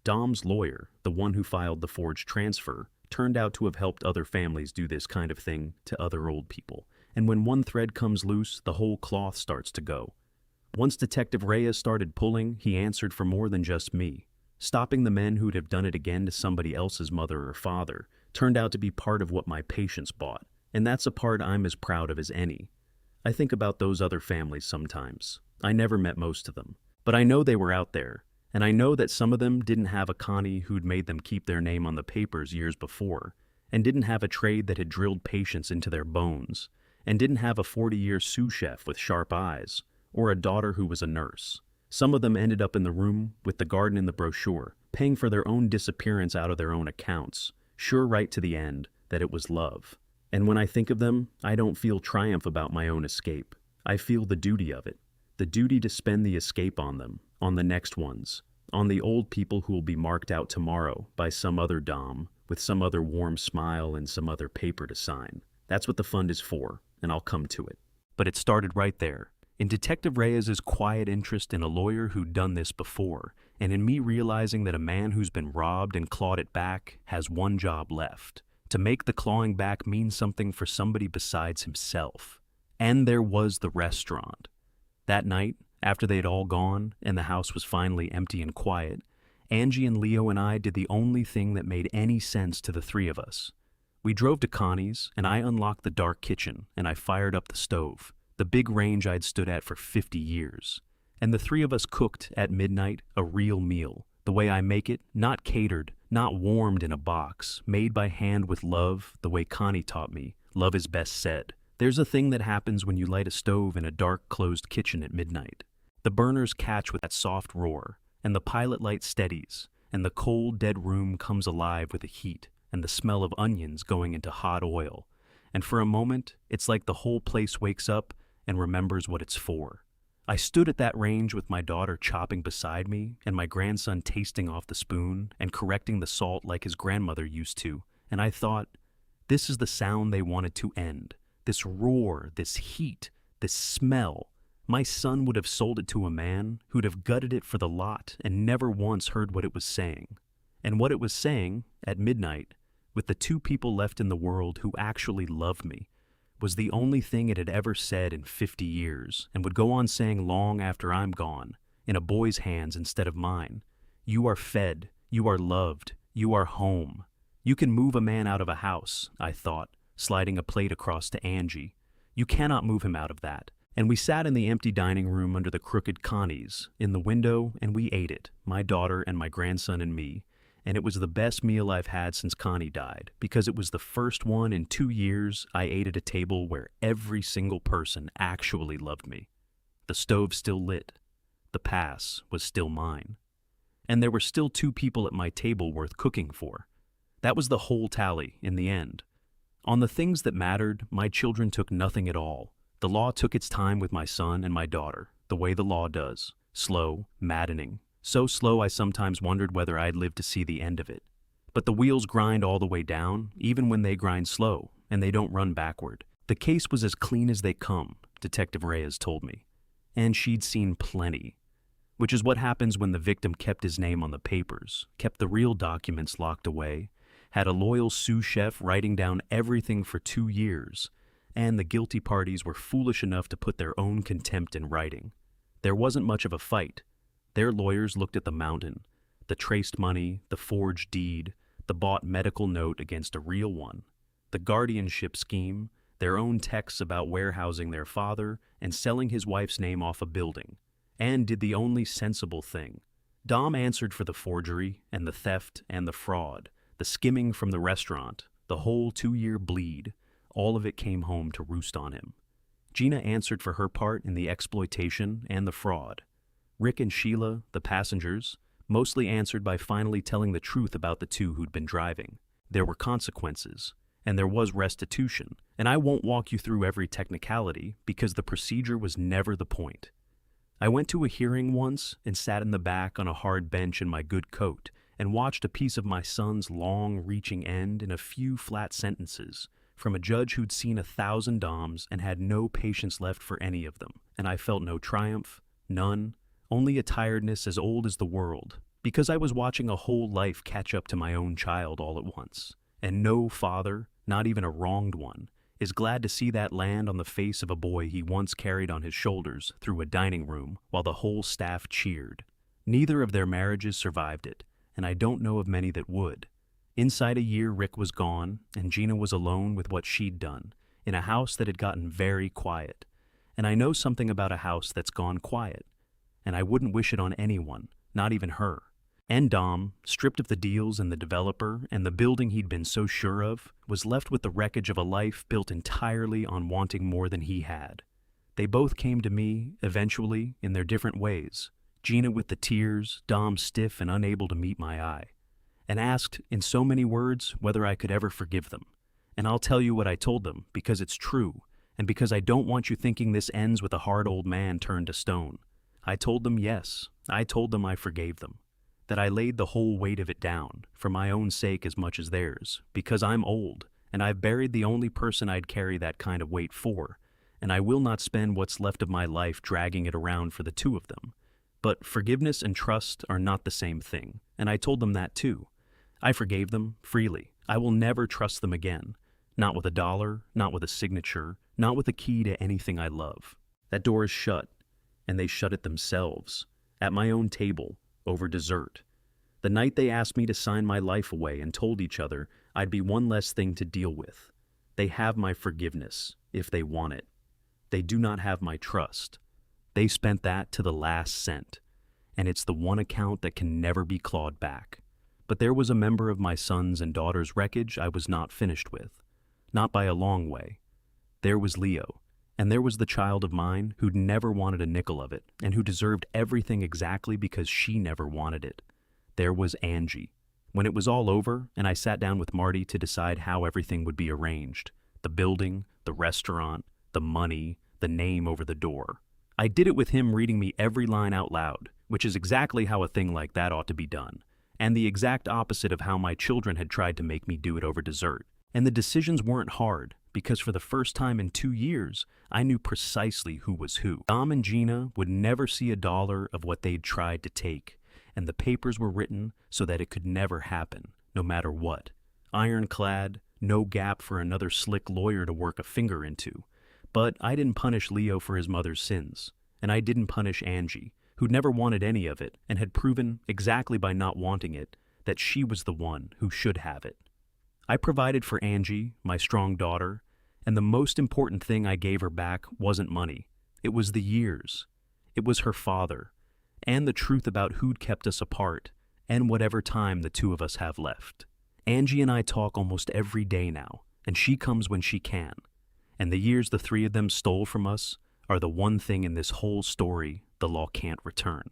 Dom's lawyer, the one who filed the forged transfer, turned out to have helped other families do this kind of thing to other old people. And when one thread comes loose, the whole cloth starts to go. Once Detective Reyes started pulling, he answered for more than just me. Stopping the men who'd have done it again to somebody else's mother or father turned out to be part of what my patience bought, and that's a part I'm as proud of as any. I think about those other families sometimes. I never met most of them, but I know they were out there, and I know that some of them didn't have a Connie who'd made them keep their name on the papers years before, and didn't have a trade that had drilled patience into their bones, and didn't have a 40-year sous chef with sharp eyes, or a daughter who was a nurse. Some of them ended up in the room with the garden in the brochure, paying for their own disappearance out of their own accounts, sure right to the end that it was love. And when I think of them, I don't feel triumph about my own escape. I feel the duty of it, the duty to spend the escape on them, on the next ones, on the old people who will be marked out tomorrow by some other dom, with some other warm smile and some other paper to sign. That's what the fund is for, and I'll come to it. But it started right there, in Detective Reyes's quiet interest in a lawyer who'd done this before, and in me realizing that a man who's been robbed and clawed it back has one job left, to make the clawing back mean something for somebody besides himself. And there was the restaurant. That night, after they had all gone and the house was finally empty and quiet, Angie and Leo and I did the only thing that made any sense to the three of us. We drove to Connie's, and I unlocked the dark kitchen, and I fired up the stove, the big range I'd stood at for 50 years. And the three of us cooked, at midnight, a real meal, the way I make it, not catered, not warmed in a box, made by hand with love, the way Connie taught me. Love is best said. There's a thing that happens when you light a stove in a dark, closed kitchen at midnight. The burners catch with that soft roar, and the pilot light steadies, and the cold, dead room comes alive with the heat and the smell of onions going into hot oil. And for a moment, it's like the whole place wakes up and remembers what it's for. I stood at that range with my daughter chopping beside me and my grandson tasting off the spoon and correcting the salt like his grandmother used to, and I thought, this is the sound they wanted to end. This roar, this heat, this smell. My son would have sold it to a man who'd have gutted it for the lot and never once heard what it was saying. And what it was saying, at midnight, with the two people left in the world who actually loved me, was the only thing it had ever said in 50 years, and would go on saying long after I'm gone, in a boy's hands instead of mine. You are fed, you are loved, you are home. You can move a man out of a house, I thought, sliding a plate across to Angie. You cannot move him out of that. And we sat in the empty dining room under the crooked Connies, in the window, and we ate it, my daughter and my grandson and me. And it was the best meal I've had since Connie died, because it was the first one in 2 years I ate at a table where every single person actually loved me. The stove still lit. The pass was still mine. And there were still 2 people at my table worth cooking for. That was the whole tally in the end. On the things that mattered, my children took nothing at all. The law took its time with my son and my daughter, the way the law does. Slow, maddening. So slow I sometimes wondered whether I'd live to see the end of it. But the wheels grind all the way down, even when they grind slow, and they don't run backward. The case was as clean as they come, Detective Reyes told me. And she'd seen plenty. Which is what happens when the victim kept his name on the papers, kept the real documents locked away, had a loyal sous chef writing down everything for 2 years, and the guilty parties were foolish enough to put their own contempt in writing. There wasn't much of a fight. Their lawyers looked at the mountain, the traced money, the forged deed, the bought medical note against a real one, the guardianship scheme, their own texts about warehousing their father and selling his wife's name off a building, and did the only sensible thing. Dom answered for the forgery and the theft and the fraud, the skimming from the restaurant, the whole 2-year bleed. All of it came home to roost on him. Gina answered for her part in the exploitation and the fraud. Rick and Sheila, the passengers, mostly answered by finally telling the truth about the 2 who'd been driving. There were consequences, and there was restitution, and I won't walk you through every technicality because the procedure was never the point. I went to a hearing once and sat in the back on a hard bench in my good coat and watched a piece of my son's long-reaching end in a few flat sentences from a judge who'd seen 1,000 doms and had no patience left for any of them, and I felt no triumph, none, only a tiredness as old as the world, because I was watching a whole life catch up to my own child all at once, and no father, not even a wronged one, is glad to see that land on the face of a boy he once carried on his shoulders through a dining room while the whole staff cheered. Neither of their marriages survived it, and I don't know of many that would. Inside a year, Rick was gone, and Gina was alone with what she'd done, in a house that had gotten very quiet. And I know something about a house that's gone quiet, and I wouldn't wish it on anyone, not even her. And Dom, stripped of the deals and the developer and the building he'd been so sure of, was left with the wreckage of a life built entirely on wanting more than he had. They both came to me, eventually, in their different ways, Gina with the tears, Dom stiff and unable to meet my eye, and asked, in so many words, whether I could ever forgive them. And I'll tell you what I told them, because it's true, and because I don't want you thinking this ends with a hard old man turned to stone. I told them yes, I told them I forgave them, that I laid the whole weight of it down, for my own sake as much as theirs, because I'm old, and I've buried the only person I'd carry that kind of weight for, and I will not spend what's left of my life dragging it around for the two of them. But forgiveness and trust are not the same thing, and I told them that too. I forgave them freely. I will never trust them again. Not with $1, not with a signature, not with a key to anything I love. That door is shut, and they shut it themselves, at my own table, over dessert. The night they asked me to sign my life away and told each other I'd be one less thing to deal with. They have my forgiveness, if they want it. They do not have my trust. They spent that to the last cent, and it's the one account that can never be clawed back. But there was a member of my son's and daughter's wreckage I was not finished with. Not by a long way. There was Leo, and there was the child of mine who'd never wanted a nickel of it, and who deserved everything exactly because she never wanted it. There was Angie. When it was all over, and I sat down with Marty to decide how everything would be arranged, the building, the restaurant, the money, the name over the door, I did it with him reading me every line out loud, which is exactly how a thing like that ought to be done, and the exact opposite of how my children had tried to make me do it over dessert. And the decisions weren't hard, because for the first time in 2 years, I knew precisely who was who. Dom and Gina would never see $1 of what they'd tried to take, and the papers were written so that it could never happen, no matter what. Ironclad, no gap for another slick lawyer to work a finger into. But I didn't punish Leo for his mother's sins, and I didn't punish Angie, who'd never wanted any of it and had proven, exactly by not wanting it, that she was the one who should have it. I provided for Angie, my strong daughter, and the most important thing I gave her back wasn't money. It was the years. It was her father, and the truth about who'd kept us apart, and whatever time the two of us have left. Angie and I talk almost every day now, and she comes when she can. And the years the three of them stole from us are the one thing in this whole story the law can't return.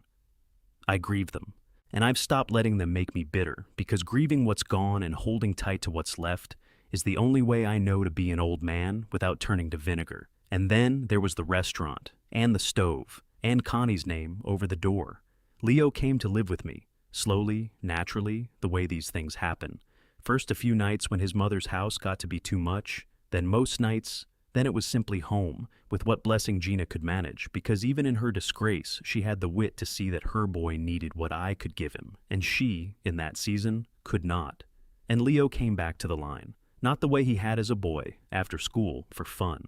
I grieve them, and I've stopped letting them make me bitter, because grieving what's gone and holding tight to what's left is the only way I know to be an old man without turning to vinegar. And then there was the restaurant, and the stove, and Connie's name over the door. Leo came to live with me, slowly, naturally, the way these things happen. First a few nights when his mother's house got to be too much, then most nights. Then it was simply home, with what blessing Gina could manage, because even in her disgrace, she had the wit to see that her boy needed what I could give him, and she, in that season, could not. And Leo came back to the line, not the way he had as a boy, after school, for fun.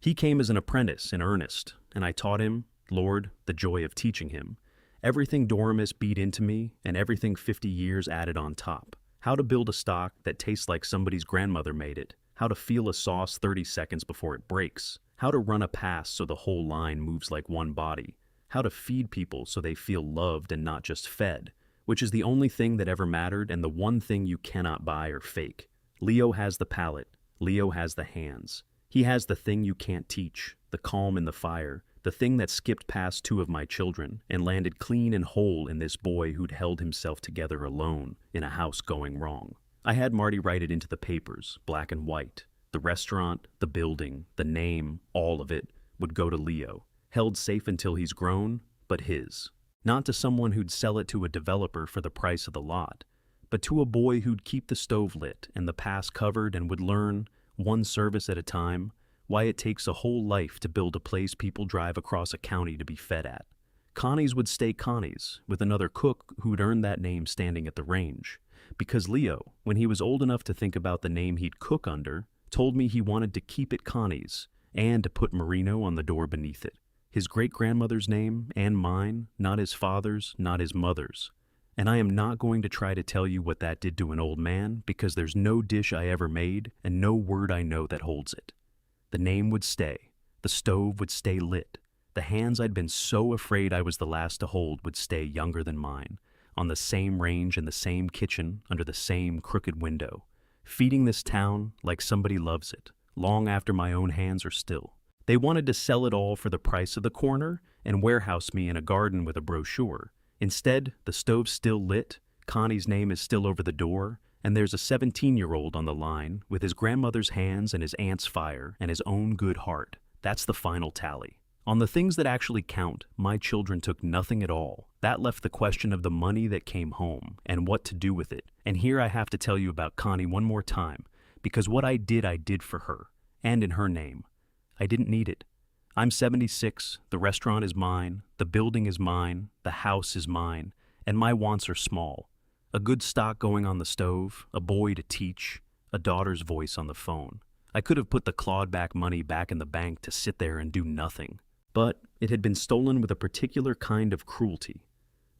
He came as an apprentice in earnest, and I taught him, Lord, the joy of teaching him, everything Doremus beat into me, and everything 50 years added on top. How to build a stock that tastes like somebody's grandmother made it, how to feel a sauce 30 seconds before it breaks, how to run a pass so the whole line moves like one body, how to feed people so they feel loved and not just fed, which is the only thing that ever mattered and the one thing you cannot buy or fake. Leo has the palate. Leo has the hands. He has the thing you can't teach, the calm in the fire, the thing that skipped past 2 of my children and landed clean and whole in this boy who'd held himself together alone in a house going wrong. I had Marty write it into the papers, black and white. The restaurant, the building, the name, all of it would go to Leo. Held safe until he's grown, but his. Not to someone who'd sell it to a developer for the price of the lot, but to a boy who'd keep the stove lit and the pass covered and would learn, one service at a time, why it takes a whole life to build a place people drive across a county to be fed at. Connie's would stay Connie's, with another cook who'd earned that name standing at the range, because Leo, when he was old enough to think about the name he'd cook under, told me he wanted to keep it Connie's and to put Marino on the door beneath it. His great-grandmother's name and mine, not his father's, not his mother's. And I am not going to try to tell you what that did to an old man, because there's no dish I ever made and no word I know that holds it. The name would stay. The stove would stay lit. The hands I'd been so afraid I was the last to hold would stay younger than mine, on the same range in the same kitchen under the same crooked window, feeding this town like somebody loves it, long after my own hands are still. They wanted to sell it all for the price of the corner and warehouse me in a garden with a brochure. Instead, the stove's still lit, Connie's name is still over the door, and there's a 17-year-old on the line with his grandmother's hands and his aunt's fire and his own good heart. That's the final tally. On the things that actually count, my children took nothing at all. That left the question of the money that came home and what to do with it. And here I have to tell you about Connie one more time, because what I did for her, and in her name. I didn't need it. I'm 76, the restaurant is mine, the building is mine, the house is mine, and my wants are small. A good stock going on the stove, a boy to teach, a daughter's voice on the phone. I could have put the clawed-back money back in the bank to sit there and do nothing. But it had been stolen with a particular kind of cruelty.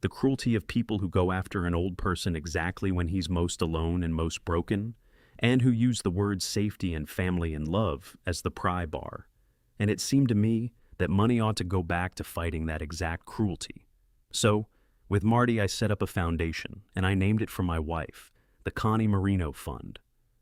The cruelty of people who go after an old person exactly when he's most alone and most broken, and who use the words safety and family and love as the pry bar. And it seemed to me that money ought to go back to fighting that exact cruelty. So, with Marty I set up a foundation, and I named it for my wife, the Connie Marino Fund.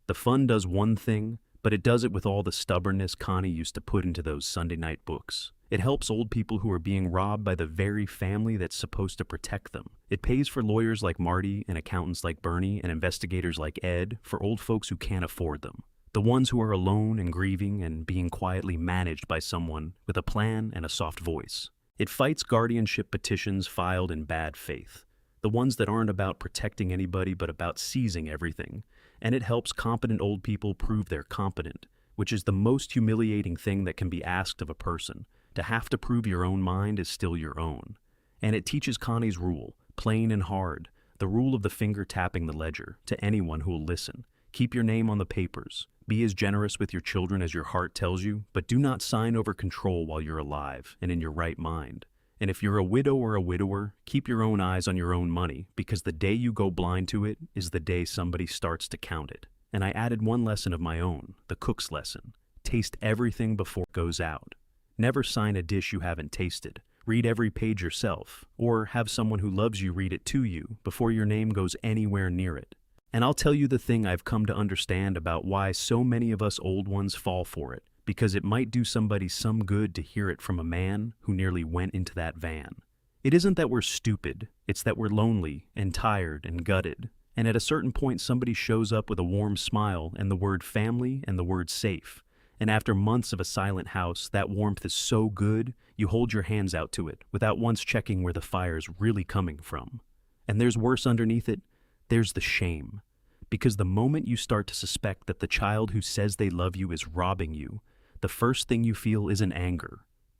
The fund does one thing, but it does it with all the stubbornness Connie used to put into those Sunday night books. It helps old people who are being robbed by the very family that's supposed to protect them. It pays for lawyers like Marty and accountants like Bernie and investigators like Ed for old folks who can't afford them. The ones who are alone and grieving and being quietly managed by someone with a plan and a soft voice. It fights guardianship petitions filed in bad faith. The ones that aren't about protecting anybody but about seizing everything. And it helps competent old people prove they're competent, which is the most humiliating thing that can be asked of a person. To have to prove your own mind is still your own. And it teaches Connie's rule, plain and hard, the rule of the finger tapping the ledger, to anyone who will listen. Keep your name on the papers. Be as generous with your children as your heart tells you, but do not sign over control while you're alive and in your right mind. And if you're a widow or a widower, keep your own eyes on your own money, because the day you go blind to it is the day somebody starts to count it. And I added one lesson of my own, the cook's lesson. Taste everything before it goes out. Never sign a dish you haven't tasted. Read every page yourself, or have someone who loves you read it to you before your name goes anywhere near it. And I'll tell you the thing I've come to understand about why so many of us old ones fall for it, because it might do somebody some good to hear it from a man who nearly went into that van. It isn't that we're stupid, it's that we're lonely and tired and gutted. And at a certain point somebody shows up with a warm smile and the word family and the word safe. And after months of a silent house, that warmth is so good, you hold your hands out to it without once checking where the fire's really coming from. And there's worse underneath it, there's the shame. Because the moment you start to suspect that the child who says they love you is robbing you, the first thing you feel isn't anger,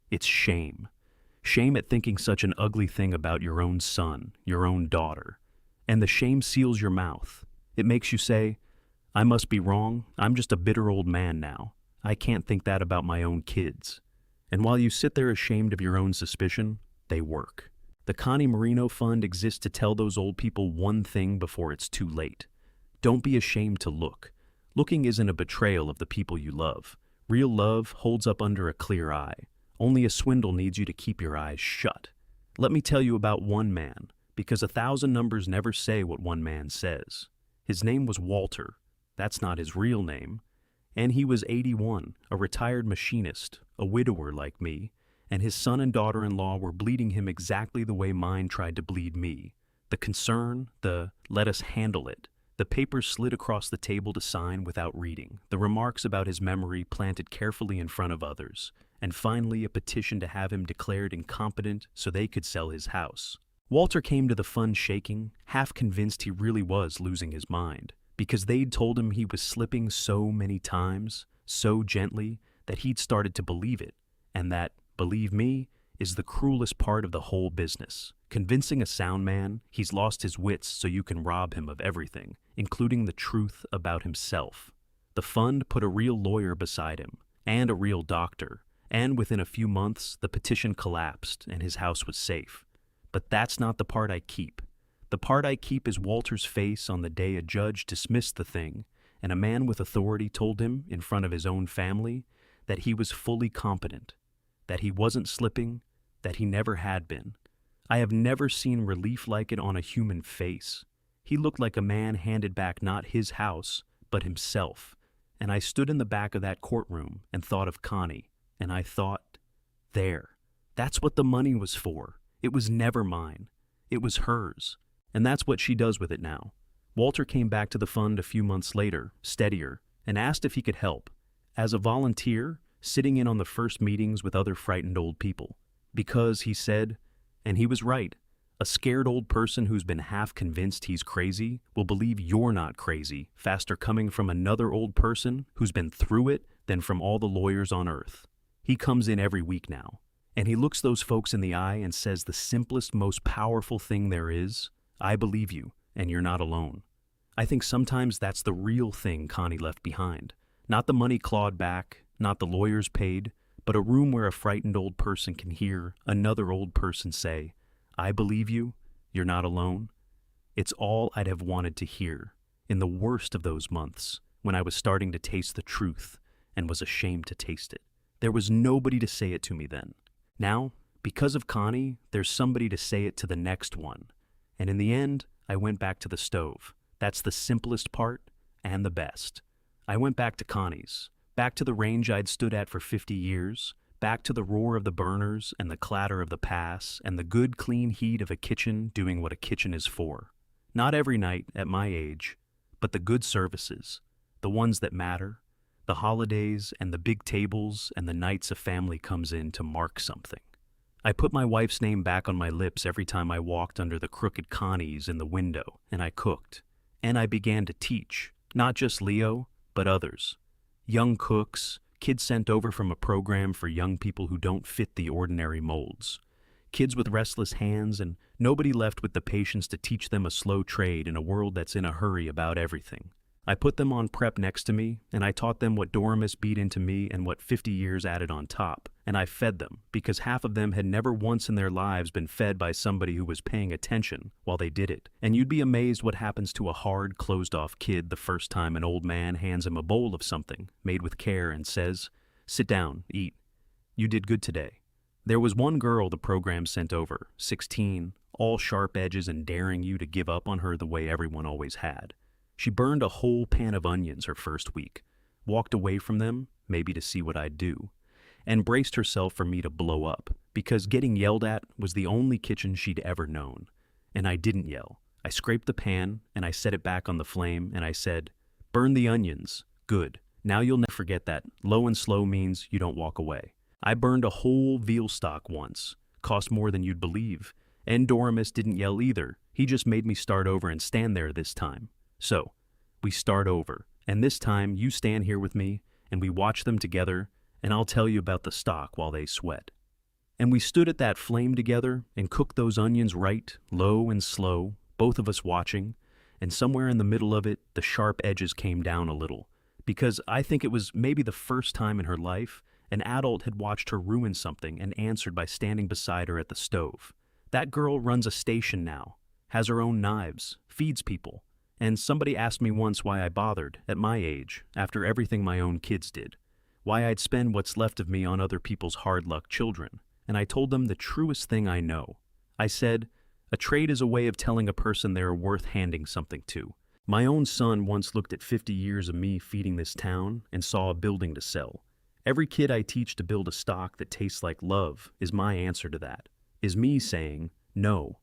it's shame. Shame at thinking such an ugly thing about your own son, your own daughter. And the shame seals your mouth. It makes you say, I must be wrong, I'm just a bitter old man now. I can't think that about my own kids. And while you sit there ashamed of your own suspicion, they work. The Connie Marino Fund exists to tell those old people one thing before it's too late. Don't be ashamed to look. Looking isn't a betrayal of the people you love. Real love holds up under a clear eye. Only a swindle needs you to keep your eyes shut. Let me tell you about one man, because 1,000 numbers never say what one man says. His name was Walter. That's not his real name. And he was 81, a retired machinist, a widower like me, and his son and daughter-in-law were bleeding him exactly the way mine tried to bleed me. The concern, the let us handle it. The papers slid across the table to sign without reading, the remarks about his memory planted carefully in front of others, and finally a petition to have him declared incompetent so they could sell his house. Walter came to the fund shaking, half convinced he really was losing his mind, because they'd told him he was slipping so many times, so gently, that he'd started to believe it, and that, believe me, is the cruelest part of the whole business. Convincing a sound man he's lost his wits so you can rob him of everything, including the truth about himself. The fund put a real lawyer beside him, and a real doctor, and within a few months the petition collapsed and his house was safe. But that's not the part I keep. The part I keep is Walter's face on the day a judge dismissed the thing, and a man with authority told him, in front of his own family, that he was fully competent, that he wasn't slipping, that he never had been. I have never seen relief like it on a human face. He looked like a man handed back not his house, but himself. And I stood in the back of that courtroom and thought of Connie, and I thought, there, that's what the money was for. It was never mine. It was hers. And that's what she does with it now. Walter came back to the fund a few months later, steadier, and asked if he could help, as a volunteer, sitting in on the first meetings with other frightened old people. Because, he said, and he was right, a scared old person who's been half convinced he's crazy will believe you're not crazy faster coming from another old person who's been through it than from all the lawyers on earth. He comes in every week now, and he looks those folks in the eye and says the simplest, most powerful thing there is, I believe you, and you're not alone. I think sometimes that's the real thing Connie left behind. Not the money clawed back, not the lawyers paid, but a room where a frightened old person can hear another old person say, I believe you, you're not alone. It's all I'd have wanted to hear in the worst of those months when I was starting to taste the truth and was ashamed to taste it. There was nobody to say it to me then. Now, because of Connie, there's somebody to say it to the next one. And in the end, I went back to the stove. That's the simplest part and the best. I went back to Connie's. Back to the range I'd stood at for 50 years, back to the roar of the burners and the clatter of the pass and the good clean heat of a kitchen doing what a kitchen is for. Not every night at my age, but the good services, the ones that matter, the holidays and the big tables and the nights a family comes in to mark something. I put my wife's name back on my lips every time I walked under the crooked Connies in the window, and I cooked. And I began to teach, not just Leo, but others. Young cooks, kids sent over from a program for young people who don't fit the ordinary molds. Kids with restless hands and nobody left with the patience to teach them a slow trade in a world that's in a hurry about everything. I put them on prep next to me, and I taught them what Doremus beat into me and what 50 years added on top. And I fed them, because half of them had never once in their lives been fed by somebody who was paying attention while they did it. And you'd be amazed what happens to a hard, closed-off kid the first time an old man hands him a bowl of something, made with care, and says, sit down, eat. You did good today. There was one girl the program sent over, 16, all sharp edges and daring you to give up on her the way everyone always had. She burned a whole pan of onions her first week, walked away from them, maybe to see what I'd do, and braced herself for me to blow up, because getting yelled at was the only kitchen she'd ever known. And I didn't yell. I scraped the pan, and I set it back on the flame, and I said, burn the onions. Good. Now you'll never forget that. Low and slow means you don't walk away. I burned a whole veal stock once. Cost more than you'd believe. And Doremus didn't yell either. He just made me start over and stand there this time. So, we start over, and this time you stand here with me, and we watch them together, and I'll tell you about the stock while they sweat. And we stood at that flame together and cooked those onions right, low and slow, both of us watching, and somewhere in the middle of it, the sharp edges came down a little, because I think it was maybe the first time in her life an adult had watched her ruin something and answered by standing beside her at the stove. That girl runs a station now, has her own knives, feeds people. And somebody asked me once why I bothered, at my age, after everything my own kids did. Why I'd spend what's left of me on other people's hard-luck children. And I told them the truest thing I know. I said, a trade is a way of telling a person they're worth handing something to. My own son once looked at 50 years of me feeding this town and saw a building to sell. Every kid I teach to build a stock that tastes like love is my answer to that. Is me saying, no.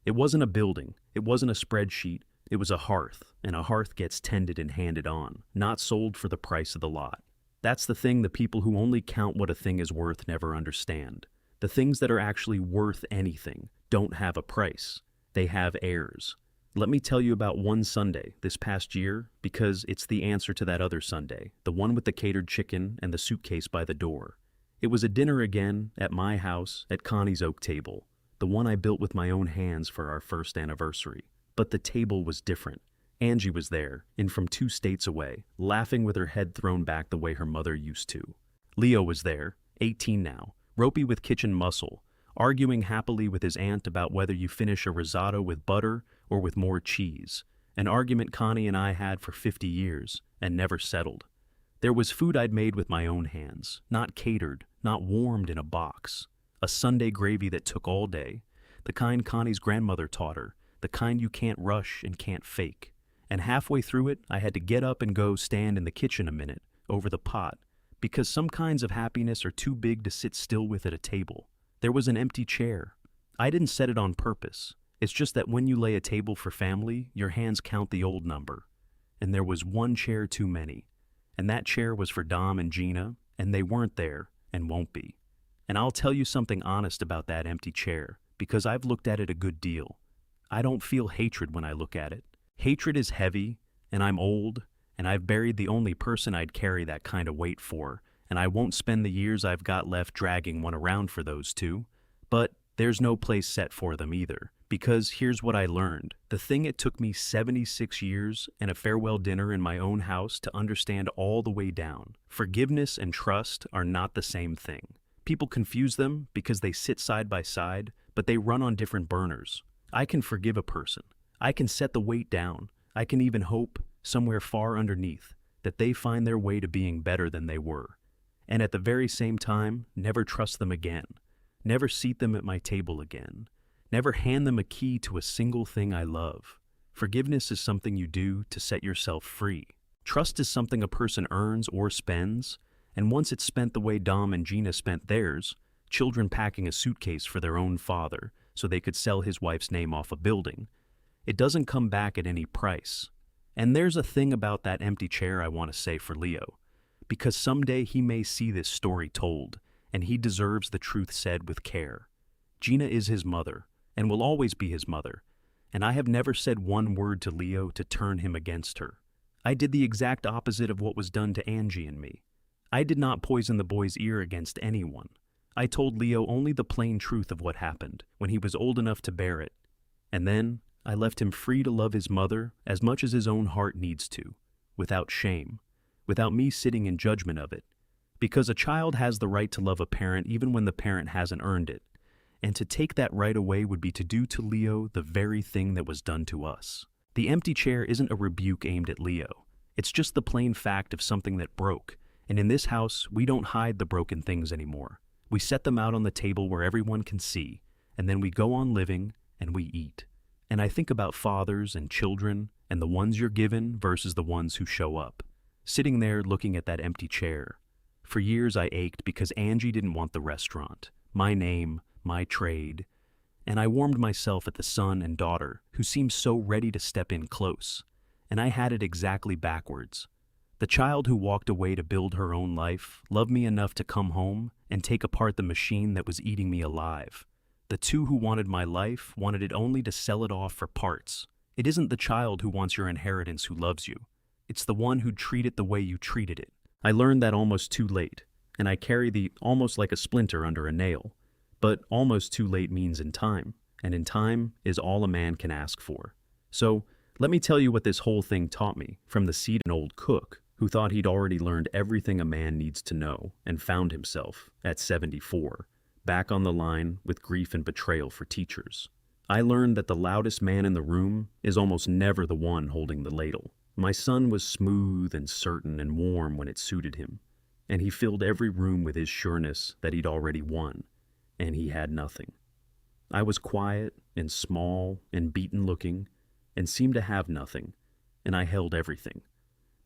It wasn't a building. It wasn't a spreadsheet. It was a hearth, and a hearth gets tended and handed on, not sold for the price of the lot. That's the thing the people who only count what a thing is worth never understand. The things that are actually worth anything don't have a price. They have heirs. Let me tell you about one Sunday this past year because it's the answer to that other Sunday, the one with the catered chicken and the suitcase by the door. It was a dinner again, at my house, at Connie's oak table, the one I built with my own hands for our first anniversary. But the table was different. Angie was there, in from 2 states away, laughing with her head thrown back the way her mother used to. Leo was there, 18 now, ropey with kitchen muscle, arguing happily with his aunt about whether you finish a risotto with butter or with more cheese, an argument Connie and I had for 50 years and never settled. There was food I'd made with my own hands, not catered, not warmed in a box. A Sunday gravy that took all day, the kind Connie's grandmother taught her, the kind you can't rush and can't fake. And halfway through it, I had to get up and go stand in the kitchen a minute, over the pot, because some kinds of happiness are too big to sit still with at a table. There was an empty chair. I didn't set it on purpose. It's just that when you lay a table for family, your hands count the old number. And there was one chair too many. And that chair was for Dom and Gina, and they weren't there, and won't be. And I'll tell you something honest about that empty chair, because I've looked at it a good deal. I don't feel hatred when I look at it. Hatred is heavy, and I'm old, and I've buried the only person I'd carry that kind of weight for, and I won't spend the years I've got left dragging one around for those two. But there's no place set for them either, because here's what I learned. The thing it took me 76 years and a farewell dinner in my own house to understand all the way down. Forgiveness and trust are not the same thing. People confuse them because they sit side by side, but they run on different burners. I can forgive a person. I can set the weight down. I can even hope, somewhere far underneath, that they find their way to being better than they were. And at the very same time, never trust them again. Never seat them at my table again. Never hand them a key to a single thing I love. Forgiveness is something you do to set yourself free. Trust is something a person earns or spends, and once it's spent the way Dom and Gina spent theirs, children packing a suitcase for their own father so they could sell his wife's name off a building, it doesn't come back at any price. And there's a thing about that empty chair I want to say for Leo, because someday he may see this story told, and he deserves the truth said with care. Gina is his mother, and will always be his mother, and I have never said one word to Leo to turn him against her. I did the exact opposite of what was done to Angie and me. I did not poison the boy's ear against anyone. I told Leo only the plain truth of what happened, when he was old enough to bear it. And then I left him free to love his mother as much as his own heart needs to, without shame, without me sitting in judgment of it. Because a child has the right to love a parent even when the parent hasn't earned it. And to take that right away would be to do to Leo the very thing that was done to us. The empty chair isn't a rebuke aimed at Leo. It's just the plain fact of something that broke. And in this house, we don't hide the broken things anymore. We set them out on the table where everyone can see, and then we go on living and we eat. And I think about fathers and children and the ones you're given versus the ones who show up. Sitting there looking at that empty chair. For years I ached because Angie didn't want the restaurant, my name, my trade, and I warmed myself at the son and daughter who seemed so ready to step in close. And I had it exactly backwards. The child who walked away to build her own life loved me enough to come home and take apart the machine that was eating me alive. The two who wanted my life wanted it only to sell it off for parts. It isn't the child who wants your inheritance who loves you. It's the one who'd treat it the way you treated it. I learned that almost too late, and I carry the almost like a splinter under a nail. But almost too late means in time, and in time is all a man can ask for. So let me tell you what this whole thing taught me from the seat of an old cook who thought he'd already learned everything a man needs to know and found himself, at 74, back on the line with grief and betrayal for teachers. I learned that the loudest man in the room is almost never the one holding the ladle. My son was smooth and certain and warm when it suited him, and he filled every room with his sureness that he'd already won, and he had nothing. I was quiet and small and beaten-looking and seemed to have nothing, and I held everything.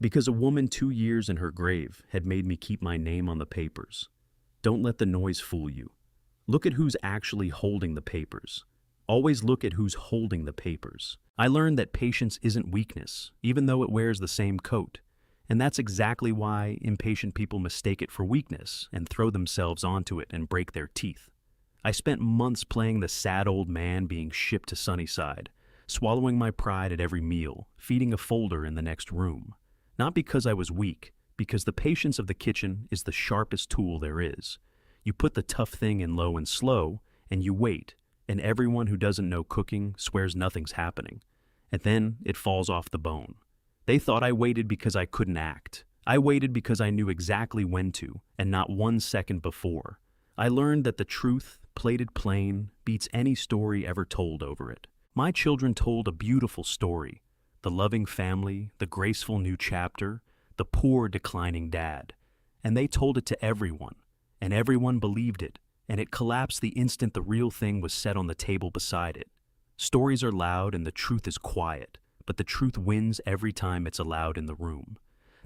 Because a woman 2 years in her grave had made me keep my name on the papers. Don't let the noise fool you. Look at who's actually holding the papers. Always look at who's holding the papers. I learned that patience isn't weakness, even though it wears the same coat. And that's exactly why impatient people mistake it for weakness and throw themselves onto it and break their teeth. I spent months playing the sad old man being shipped to Sunnyside, swallowing my pride at every meal, feeding a folder in the next room. Not because I was weak, because the patience of the kitchen is the sharpest tool there is. You put the tough thing in low and slow, and you wait, and everyone who doesn't know cooking swears nothing's happening. And then it falls off the bone. They thought I waited because I couldn't act. I waited because I knew exactly when to, and not 1 second before. I learned that the truth, plated plain, beats any story ever told over it. My children told a beautiful story. The loving family, the graceful new chapter, the poor declining dad. And they told it to everyone, and everyone believed it, and it collapsed the instant the real thing was set on the table beside it. Stories are loud and the truth is quiet, but the truth wins every time it's allowed in the room.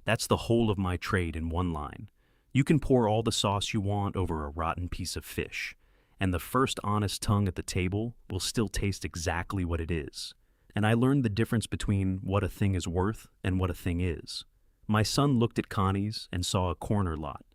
That's the whole of my trade in one line. You can pour all the sauce you want over a rotten piece of fish, and the first honest tongue at the table will still taste exactly what it is. And I learned the difference between what a thing is worth and what a thing is. My son looked at Connie's and saw a corner lot.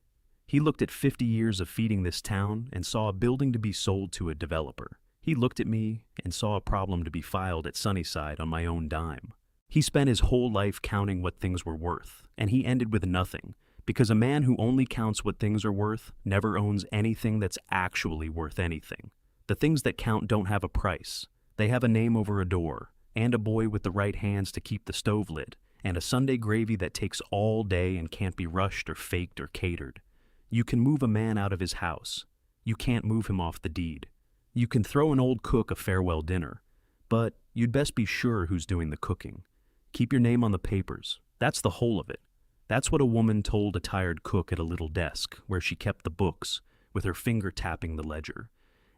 He looked at 50 years of feeding this town and saw a building to be sold to a developer. He looked at me and saw a problem to be filed at Sunnyside on my own dime. He spent his whole life counting what things were worth, and he ended with nothing, because a man who only counts what things are worth never owns anything that's actually worth anything. The things that count don't have a price. They have a name over a door, and a boy with the right hands to keep the stove lit, and a Sunday gravy that takes all day and can't be rushed or faked or catered. You can move a man out of his house. You can't move him off the deed. You can throw an old cook a farewell dinner, but you'd best be sure who's doing the cooking. Keep your name on the papers. That's the whole of it. That's what a woman told a tired cook at a little desk where she kept the books, with her finger tapping the ledger.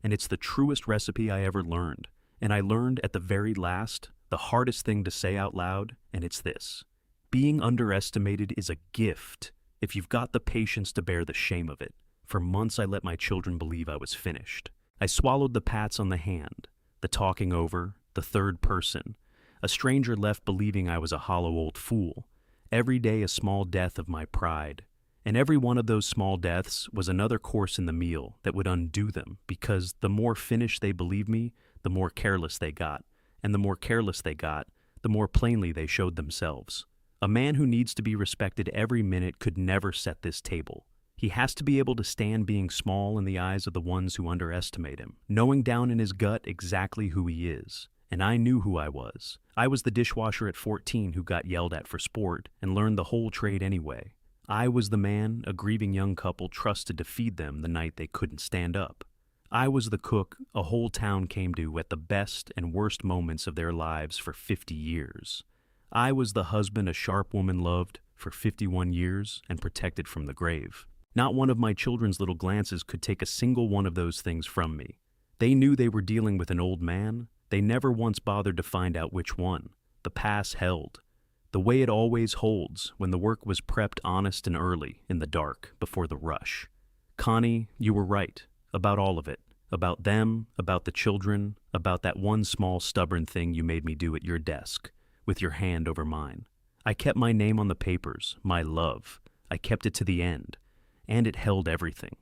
And it's the truest recipe I ever learned. And I learned at the very last, the hardest thing to say out loud, and it's this. Being underestimated is a gift if you've got the patience to bear the shame of it. For months I let my children believe I was finished. I swallowed the pats on the hand, the talking over, the third person. A stranger left believing I was a hollow old fool. Every day a small death of my pride. And every one of those small deaths was another course in the meal that would undo them, because the more finished they believed me, the more careless they got. And the more careless they got, the more plainly they showed themselves. A man who needs to be respected every minute could never set this table. He has to be able to stand being small in the eyes of the ones who underestimate him, knowing down in his gut exactly who he is. And I knew who I was. I was the dishwasher at 14 who got yelled at for sport and learned the whole trade anyway. I was the man a grieving young couple trusted to feed them the night they couldn't stand up. I was the cook a whole town came to at the best and worst moments of their lives for 50 years. I was the husband a sharp woman loved for 51 years and protected from the grave. Not one of my children's little glances could take a single one of those things from me. They knew they were dealing with an old man. They never once bothered to find out which one. The pass held. The way it always holds when the work was prepped honest and early in the dark before the rush. Connie, you were right about all of it. About them, about the children, about that one small stubborn thing you made me do at your desk, with your hand over mine. I kept my name on the papers, my love. I kept it to the end. And it held everything.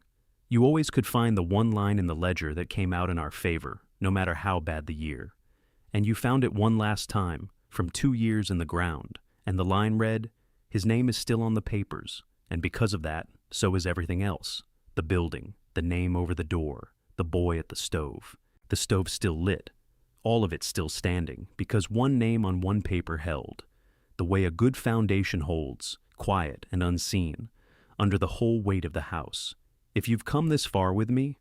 You always could find the one line in the ledger that came out in our favor, no matter how bad the year. And you found it one last time, from 2 years in the ground, and the line read, "His name is still on the papers, and because of that, so is everything else. The building, the name over the door, the boy at the stove still lit, all of it still standing, because one name on one paper held. The way a good foundation holds, quiet and unseen, under the whole weight of the house. If you've come this far with me,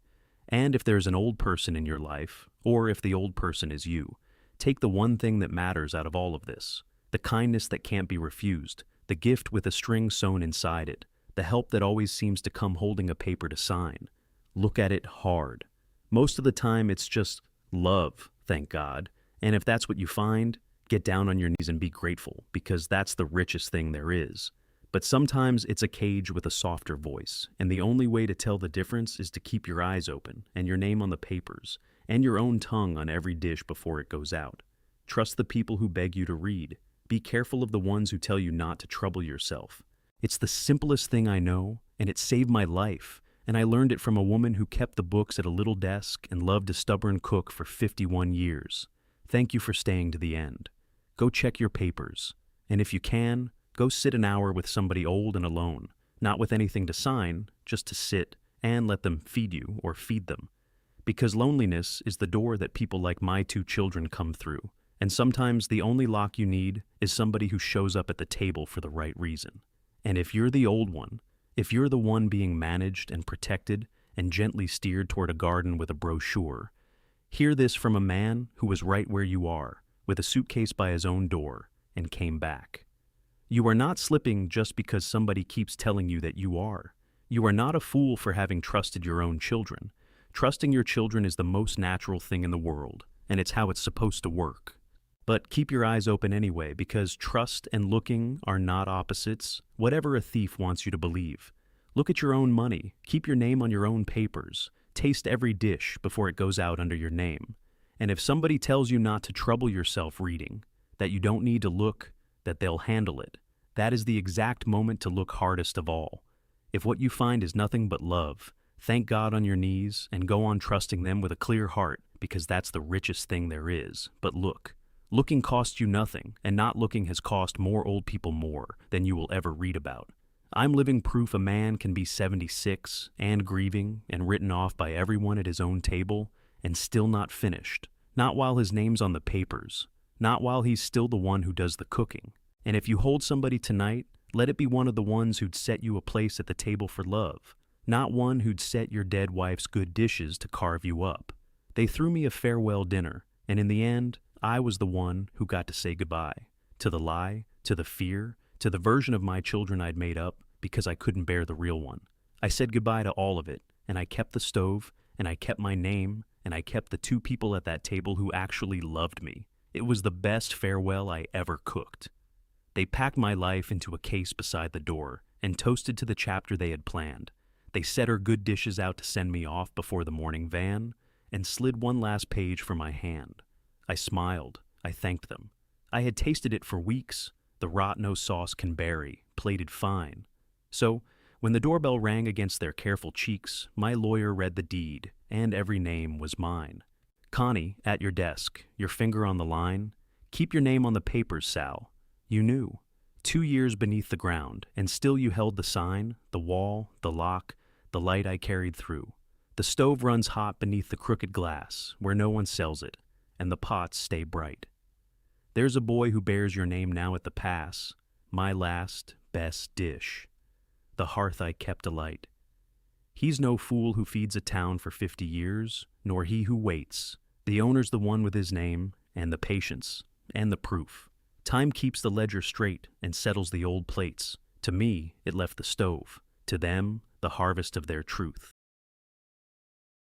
and if there's an old person in your life, or if the old person is you, take the one thing that matters out of all of this, the kindness that can't be refused, the gift with a string sewn inside it, the help that always seems to come holding a paper to sign. Look at it hard. Most of the time it's just love, thank God, and if that's what you find, get down on your knees and be grateful, because that's the richest thing there is. But sometimes it's a cage with a softer voice, and the only way to tell the difference is to keep your eyes open and your name on the papers, and your own tongue on every dish before it goes out. Trust the people who beg you to read, Be careful of the ones who tell you not to trouble yourself. It's the simplest thing I know, and it saved my life, and I learned it from a woman who kept the books at a little desk and loved a stubborn cook for 51 years. Thank you for staying to the end. Go check your papers, and if you can, go sit an hour with somebody old and alone, not with anything to sign, just to sit and let them feed you or feed them. Because loneliness is the door that people like my two children come through, and sometimes the only lock you need is somebody who shows up at the table for the right reason. And if you're the old one, if you're the one being managed and protected and gently steered toward a garden with a brochure, hear this from a man who was right where you are, with a suitcase by his own door, and came back. You are not slipping just because somebody keeps telling you that you are. You are not a fool for having trusted your own children. Trusting your children is the most natural thing in the world, and it's how it's supposed to work. But keep your eyes open anyway, because trust and looking are not opposites, whatever a thief wants you to believe. Look at your own money, keep your name on your own papers, taste every dish before it goes out under your name. And if somebody tells you not to trouble yourself reading, that you don't need to look, that they'll handle it, that is the exact moment to look hardest of all. If what you find is nothing but love, thank God on your knees and go on trusting them with a clear heart, because that's the richest thing there is. But look. Looking costs you nothing, and not looking has cost more old people more than you will ever read about. I'm living proof a man can be 76 and grieving and written off by everyone at his own table and still not finished. Not while his name's on the papers. Not while he's still the one who does the cooking. And if you hold somebody tonight, let it be one of the ones who'd set you a place at the table for love. Not one who'd set your dead wife's good dishes to carve you up. They threw me a farewell dinner, and in the end, I was the one who got to say goodbye. To the lie, to the fear, to the version of my children I'd made up because I couldn't bear the real one. I said goodbye to all of it, and I kept the stove, and I kept my name, and I kept the two people at that table who actually loved me. It was the best farewell I ever cooked. They packed my life into a case beside the door and toasted to the chapter they had planned. They set her good dishes out to send me off before the morning van and slid one last page from my hand. I smiled. I thanked them. I had tasted it for weeks, the rot no sauce can bury, plated fine. So, when the doorbell rang against their careful cheeks, my lawyer read the deed, and every name was mine. Connie, at your desk, your finger on the line. Keep your name on the papers, Sal. You knew. 2 years beneath the ground, and still you held the sign, the wall, the lock, the light I carried through. The stove runs hot beneath the crooked glass, where no one sells it, and the pots stay bright. There's a boy who bears your name now at the pass, my last, best dish. The hearth I kept alight. He's no fool who feeds a town for 50 years, nor he who waits. The owner's the one with his name, and the patience, and the proof. Time keeps the ledger straight and settles the old plates. To me, it left the stove. To them, the harvest of their truth.